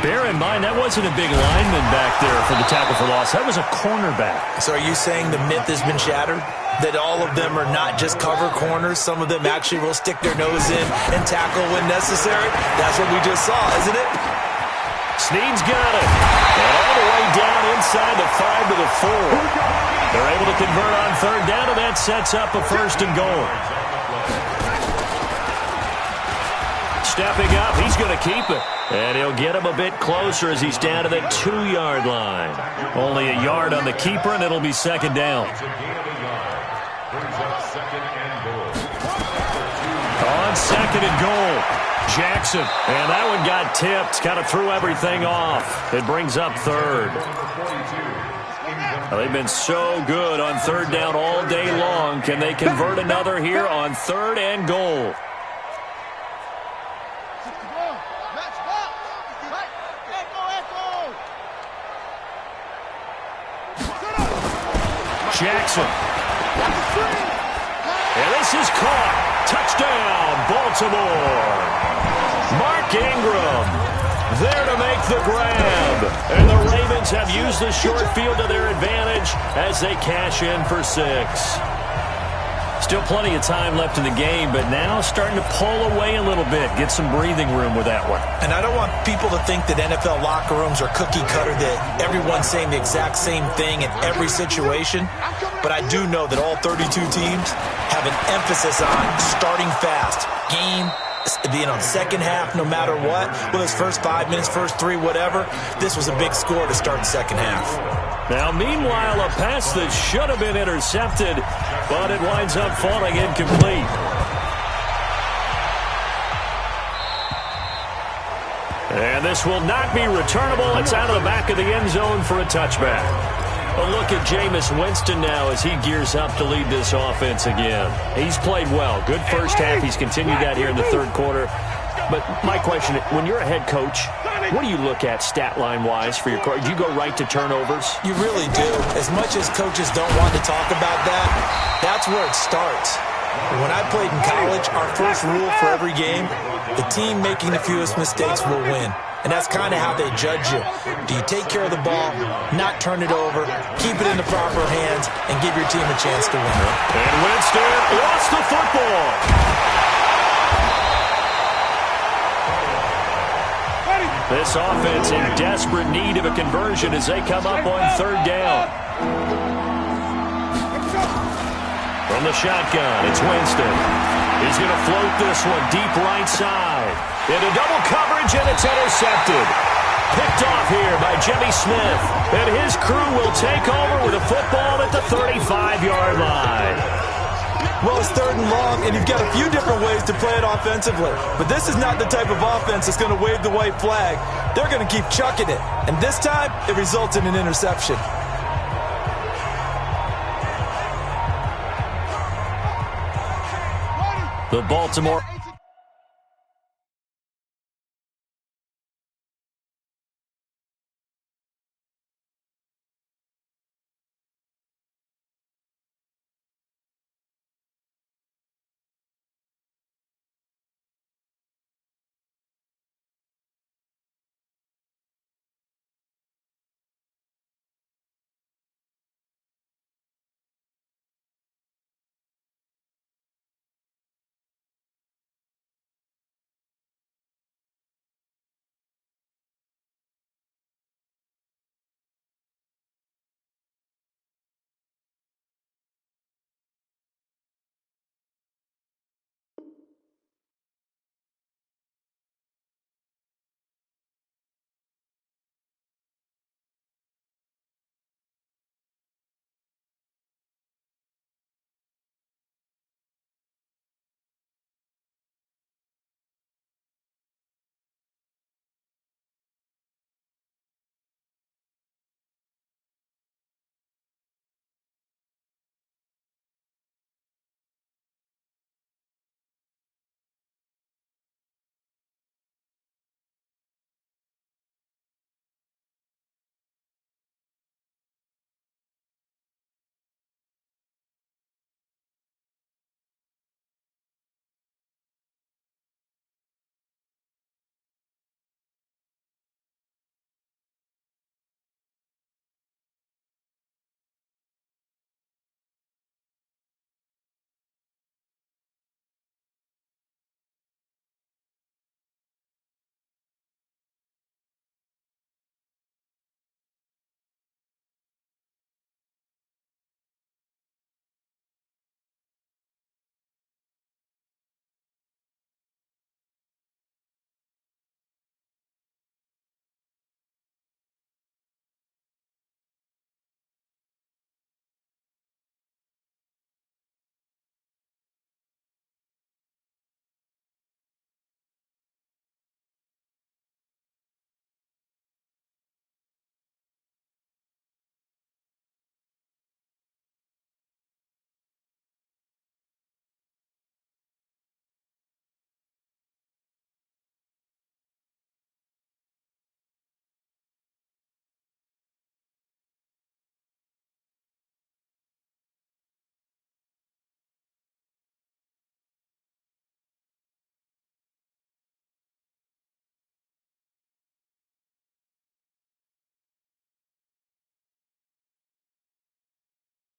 Bear in mind, that wasn't a big lineman back there for the tackle for loss. That was a cornerback. So are you saying the myth has been shattered? That all of them are not just cover corners? Some of them actually will stick their nose in and tackle when necessary? That's what we just saw, isn't it? Snead's got it. And all the way down inside the 5 to the 4. They're able to convert on third down, and that sets up a first and goal. Stepping up, he's going to keep it. And he'll get him a bit closer as he's down to the 2-yard line. Only a yard on the keeper, and it'll be second down. On second and goal, Jackson. And that one got tipped, kind of threw everything off. It brings up third. Well, they've been so good on third down all day long. Can they convert another here on third and goal? Jackson. And this is caught. Touchdown, Baltimore. Mark Ingram there to make the grab. And the Ravens have used the short field to their advantage as they cash in for 6. Still plenty of time left in the game, but now starting to pull away a little bit. Get some breathing room with that one. And I don't want people to think that NFL locker rooms are cookie cutter, that everyone's saying the exact same thing in every situation. But I do know that all 32 teams have an emphasis on starting fast. Game being on second half no matter what. Whether it's first 5 minutes, first 3, whatever. This was a big score to start the second half. Now, meanwhile, a pass that should have been intercepted, but it winds up falling incomplete. And this will not be returnable. It's out of the back of the end zone for a touchback. A look at Jameis Winston now as he gears up to lead this offense again. He's played well. Good first half. He's continued that here in the third quarter. But my question, when you're a head coach, what do you look at stat line-wise for your coach? Do you go right to turnovers? You really do. As much as coaches don't want to talk about that, that's where it starts. When I played in college, our first rule for every game, the team making the fewest mistakes will win. And that's kind of how they judge you. Do you take care of the ball, not turn it over, keep it in the proper hands, and give your team a chance to win? And Winston lost the football. This offense in desperate need of a conversion as they come up on third down. From the shotgun, it's Winston. He's going to float this one deep right side. Into double coverage, and it's intercepted. Picked off here by Jimmy Smith. And his crew will take over with a football at the 35-yard line. Well, it's third and long, and you've got a few different ways to play it offensively. But this is not the type of offense that's going to wave the white flag. They're going to keep chucking it. And this time, it results in an interception. The Baltimore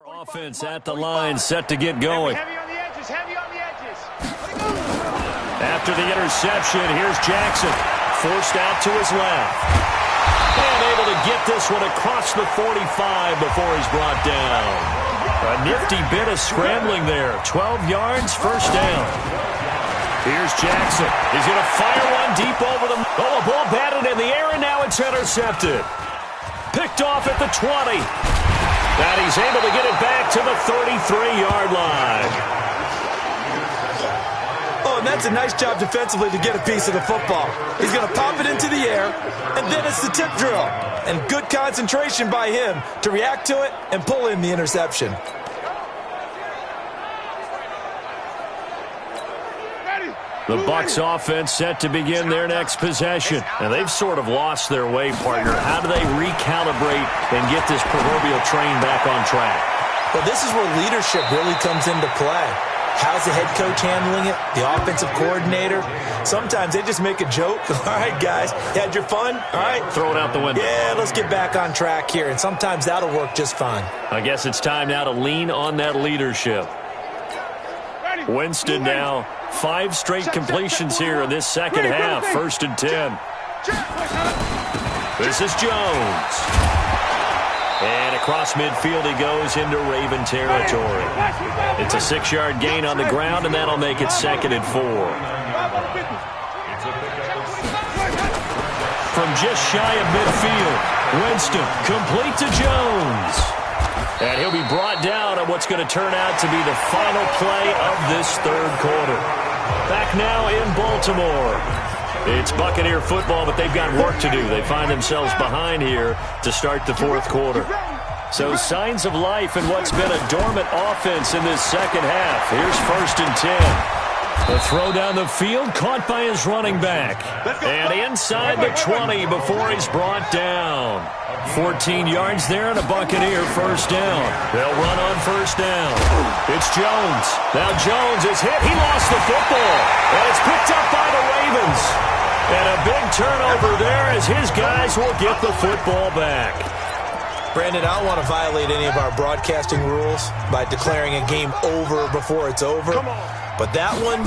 Offense at the line, set to get going. Heavy on the edges, heavy on the edges. After the interception, here's Jackson. Forced out to his left. And able to get this one across the 45 before he's brought down. A nifty bit of scrambling there. 12 yards, first down. Here's Jackson. He's going to fire one deep over the... Oh, a ball batted in the air, and now it's intercepted. Picked off at the 20. And he's able to get it back to the 33-yard line. Oh, and that's a nice job defensively to get a piece of the football. He's going to pop it into the air, and then it's the tip drill. And good concentration by him to react to it and pull in the interception. The Bucs offense set to begin their next possession. And they've sort of lost their way, partner. How do they recalibrate and get this proverbial train back on track? Well, this is where leadership really comes into play. How's the head coach handling it? The offensive coordinator? Sometimes they just make a joke. All right, guys, you had your fun? All right. Throw it out the window. Yeah, let's get back on track here. And sometimes that'll work just fine. I guess it's time now to lean on that leadership. Winston now. 5 straight completions here in this second half. 1st and 10. This is Jones. And across midfield he goes into Raven territory. It's a 6-yard gain on the ground, and that'll make it 2nd and 4. From just shy of midfield, Winston complete to Jones. And he'll be brought down at what's going to turn out to be the final play of this 3rd quarter. Back now in Baltimore. It's Buccaneer football, but they've got work to do. They find themselves behind here to start the 4th quarter. So signs of life in what's been a dormant offense in this second half. Here's 1st and 10. The throw down the field caught by his running back. And inside the 20 before he's brought down. 14 yards there and a Buccaneer first down. They'll run on first down. It's Jones. Now Jones is hit. He lost the football. And it's picked up by the Ravens. And a big turnover there as his guys will get the football back. Brandon, I don't want to violate any of our broadcasting rules by declaring a game over before it's over. But that one,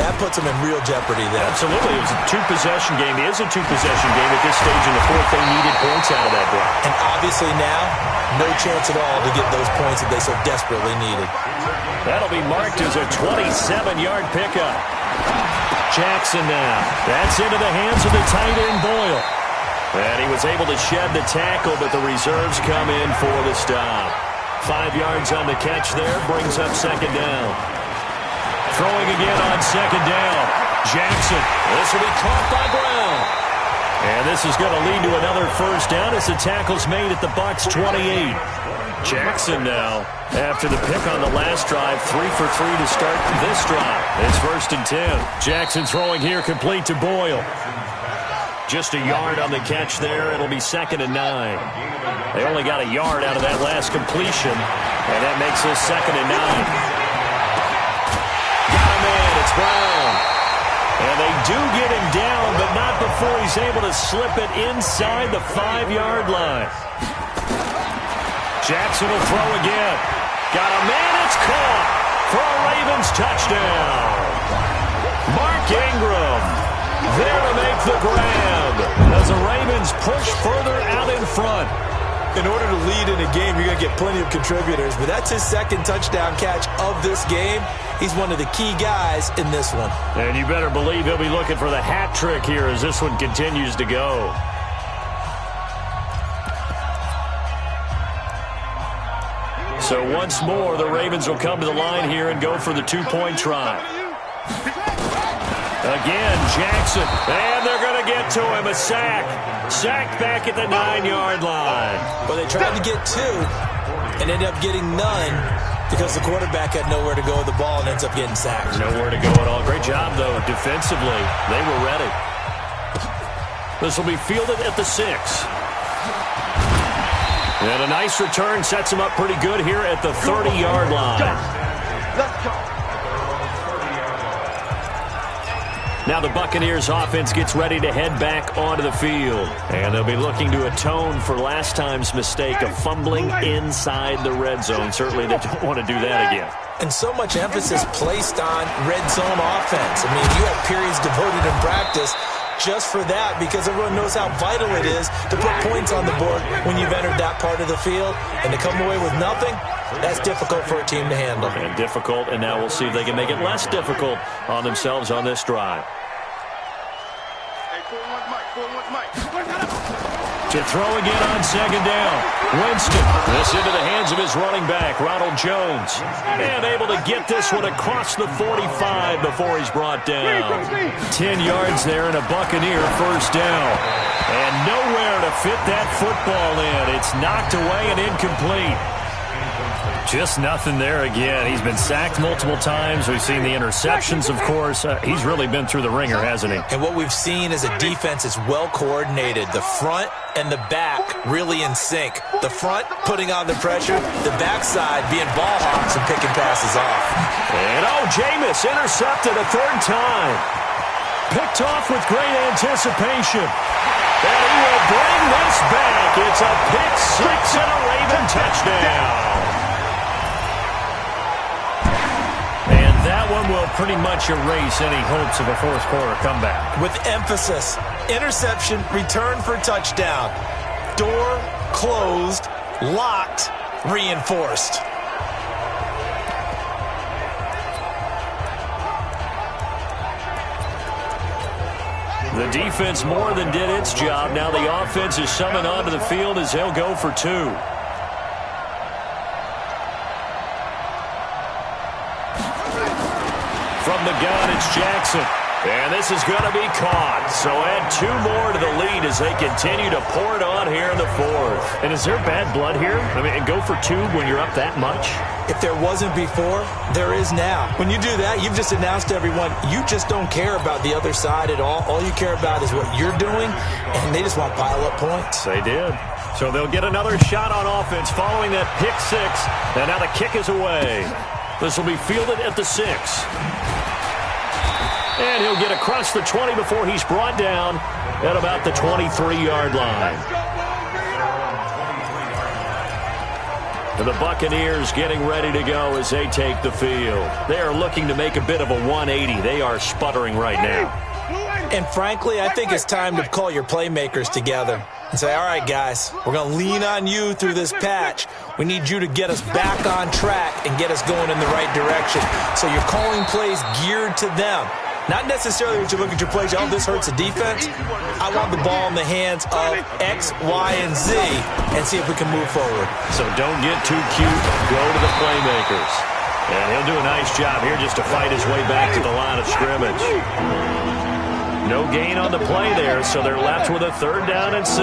that puts them in real jeopardy there. Absolutely. It was a 2-possession game. It is a 2-possession game at this stage in the 4th. They needed points out of that drive. And obviously now, no chance at all to get those points that they so desperately needed. That'll be marked as a 27-yard pickup. Jackson now. That's into the hands of the tight end, Boyle. And he was able to shed the tackle, but the reserves come in for the stop. 5 yards on the catch there, brings up 2nd down. Throwing again on 2nd down. Jackson. This will be caught by Brown. And this is going to lead to another first down as the tackle's made at the Bucs 28. Jackson now, after the pick on the last drive, 3 for 3 to start this drive. It's 1st and 10. Jackson throwing here complete to Boyle. Just a yard on the catch there. It'll be 2nd and 9. They only got a yard out of that last completion, and that makes this 2nd and 9. It's Brown. And they do get him down, but not before he's able to slip it inside the 5-yard line. Jackson will throw again. Got a man, it's caught for a Ravens touchdown. Mark Ingram there to make the grab as the Ravens push further out in front. In order to lead in a game, you're going to get plenty of contributors, but that's his 2nd touchdown catch of this game. He's one of the key guys in this one. And you better believe he'll be looking for the hat trick here as this one continues to go. So once more, the Ravens will come to the line here and go for the 2-point try. Again, Jackson. And they're going to get to him. A sack. Sacked back at the 9-yard line. Well, they tried to get 2 and ended up getting none because the quarterback had nowhere to go with the ball and ends up getting sacked. Nowhere to go at all. Great job, though, defensively. They were ready. This will be fielded at the 6. And a nice return sets him up pretty good here at the 30-yard line. Now the Buccaneers offense gets ready to head back onto the field. And they'll be looking to atone for last time's mistake of fumbling inside the red zone. Certainly they don't want to do that again. And so much emphasis placed on red zone offense. I mean, you have periods devoted in practice just for that because everyone knows how vital it is to put points on the board when you've entered that part of the field. And to come away with nothing, that's difficult for a team to handle. And difficult, and now we'll see if they can make it less difficult on themselves on this drive. To throw again on second down. Winston. This into the hands of his running back, Ronald Jones. And able to get this one across the 45 before he's brought down. 10 yards there and a Buccaneer first down. And nowhere to fit that football in. It's knocked away and incomplete. Just nothing there again. He's been sacked multiple times. We've seen the interceptions, of course. He's really been through the ringer, hasn't he? And what we've seen is a defense is well coordinated. The front and the back really in sync. The front putting on the pressure, the backside being ball hawks and picking passes off. And Jameis intercepted a third time. Picked off with great anticipation. And he will bring this back. It's a pick six and a Raven touchdown. And that one will pretty much erase any hopes of a fourth quarter comeback. With emphasis, interception, return for touchdown. Door closed, locked, reinforced. The defense more than did its job. Now the offense is summoned onto the field as they'll go for two. From the gun, it's Jackson. And this is going to be caught. So add two more to the lead as they continue to pour it on here in the fourth. And is there bad blood here? I mean, and go for two when you're up that much? If there wasn't before, there is now. When you do that, you've just announced to everyone, you just don't care about the other side at all. All you care about is what you're doing, and they just want to pile up points. They did. So they'll get another shot on offense following that pick six. And now the kick is away. This will be fielded at the 6. And he'll get across the 20 before he's brought down at about the 23-yard line. And the Buccaneers getting ready to go as they take the field. They are looking to make a bit of a 180. They are sputtering right now. And frankly, I think it's time to call your playmakers together and say, all right, guys, we're going to lean on you through this patch. We need you to get us back on track and get us going in the right direction. So you're calling plays geared to them. Not necessarily when you look at your plays, oh, this hurts the defense. I want the ball in the hands of X, Y, and Z and see if we can move forward. So don't get too cute. Go to the playmakers. And he'll do a nice job here just to fight his way back to the line of scrimmage. No gain on the play there, so they're left with a 3rd down and 6.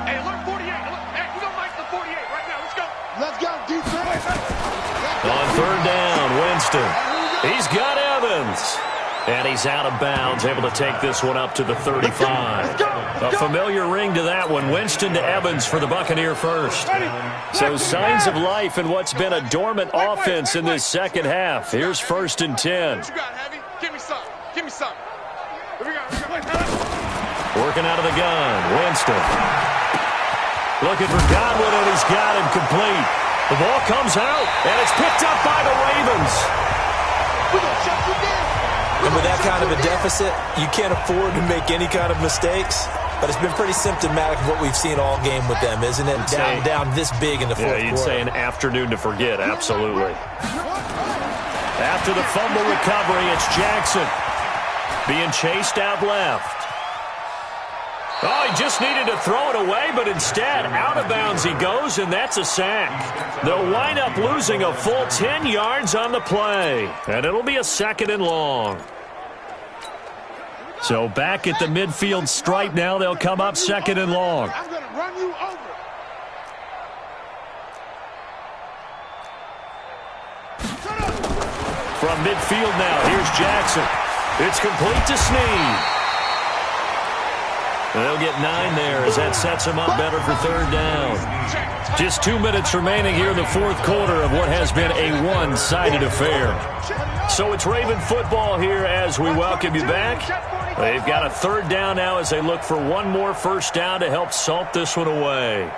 Hey, look, 48. Look, hey, we don't like the 48 right now. Let's go. Let's go, defense. On 3rd down, Winston. He's got Evans. And he's out of bounds, able to take this one up to the 35. A familiar ring to that one. Winston to Evans for the Buccaneer first. So signs of life in what's been a dormant offense in this second half. Here's 1st and 10. Give me some. Give me some. Working out of the gun, Winston. Looking for Godwin, and he's got him complete. The ball comes out, and it's picked up by the Ravens. And with that kind of a deficit, you can't afford to make any kind of mistakes. But it's been pretty symptomatic of what we've seen all game with them, isn't it? Down this big in the fourth quarter. Yeah, you'd say an afternoon to forget, absolutely. After the fumble recovery, it's Jackson being chased out left. Oh, he just needed to throw it away, but instead, out of bounds he goes, and that's a sack. They'll wind up losing a full 10 yards on the play, and it'll be a 2nd and long. So back at the midfield stripe now, they'll come up 2nd and long. I'm going to run you over. From midfield now, here's Jackson. It's complete to Snead. They'll get 9 there as that sets them up better for third down. Just 2 minutes remaining here in the fourth quarter of what has been a one-sided affair. So it's Raven football here as we welcome you back. They've got a third down now as they look for one more first down to help salt this one away.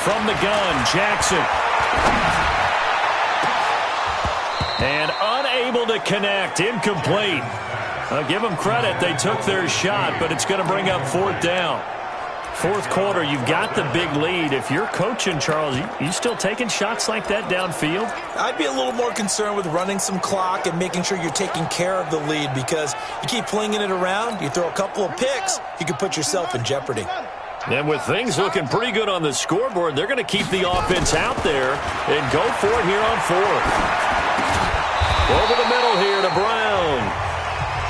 From the gun, Jackson. And unable to connect, incomplete. I'll give them credit, they took their shot, but it's going to bring up fourth down. Fourth quarter, you've got the big lead. If you're coaching, Charles, you still taking shots like that downfield? I'd be a little more concerned with running some clock and making sure you're taking care of the lead, because you keep flinging it around, you throw a couple of picks, you could put yourself in jeopardy. And with things looking pretty good on the scoreboard, they're going to keep the offense out there and go for it here on fourth. Over the middle here to Brown.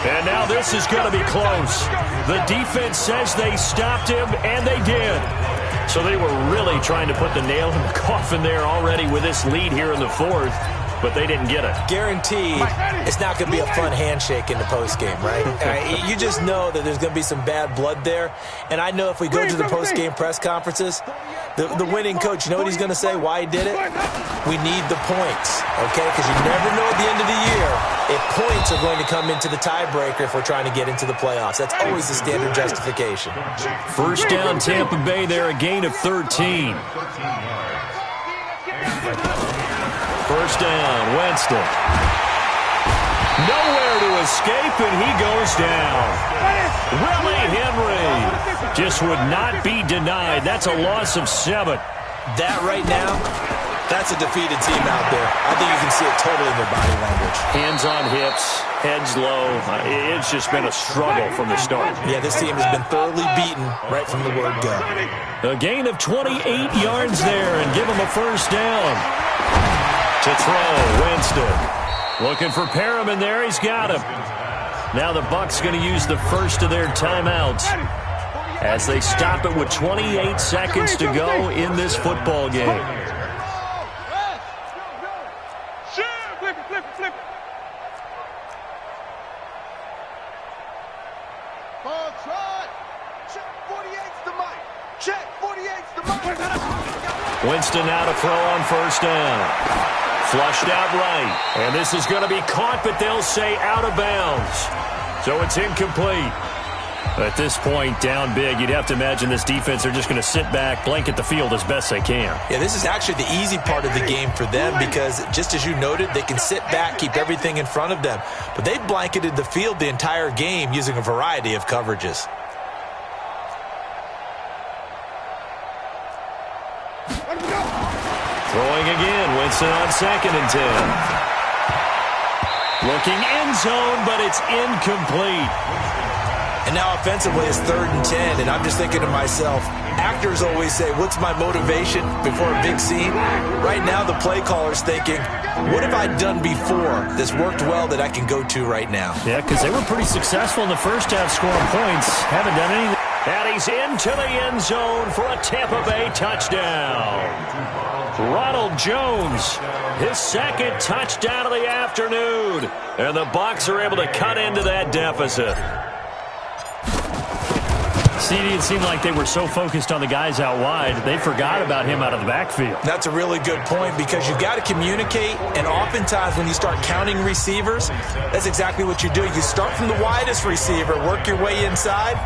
And now this is going to be close. The defense says they stopped him, and they did. So they were really trying to put the nail in the coffin there already with this lead here in the fourth, but they didn't get it. Guaranteed, it's not going to be a fun handshake in the postgame, right? You just know that there's going to be some bad blood there. And I know if we go to the postgame press conferences, the winning coach, you know what he's going to say, why he did it? We need the points, okay? Because you never know at the end of the year if points are going to come into the tiebreaker if we're trying to get into the playoffs. That's always the standard justification. First down, Tampa Bay there, a gain of 13. First down, Winston. Nowhere to escape, and he goes down. Willie Henry just would not be denied. That's a loss of 7. That right now, that's a defeated team out there. I think you can see it totally in their body language. Hands on hips, heads low. It's just been a struggle from the start. Yeah, this team has been thoroughly beaten right from the word go. A gain of 28 yards there and give them a first down. To throw, Winston. Looking for Perriman there. He's got him. Now the Bucs going to use the first of their timeouts as they stop it with 28 seconds to go in this football game. Winston now to throw on first down. Flushed out right. And this is going to be caught, but they'll say out of bounds. So it's incomplete. At this point, down big, you'd have to imagine this defense are just going to sit back, blanket the field as best they can. Yeah, this is actually the easy part of the game for them because, just as you noted, they can sit back, keep everything in front of them. But they've blanketed the field the entire game using a variety of coverages. Throwing again, Winston on 2nd and 10. Looking end zone, but it's incomplete. And now offensively it's 3rd and 10, and I'm just thinking to myself, actors always say, what's my motivation before a big scene? Right now the play caller's thinking, what have I done before that's worked well that I can go to right now? Yeah, because they were pretty successful in the first half scoring points. Haven't done anything. And he's into the end zone for a Tampa Bay touchdown. Ronald Jones, his 2nd touchdown of the afternoon. And the Bucs are able to cut into that deficit. See, it seemed like they were so focused on the guys out wide, they forgot about him out of the backfield. That's a really good point because you've got to communicate, and oftentimes when you start counting receivers, that's exactly what you do. You start from the widest receiver, work your way inside.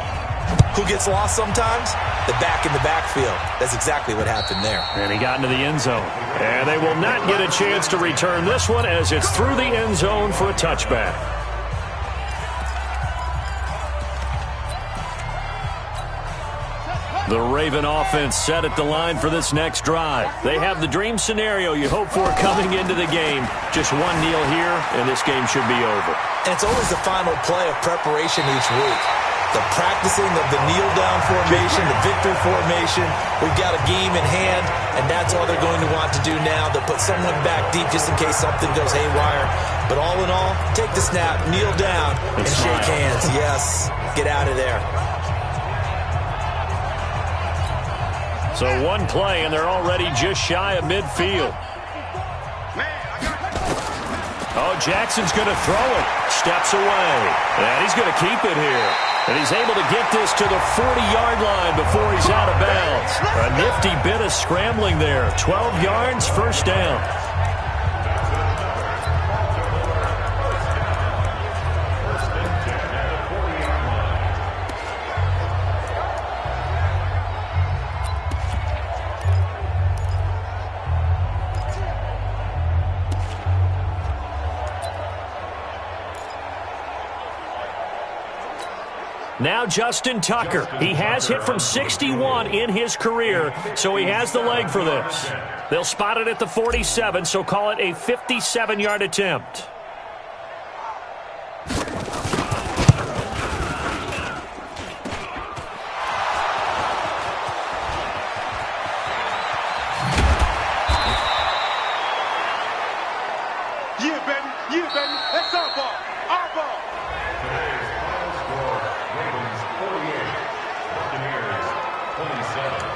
Who gets lost sometimes? The back in the backfield. That's exactly what happened there. And he got into the end zone. And they will not get a chance to return this one as it's through the end zone for a touchback. The Raven offense set at the line for this next drive. They have the dream scenario you hope for coming into the game. Just one kneel here, and this game should be over. And it's always the final play of preparation each week. The practicing of the kneel-down formation, the victory formation. We've got a game in hand, and that's all they're going to want to do now. They'll put someone back deep just in case something goes haywire. But all in all, take the snap, kneel down, and shake hands. Yes, get out of there. So one play, and they're already just shy of midfield. Oh, Jackson's going to throw it. steps away. And he's going to keep it here. And he's able to get this to the 40-yard line before he's out of bounds. A nifty bit of scrambling there. 12 yards, first down. Now Justin Tucker. He has hit from 61 in his career, so he has the leg for this. They'll spot it at the 47, so call it a 57-yard attempt. Yeah, baby. Yeah, baby. That's our ball. Our ball. Today's final score, Ravens 48, Buccaneers 27.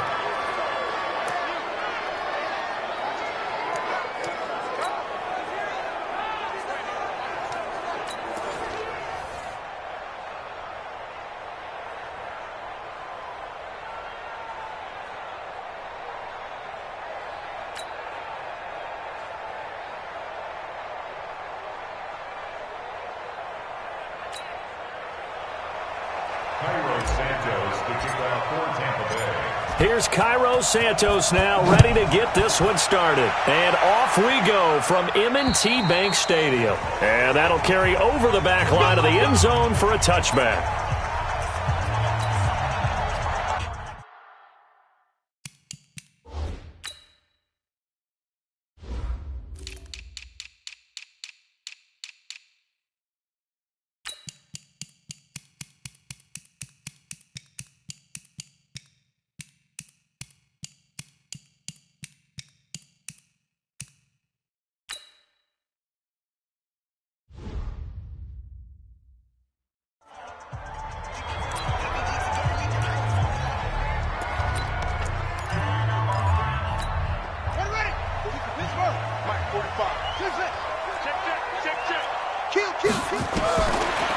Cairo Santos to kick off for Tampa Bay. Here's Cairo Santos now, ready to get this one started. And off we go from M&T Bank Stadium. And that'll carry over the back line of the end zone for a touchback.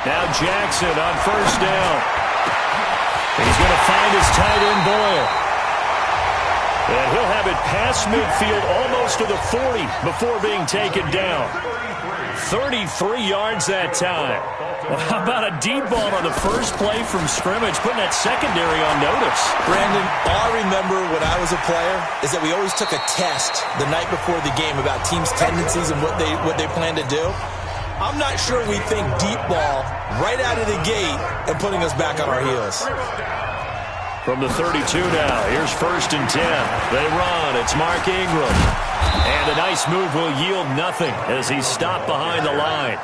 Now Jackson on first down. He's going to find his tight end Boyle. And he'll have it past midfield almost to the 40 before being taken down. 33 yards that time. Well, how about a deep ball on the first play from scrimmage, putting that secondary on notice? Brandon, all I remember when I was a player is that we always took a test the night before the game about teams' tendencies and what they plan to do. I'm not sure we think deep ball right out of the gate and putting us back on our heels. From the 32 now, here's 1st and 10. They run. It's Mark Ingram. And a nice move will yield nothing as he's stopped behind the line.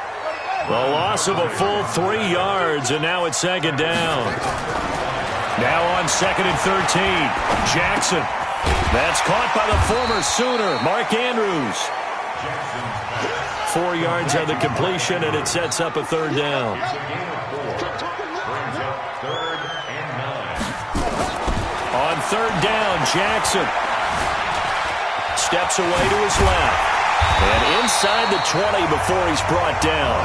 The loss of a full 3 yards, and now it's 2nd down. Now on 2nd and 13, Jackson. That's caught by the former Sooner, Mark Andrews. 4 yards on the completion, and it sets up a 3rd down. On 3rd down, Jackson steps away to his left. And inside the 20 before he's brought down.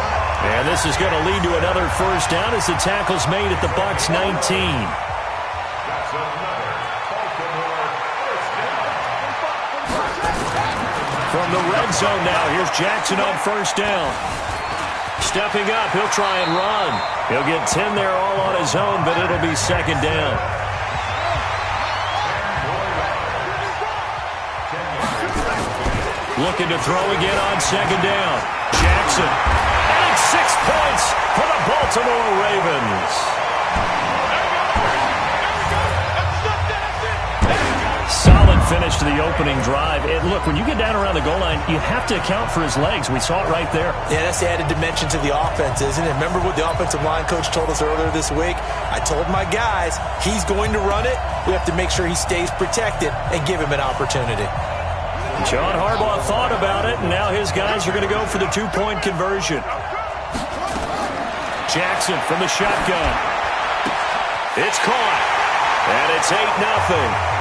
And this is going to lead to another 1st down as the tackle's made at the Bucs 19. From the red zone now, here's Jackson on 1st down. Stepping up, he'll try and run. He'll get 10 there all on his own, but it'll be 2nd down. Looking to throw again on 2nd down. Jackson. And 6 points for the Baltimore Ravens. Solid finish to the opening drive. And look, when you get down around the goal line, you have to account for his legs. We saw it right there. Yeah, that's the added dimension to the offense, isn't it? Remember what the offensive line coach told us earlier this week? I told my guys, he's going to run it. We have to make sure he stays protected and give him an opportunity. John Harbaugh thought about it, and now his guys are going to go for the 2-point conversion. Jackson from the shotgun. It's caught, and it's 8-0.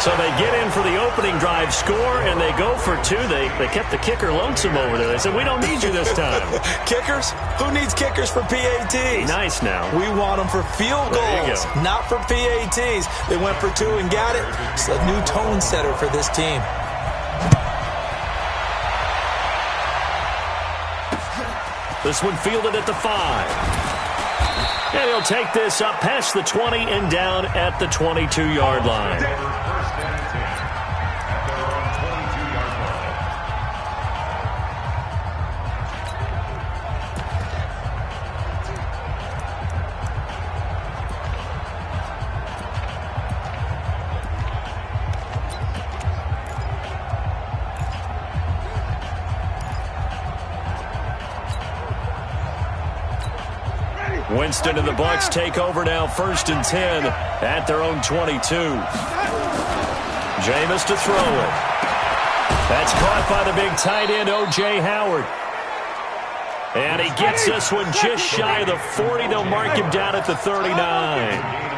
So they get in for the opening drive score, and they go for two. They kept the kicker lonesome over there. They said, we don't need you this time. Kickers? Who needs kickers for PATs? Nice now. We want them for field goals, not for PATs. They went for two and got it. It's a new tone setter for this team. This one fielded at the 5. And he'll take this up past the 20 and down at the 22-yard line. First and 10 at their own 22-yard line. Winston and the Bucs take over now, 1st and 10 at their own 22. Jameis to throw it. That's caught by the big tight end, O.J. Howard. And he gets this one just shy of the 40. They'll mark him down at the 39.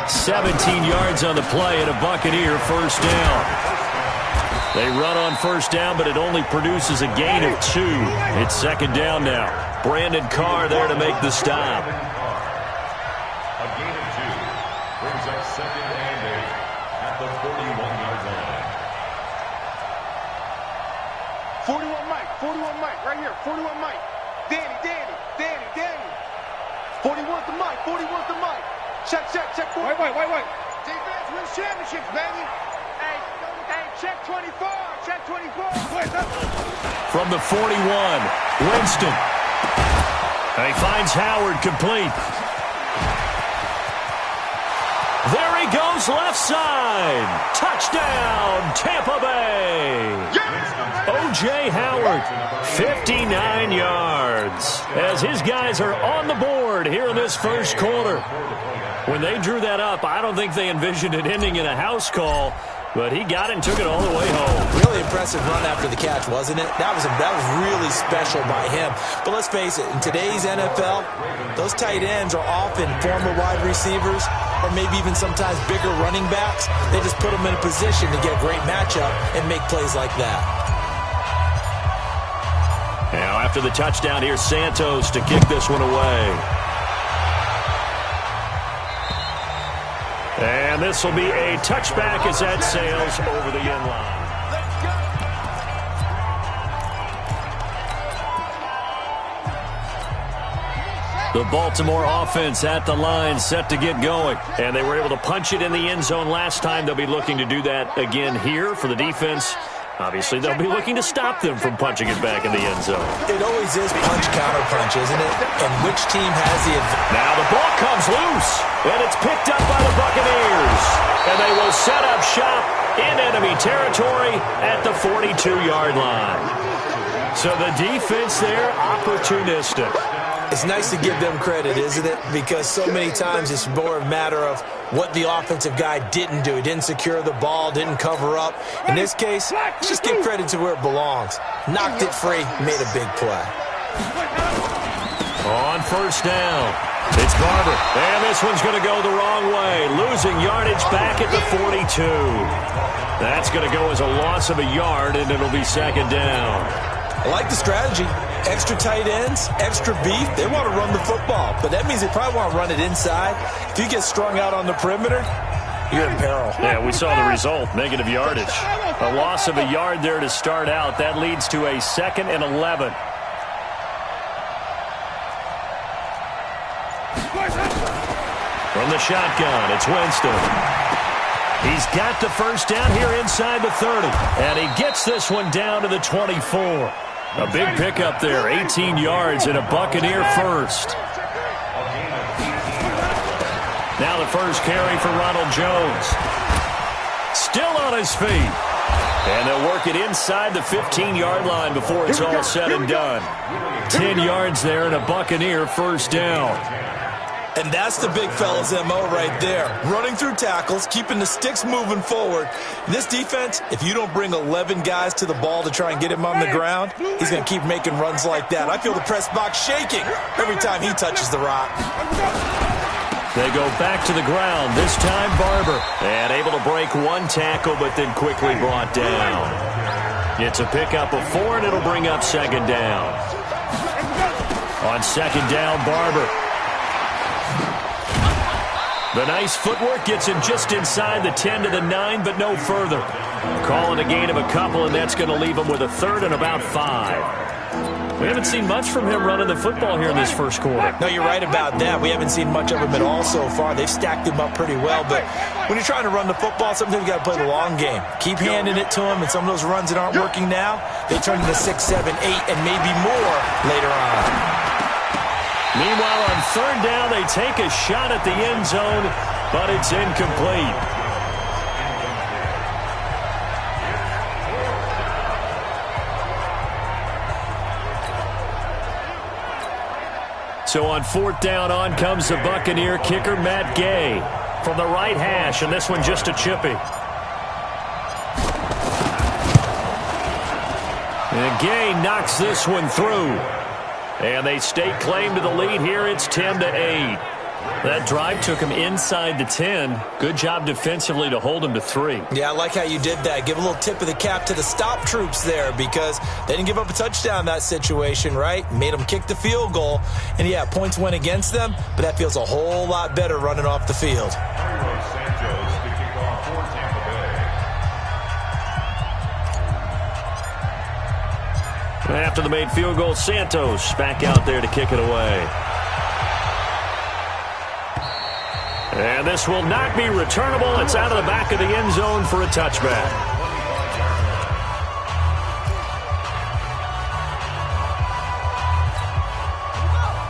17 yards on the play and a Buccaneer first down. They run on first down, but it only produces a gain of 2. It's second down now. Brandon Carr there to make the stop. A gain of 2 brings up 2nd and 8 at the 41-yard line. 41 Mike, right here, 41 Mike. Danny. 41's the Mike, 41's the Mike. Check. Wait. Defense wins championships, baby. Hey, check 24. From the 41, Winston. And he finds Howard complete. There he goes, left side. Touchdown, Tampa Bay. O.J. Howard, 59 yards. As his guys are on the board here in this first quarter. When they drew that up, I don't think they envisioned it ending in a house call. But he got it and took it all the way home. Really impressive run after the catch, wasn't it? That was really special by him. But let's face it, in today's NFL, those tight ends are often former wide receivers or maybe even sometimes bigger running backs. They just put them in a position to get a great matchup and make plays like that. Now after the touchdown, here's Santos to kick this one away. And this will be a touchback as that sails over the end line. The Baltimore offense at the line, set to get going. And they were able to punch it in the end zone last time. They'll be looking to do that again here for the defense. Obviously, they'll be looking to stop them from punching it back in the end zone. It always is punch-counter-punch, isn't it? And which team has the advantage? Now the ball comes loose, and it's picked up by the Buccaneers. And they will set up shop in enemy territory at the 42-yard line. So the defense there, opportunistic. It's nice to give them credit, isn't it? Because so many times it's more a matter of what the offensive guy didn't do. He didn't secure the ball, didn't cover up. In this case, let's just give credit to where it belongs. Knocked it free, made a big play. On first down, it's Barber. And this one's going to go the wrong way. Losing yardage back at the 42. That's going to go as a loss of a yard, and it'll be second down. I like the strategy. Extra tight ends, extra beef. They want to run the football, but that means they probably want to run it inside. If you get strung out on the perimeter, you're in peril. Yeah, we saw the result, negative yardage. A loss of a yard there to start out. That leads to a 2nd and 11. From the shotgun, it's Winston. He's got the first down here inside the 30. And he gets this one down to the 24. A big pickup there, 18 yards and a Buccaneer first. Now the first carry for Ronald Jones. Still on his feet. And they'll work it inside the 15-yard line before it's all said and done. 10 yards there and a Buccaneer first down. And that's the big fella's MO right there. Running through tackles, keeping the sticks moving forward. In this defense, if you don't bring 11 guys to the ball to try and get him on the ground, he's going to keep making runs like that. I feel the press box shaking every time he touches the rock. They go back to the ground. This time, Barber. And able to break one tackle, but then quickly brought down. It's a pickup of 4, and it'll bring up second down. On second down, Barber. The nice footwork gets him just inside the 10 to the 9, but no further. Calling a gain of a couple, and that's going to leave him with a third and about 5. We haven't seen much from him running the football here in this first quarter. No, you're right about that. We haven't seen much of him at all so far. They've stacked him up pretty well, but when you're trying to run the football, sometimes you got to play the long game. Keep handing it to him, and some of those runs that aren't working now, they turn into 6, 7, 8, and maybe more later on. Meanwhile, on third down, they take a shot at the end zone, but it's incomplete. So on fourth down, on comes the Buccaneer kicker, Matt Gay, from the right hash, and this one just a chippy. And Gay knocks this one through. And they stake claim to the lead here. It's 10 to 8. That drive took him inside the 10. Good job defensively to hold him to 3. Yeah, I like how you did that. Give a little tip of the cap to the stop troops there because they didn't give up a touchdown in that situation, right? Made them kick the field goal. And, yeah, points went against them, but that feels a whole lot better running off the field. After the made field goal, Santos back out there to kick it away. And this will not be returnable. It's out of the back of the end zone for a touchback.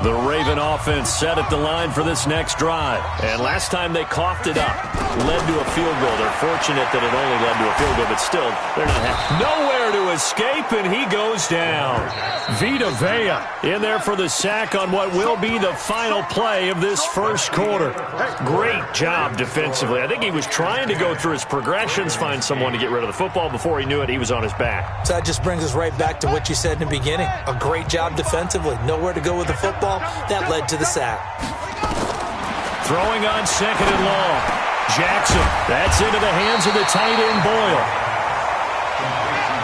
The Raven offense set at the line for this next drive. And last time they coughed it up, led to a field goal. They're fortunate that it only led to a field goal, but still, they're not happy. Nowhere to escape, and he goes down. Vita Vea in there for the sack on what will be the final play of this first quarter. Great job defensively. I think he was trying to go through his progressions, find someone to get rid of the football. Before he knew it, he was on his back. So that just brings us right back to what you said in the beginning. A great job defensively. Nowhere to go with the football. That led to the sack. Throwing on second and long. Jackson. That's into the hands of the tight end, Boyle.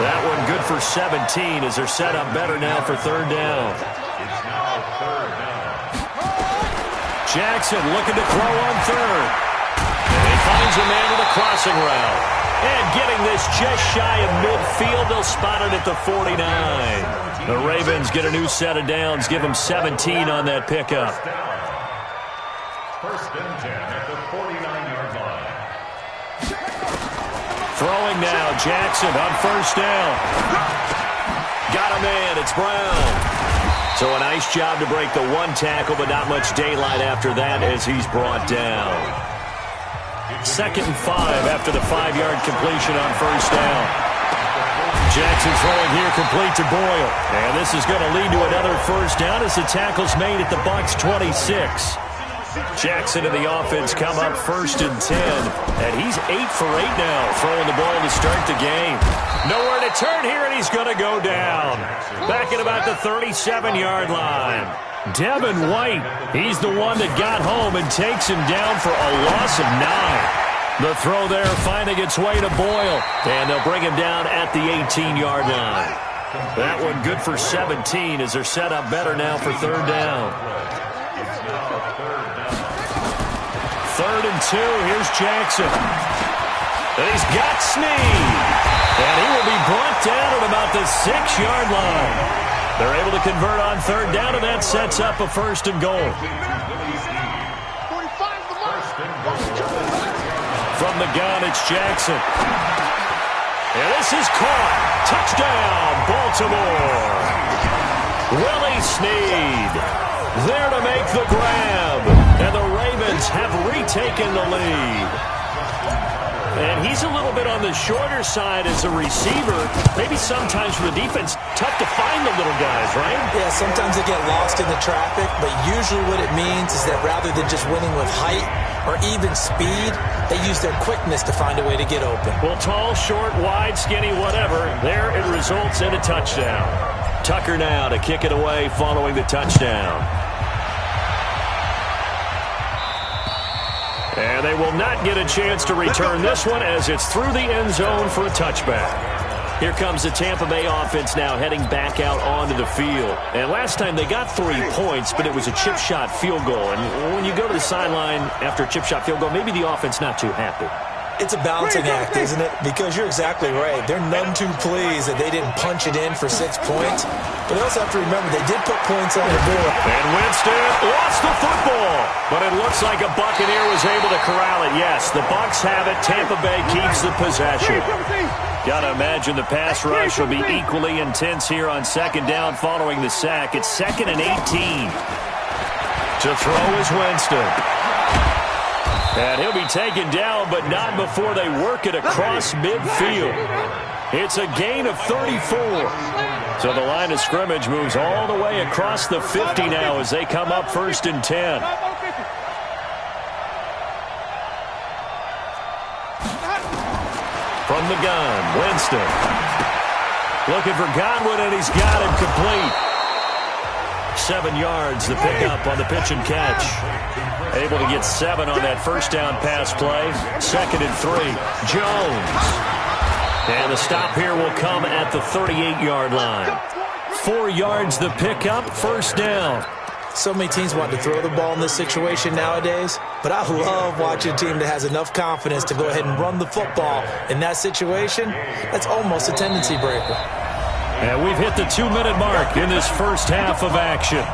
That one good for 17 as they're set up better now for third down. Jackson looking to throw on third. And he finds a man with a crossing route. And getting this just shy of midfield, they'll spot it at the 49. The Ravens get a new set of downs, give them 17 on that pickup. First and 10 at the 49-yard line. Throwing now, Jackson on first down. Got a man, it's Brown. So a nice job to break the one tackle, but not much daylight after that as he's brought down. 2nd and 5 after the 5-yard completion on first down. Jackson throwing here complete to Boyle. And this is going to lead to another first down as the tackle's made at the Bucs 26. Jackson and the offense come up 1st and 10. And he's 8 for 8 now, throwing the ball to start the game. Nowhere to turn here, and he's going to go down. Back at about the 37-yard line. Devin White, he's the one that got home and takes him down for a loss of 9. The throw there finding its way to Boyle. And they'll bring him down at the 18-yard line. That one good for 17 as they're set up better now for third down. 3rd and 2. Here's Jackson. And he's got Snead. And he will be brought down at about the 6-yard line. They're able to convert on third down, and that sets up a 1st and goal. From the gun, it's Jackson. And this is caught. Touchdown, Baltimore. Willie Snead there to make the grab. And the Ravens have retaken the lead. And he's a little bit on the shorter side as a receiver. Maybe sometimes for the defense, tough to find the little guys, right? Yeah, sometimes they get lost in the traffic, but usually what it means is that rather than just winning with height or even speed, they use their quickness to find a way to get open. Well, tall, short, wide, skinny, whatever, there it results in a touchdown. Tucker now to kick it away following the touchdown. And they will not get a chance to return this one as it's through the end zone for a touchback. Here comes the Tampa Bay offense now heading back out onto the field. And last time they got 3 points, but it was a chip shot field goal. And when you go to the sideline after a chip shot field goal, maybe the offense not too happy. It's a balancing act, isn't it? Because you're exactly right. They're none too pleased that they didn't punch it in for 6 points. But they also have to remember they did put points on the board. And Winston lost the football. But it looks like a Buccaneer was able to corral it. Yes, the Bucs have it. Tampa Bay keeps the possession. Got to imagine the pass rush will be equally intense here on second down following the sack. It's 2nd and 18. To throw is Winston. And he'll be taken down, but not before they work it across midfield. It's a gain of 34. So the line of scrimmage moves all the way across the 50 now as they come up 1st and 10. From the gun, Winston. Looking for Godwin, and he's got him complete. 7 yards, the pickup on the pitch and catch. Able to get 7 on that first down pass play. 2nd and 3. Jones. And the stop here will come at the 38-yard line. 4 yards, the pickup, 1st down. So many teams want to throw the ball in this situation nowadays, but I love watching a team that has enough confidence to go ahead and run the football. In that situation, that's almost a tendency breaker. And we've hit the 2-minute mark in this first half of action.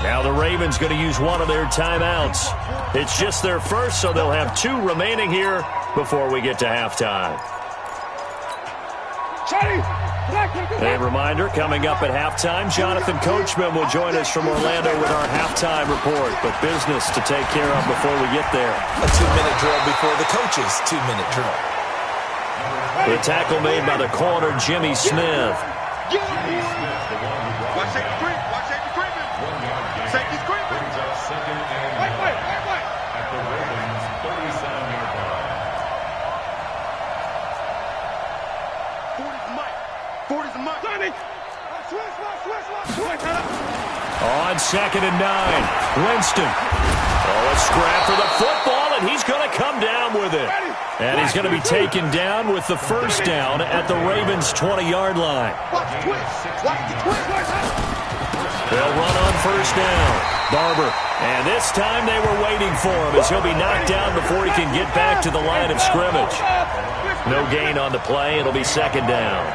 Now the Ravens going to use one of their timeouts. It's just their first, so they'll have 2 remaining here before we get to halftime. A reminder, coming up at halftime, Jonathan Coachman will join us from Orlando with our halftime report. But business to take care of before we get there. A 2-minute drill before the coach's 2-minute drill. The tackle made by the corner, Jimmy Smith. On 2nd and 9, Winston. Oh, a scrap for the football, and he's going to come down with it. And he's going to be taken down with the first down at the Ravens' 20-yard line. They'll run on first down. Barber. And this time they were waiting for him as he'll be knocked down before he can get back to the line of scrimmage. No gain on the play. It'll be 2nd down.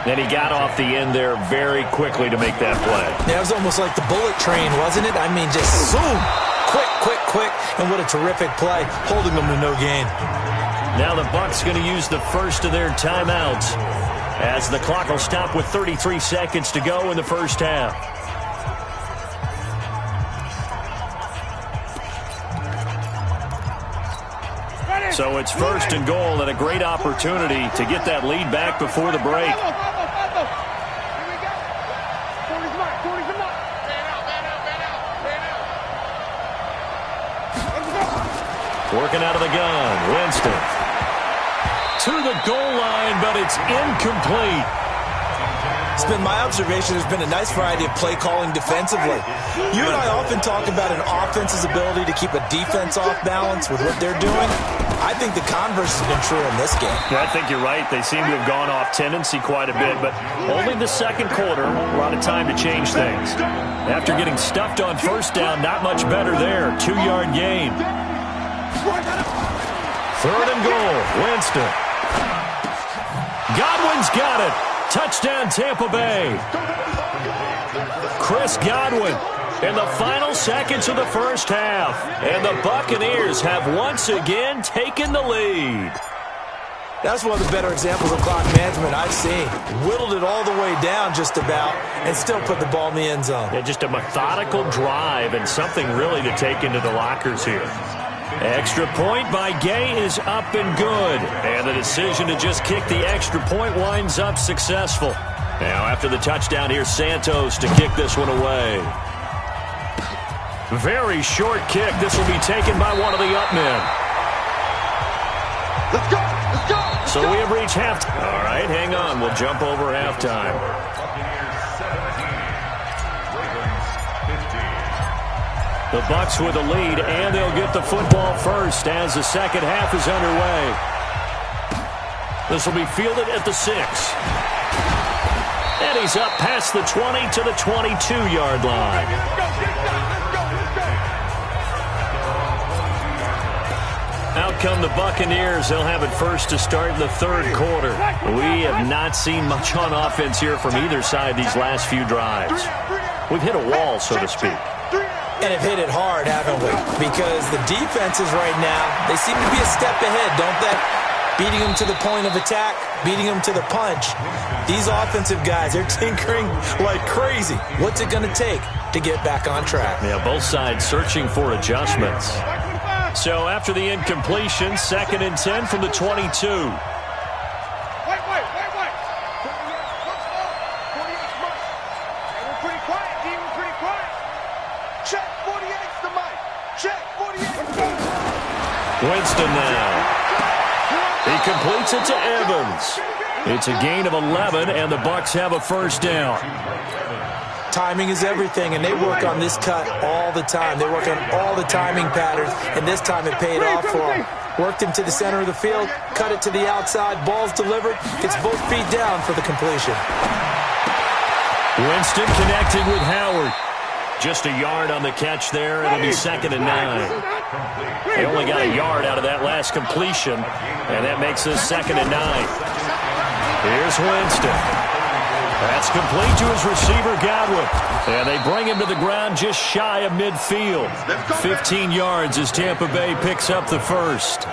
And he got off the end there very quickly to make that play. Yeah, it was almost like the bullet train, wasn't it? I mean, just zoom. Quick. And what a terrific play, holding them to no gain. Now the Bucs going to use the first of their timeouts as the clock will stop with 33 seconds to go in the first half. So it's 1st and goal and a great opportunity to get that lead back before the break. Working out of the gun, Winston. To the goal line, but it's incomplete. It's been my observation there's been a nice variety of play calling defensively. You and I often talk about an offense's ability to keep a defense off balance with what they're doing. I think the converse has been true in this game. Yeah, I think you're right. They seem to have gone off tendency quite a bit, but only the 2nd quarter, a lot of time to change things. After getting stuffed on first down, not much better there. 2-yard gain. 3rd and goal, Winston. Godwin's got it. Touchdown, Tampa Bay. Chris Godwin in the final seconds of the first half. And the Buccaneers have once again taken the lead. That's one of the better examples of clock management I've seen. Whittled it all the way down just about and still put the ball in the end zone. Yeah, just a methodical drive and something really to take into the lockers here. Extra point by Gay is up and good. And the decision to just kick the extra point winds up successful. Now after the touchdown, here's Santos to kick this one away. Very short kick. This will be taken by one of the up men. Let's go. So we have reached halftime. All right, hang on. We'll jump over halftime. The Bucs with the lead, and they'll get the football first as the second half is underway. This will be fielded at the 6. And he's up past the 20 to the 22-yard line. Out come the Buccaneers. They'll have it first to start in the third quarter. We have not seen much on offense here from either side these last few drives. We've hit a wall, so to speak. And have hit it hard, haven't we? Because the defenses right now, they seem to be a step ahead, don't they? Beating them to the point of attack, beating them to the punch. These offensive guys, they're tinkering like crazy. What's it going to take to get back on track? Yeah, both sides searching for adjustments. So after the incompletion, 2nd and 10 from the 22. Winston now. He completes it to Evans. It's a gain of 11, and the Bucs have a first down. Timing is everything, and they work on this cut all the time. They work on all the timing patterns, and this time it paid off for them. Worked him to the center of the field, cut it to the outside, ball's delivered, gets both feet down for the completion. Winston connecting with Howard. Just a yard on the catch there. It'll be 2nd and 9. They only got a yard out of that last completion, and that makes this 2nd and 9. Here's Winston. That's complete to his receiver, Godwin. And they bring him to the ground just shy of midfield. 15 yards as Tampa Bay picks up the first.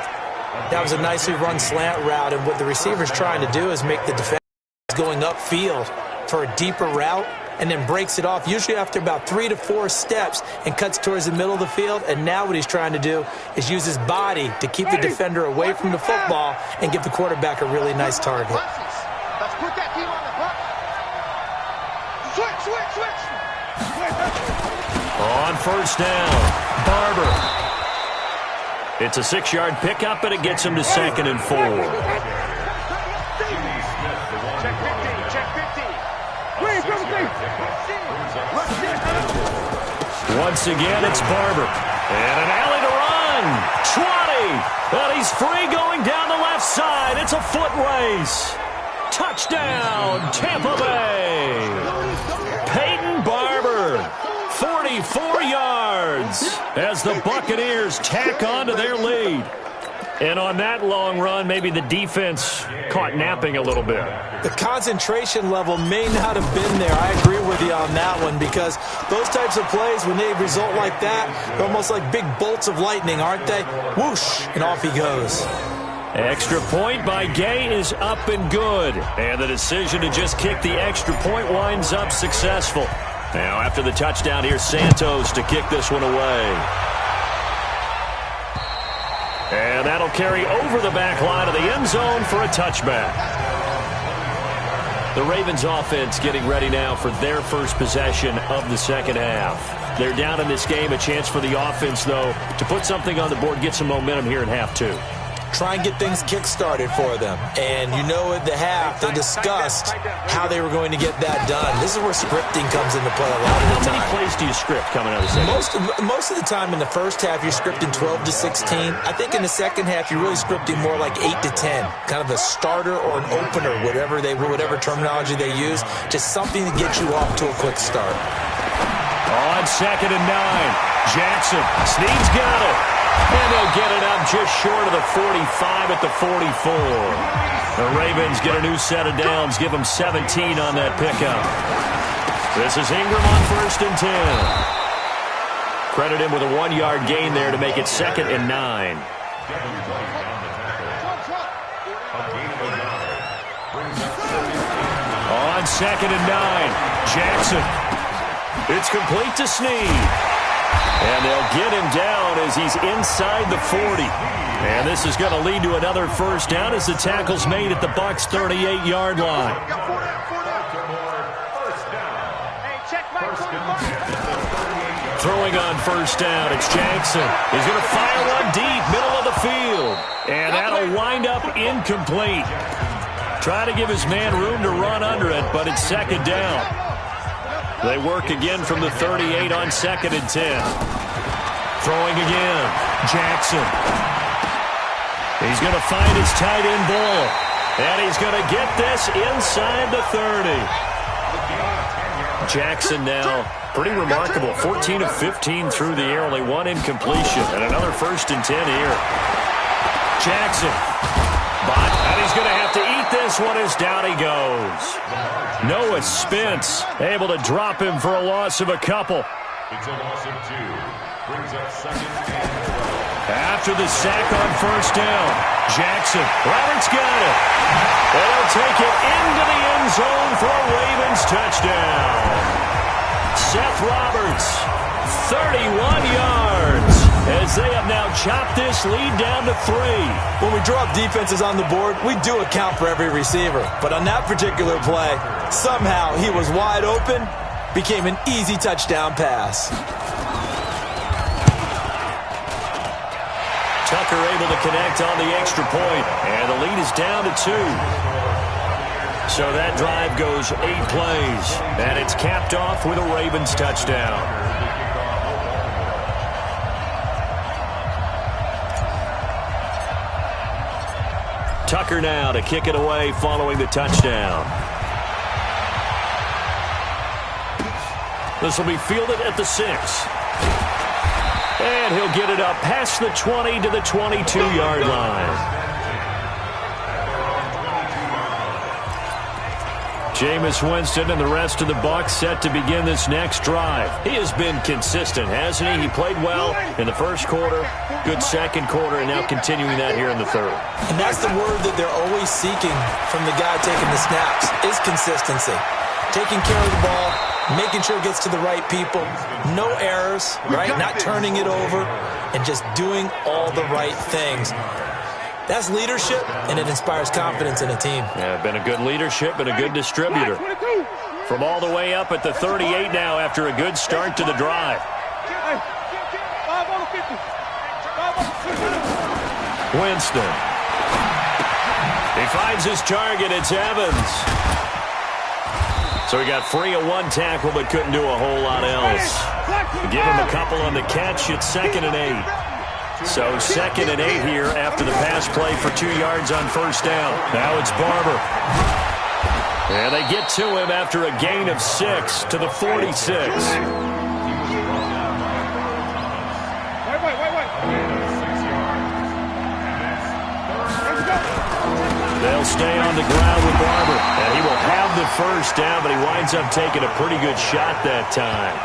That was a nicely run slant route, and what the receiver's trying to do is make the defense going upfield for a deeper route, and then breaks it off, usually after about 3 to 4 steps, and cuts towards the middle of the field. And now what he's trying to do is use his body to keep the defender away from the football and give the quarterback a really nice target. Let's put that team on the clock. Switch. On first down, Barber. It's a 6-yard pickup, and it gets him to 2nd and 4. Once again, it's Barber. And an alley to run. 20. And he's free going down the left side. It's a foot race. Touchdown, Tampa Bay. Peyton Barber, 44 yards as the Buccaneers tack on to their lead. And on that long run, maybe the defense caught napping a little bit. The concentration level may not have been there. I agree with you on that one, because those types of plays, when they result like that, they're almost like big bolts of lightning, aren't they? Whoosh, and off he goes. Extra point by Gay is up and good. And the decision to just kick the extra point winds up successful. Now, after the touchdown, here's Santos to kick this one away. And that'll carry over the back line of the end zone for a touchback. The Ravens offense getting ready now for their first possession of the second half. They're down in this game. A chance for the offense, though, to put something on the board, get some momentum here in half 2. Try and get things kick-started for them. And you know at the half, they discussed how they were going to get that done. This is where scripting comes into play a lot of the time. How many plays do you script coming out of the second? Most of the time in the first half, you're scripting 12 to 16. I think in the second half, you're really scripting more like 8 to 10. Kind of a starter or an opener, whatever terminology they use. Just something to get you off to a quick start. On 2nd and 9, Jackson. Snead's got it. And they'll get it up just short of the 45 at the 44. The Ravens get a new set of downs, give them 17 on that pickup. This is Ingram on 1st and 10. Credit him with a 1-yard gain there to make it 2nd and 9. On 2nd and 9, Jackson. It's complete to Snead. And they'll get him down as he's inside the 40. And this is going to lead to another first down as the tackle's made at the Bucs' 38-yard line. Throwing on first down, it's Jackson. He's going to fire one deep, middle of the field. And that'll wind up incomplete. Try to give his man room to run under it, but it's second down. They work again from the 38 on 2nd and 10. Throwing again, Jackson. He's going to find his tight end ball. And he's going to get this inside the 30. Jackson now, pretty remarkable. 14 of 15 through the air, only one incompletion. And another 1st and 10 here. Jackson. And he's going to have to eat this one as down he goes. Noah Spence able to drop him for a loss of a couple. It's a loss of 2. Brings up 2nd and 12. After the sack on first down, Jackson. Roberts got it. They'll take it into the end zone for a Ravens touchdown. Seth Roberts, 31 yards, as they have now chopped this lead down to 3. When we draw up defenses on the board, we do account for every receiver. But on that particular play, somehow he was wide open, became an easy touchdown pass. Tucker able to connect on the extra point, and the lead is down to 2. So that drive goes 8 plays, and it's capped off with a Ravens touchdown. Tucker now to kick it away following the touchdown. This will be fielded at the 6. And he'll get it up past the 20 to the 22-yard line. Jameis Winston and the rest of the Bucs set to begin this next drive. He has been consistent, hasn't he? He played well in the first quarter, good second quarter, and now continuing that here in the third. And that's the word that they're always seeking from the guy taking the snaps, is consistency. Taking care of the ball, making sure it gets to the right people, no errors, right? Not turning it over, and just doing all the right things. That's leadership, and it inspires confidence in a team. Yeah, been a good leadership and a good distributor. From all the way up at the 38 now after a good start to the drive. Winston. He finds his target. It's Evans. So he got free of one tackle but couldn't do a whole lot else. Give him a couple on the catch. It's 2nd and 8. So 2nd and 8 here after the pass play for 2 yards on first down. Now it's Barber. And they get to him after a gain of 6 to the 46. They'll stay on the ground with Barber. And he will have the first down, but he winds up taking a pretty good shot that time.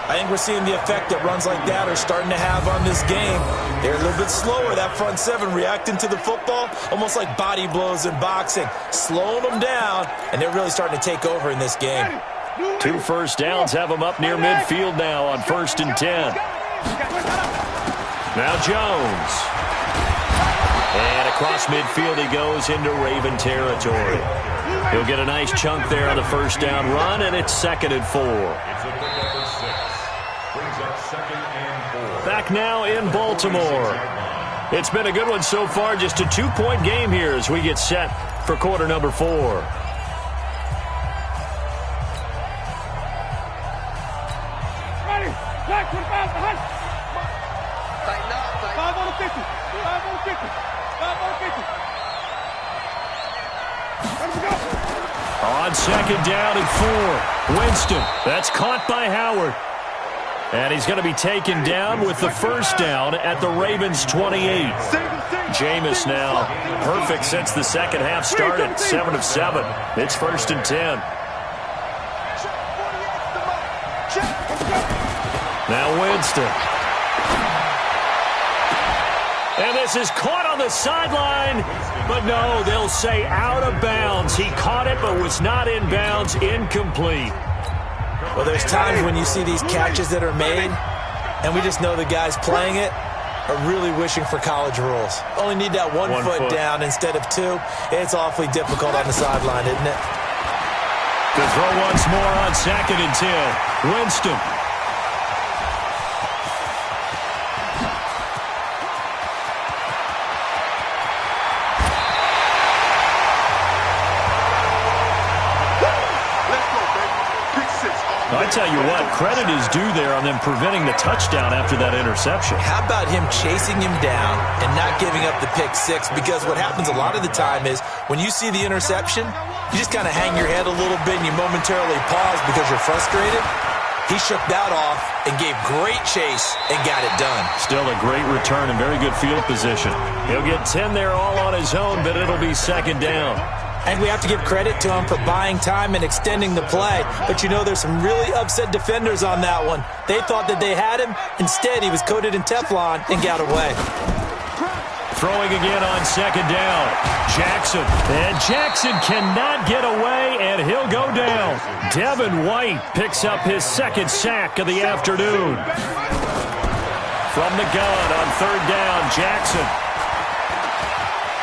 I think we're seeing the effect that runs like that are starting to have on this game. They're a little bit slower, that front 7, reacting to the football, almost like body blows in boxing, slowing them down, and they're really starting to take over in this game. 2 first downs have them up near midfield now on 1st and 10. Now Jones. And across midfield he goes into Raven territory. He'll get a nice chunk there on the first down run, and it's 2nd and 4. Back now in Baltimore. It's been a good one so far, just a 2-point game here as we get set for quarter number 4. On 2nd down and 4. Winston, that's caught by Howard. And he's going to be taken down with the first down at the Ravens 28. Jameis now perfect since the second half started. 7 of 7. It's 1st and 10. Now Winston. And this is caught on the sideline. But no, they'll say out of bounds. He caught it but was not in bounds. Incomplete. Well, there's times when you see these catches that are made, and we just know the guys playing it are really wishing for college rules. Only need that one foot down instead of 2. It's awfully difficult on the sideline, isn't it? To throw once more on 2nd and 10. Winston. I tell you what, credit is due there on them preventing the touchdown after that interception. How about him chasing him down and not giving up the pick six? Because what happens a lot of the time is when you see the interception, you just kind of hang your head a little bit and you momentarily pause because you're frustrated. He shook that off and gave great chase and got it done. Still a great return and very good field position. He'll get 10 there all on his own, but it'll be 2nd down. And we have to give credit to him for buying time and extending the play. But you know, there's some really upset defenders on that one. They thought that they had him. Instead, he was coated in Teflon and got away. Throwing again on 2nd down. Jackson. And Jackson cannot get away, and he'll go down. Devin White picks up his 2nd sack of the afternoon. From the gun on 3rd down, Jackson.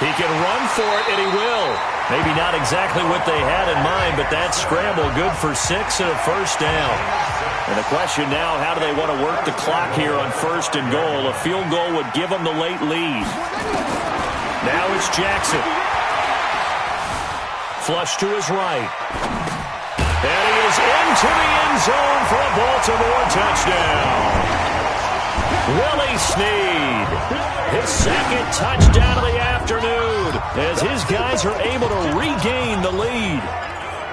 He can run for it, and he will. Maybe not exactly what they had in mind, but that scramble good for 6 and a 1st down. And the question now, how do they want to work the clock here on 1st and goal? A field goal would give them the late lead. Now it's Jackson. Flush to his right. And he is into the end zone for a Baltimore touchdown. Willie Snead, his 2nd touchdown of the afternoon as his guys are able to regain the lead.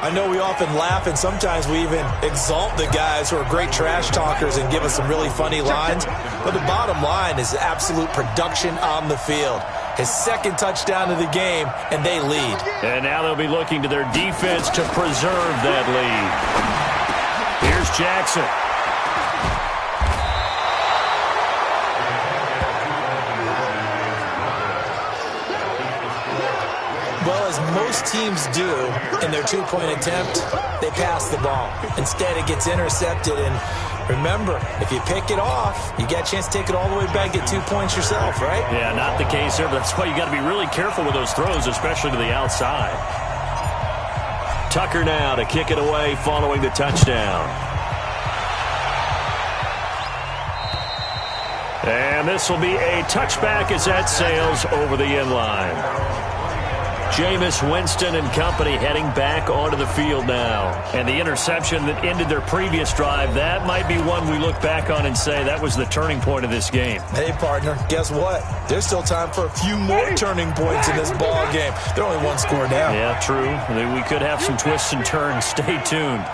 I know we often laugh and sometimes we even exalt the guys who are great trash talkers and give us some really funny lines. But the bottom line is absolute production on the field. His 2nd touchdown of the game, and they lead. And now they'll be looking to their defense to preserve that lead. Here's Jackson. Well, as most teams do in their 2-point attempt, they pass the ball. Instead, it gets intercepted. And remember, if you pick it off, you get a chance to take it all the way back, get 2 points yourself, right? Yeah, not the case here, but that's why you got to be really careful with those throws, especially to the outside. Tucker now to kick it away following the touchdown. And this will be a touchback as that sails over the end line. Jameis Winston and company heading back onto the field now. And the interception that ended their previous drive, that might be one we look back on and say that was the turning point of this game. Hey, partner, guess what? There's still time for a few more turning points in this ball game. They're only 1 score down. Yeah, true. We could have some twists and turns. Stay tuned.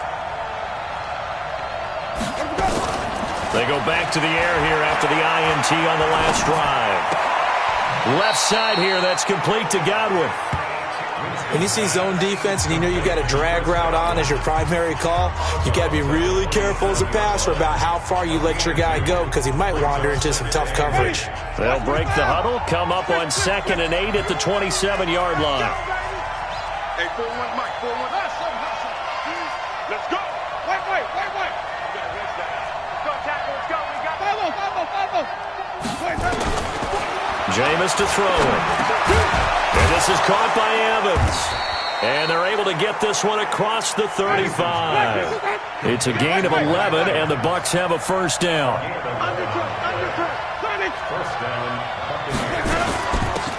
They go back to the air here after the INT on the last drive. Left side here, that's complete to Godwin. When you see zone defense and you know you've got a drag route on as your primary call, you got to be really careful as a passer about how far you let your guy go because he might wander into some tough coverage. They'll break the huddle, come up on 2nd and 8 at the 27-yard line. Hey, 4-1, Mike, 4-1. Let's go. Wait. Go, tackle, let's go. We got Jameis to throw it. And this is caught by Evans. And they're able to get this one across the 35. It's a gain of 11, and the Bucs have a 1st down.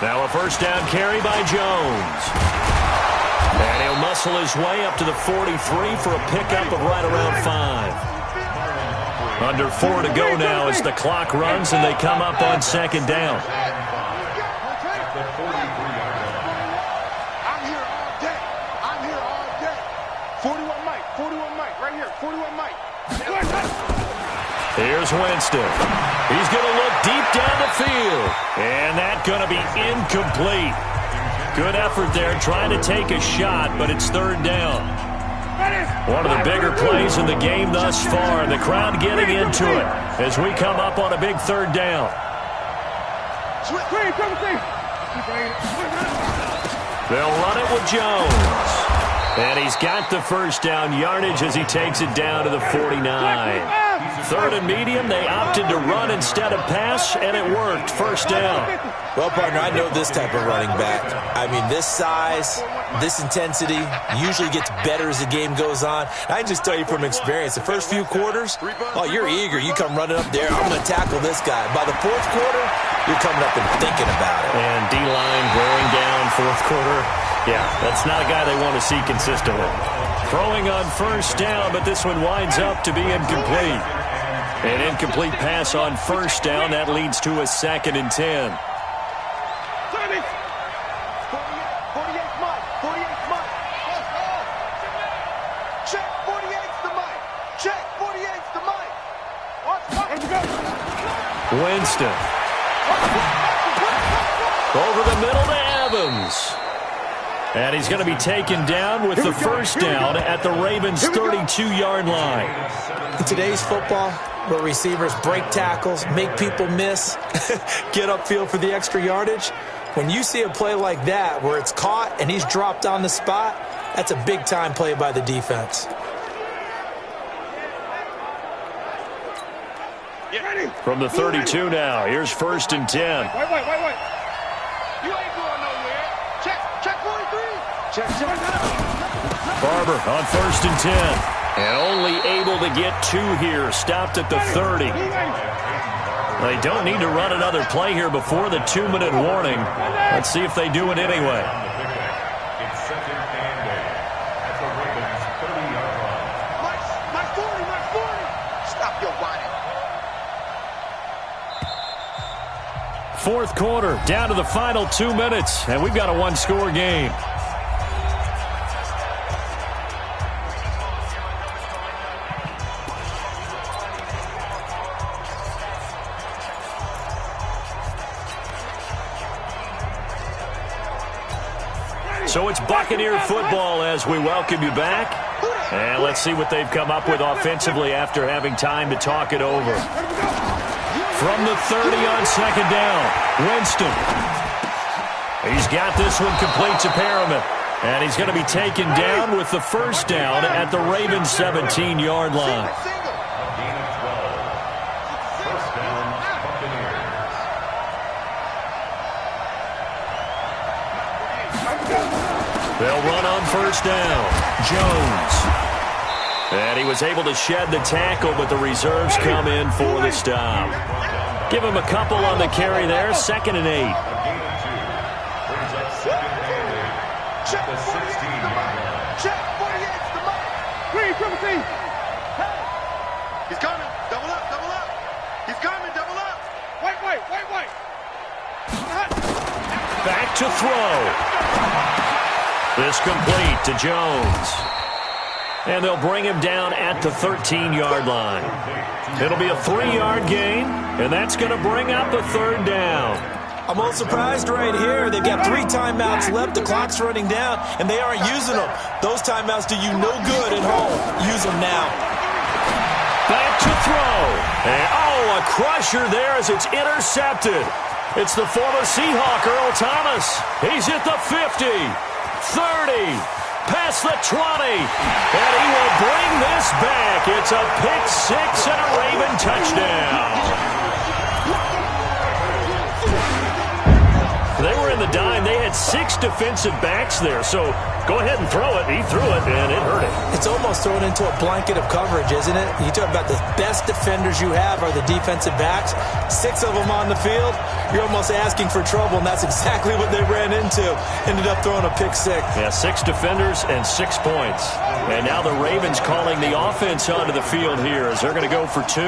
Now a 1st down carry by Jones. And he'll muscle his way up to the 43 for a pickup of right around 5. Under 4 to go now as the clock runs, and they come up on 2nd down. Here's Winston. He's going to look deep down the field. And that's going to be incomplete. Good effort there trying to take a shot, but it's 3rd down. One of the bigger plays in the game thus far. The crowd getting into it as we come up on a big 3rd down. They'll run it with Jones. And he's got the 1st down yardage as he takes it down to the 49. 3rd and medium, they opted to run instead of pass, and it worked. First down. Well, partner, I know this type of running back. I mean, this size, this intensity usually gets better as the game goes on. I can just tell you from experience, the first few quarters, oh, you're eager. You come running up there, I'm going to tackle this guy. By the 4th quarter, you're coming up and thinking about it. And D-line wearing down 4th quarter. Yeah, that's not a guy they want to see consistently. Throwing on first down, but this one winds up to be incomplete. An incomplete pass on first down. That leads to a 2nd and 10. 48 Mike. 48 Mike. Check 48's the Mike. Check 48's the Mike. Winston. Over the middle to Evans. And he's going to be taken down with the first down at the Ravens' 32-yard line. In today's football, where receivers break tackles, make people miss, get upfield for the extra yardage, when you see a play like that where it's caught and he's dropped on the spot, that's a big-time play by the defense. From the 32 now, here's 1st and 10. Wait. You ain't going nowhere. Check 43. Check. Barber on 1st and 10. And only able to get 2 here. Stopped at the 30. They don't need to run another play here before the 2-minute warning. Let's see if they do it anyway. It's 2nd and 8 at the Ravens' 30-yard line. Mike 40. Stop your whining. 4th quarter, down to the final 2 minutes, and we've got a 1-score game. So it's Buccaneer football as we welcome you back. And let's see what they've come up with offensively after having time to talk it over. From the 30 on 2nd down, Winston. He's got this one complete to Perriman. And he's going to be taken down with the first down at the Ravens' 17-yard line. They'll run on first down. Jones. And he was able to shed the tackle, but the reserves come in for the stop. Give him a couple on the carry there. 2nd and 8. Check 48's the Mike. Green, triple team. Hey. He's coming. Double up. He's coming. Double up. Wait. Back to throw. This complete to Jones. And they'll bring him down at the 13-yard line. It'll be a 3-yard gain, and that's going to bring up a 3rd down. I'm a little surprised right here. They've got 3 timeouts left. The clock's running down, and they aren't using them. Those timeouts do you no good at home. Use them now. Back to throw. And, a crusher there as it's intercepted. It's the former Seahawk, Earl Thomas. He's at the 50, 30, past the 20, and he will bring this back. It's a pick 6 and a Raven touchdown. They were in the dime. They had 6 defensive backs there, so go ahead and throw it. He threw it, and it hurt him. It's almost thrown into a blanket of coverage, isn't it? You talk about the best defenders you have are the defensive backs. 6 of them on the field. You're almost asking for trouble, and that's exactly what they ran into. Ended up throwing a pick 6. Yeah, 6 defenders and 6 points. And now the Ravens calling the offense onto the field here as they're going to go for 2.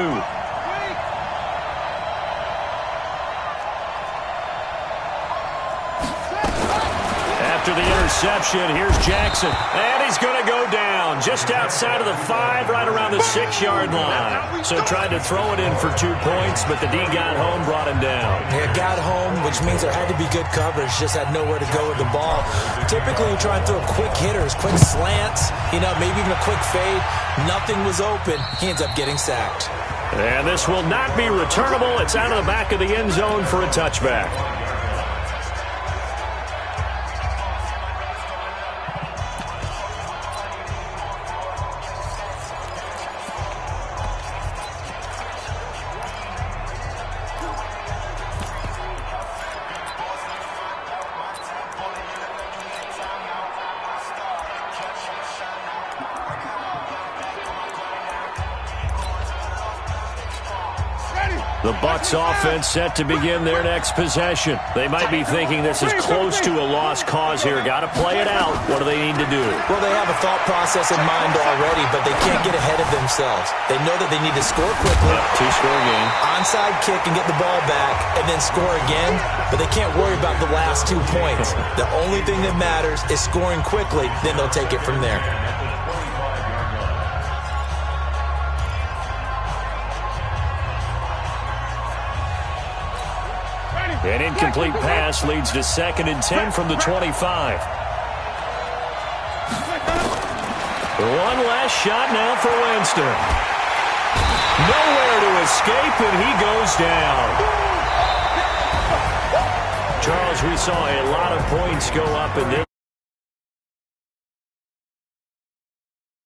After the interception, here's Jackson. And he's going to go down just outside of the 5, right around the 6-yard line. So tried to throw it in for 2 points, but the D got home, brought him down. Yeah, got home, which means there had to be good coverage. Just had nowhere to go with the ball. Typically, you try and throw quick hitters, quick slants, maybe even a quick fade. Nothing was open. He ends up getting sacked. And this will not be returnable. It's out of the back of the end zone for a touchback. The Bucs offense set to begin their next possession. They might be thinking this is close to a lost cause here. Got to play it out. What do they need to do? Well, they have a thought process in mind already, but they can't get ahead of themselves. They know that they need to score quickly. Two-score game. Onside kick and get the ball back, and then score again, but they can't worry about the last 2 points. The only thing that matters is scoring quickly, then they'll take it from there. An incomplete pass leads to 2nd and 10 from the 25. One last shot now for Winston. Nowhere to escape, and he goes down. Charles, we saw a lot of points go up in this.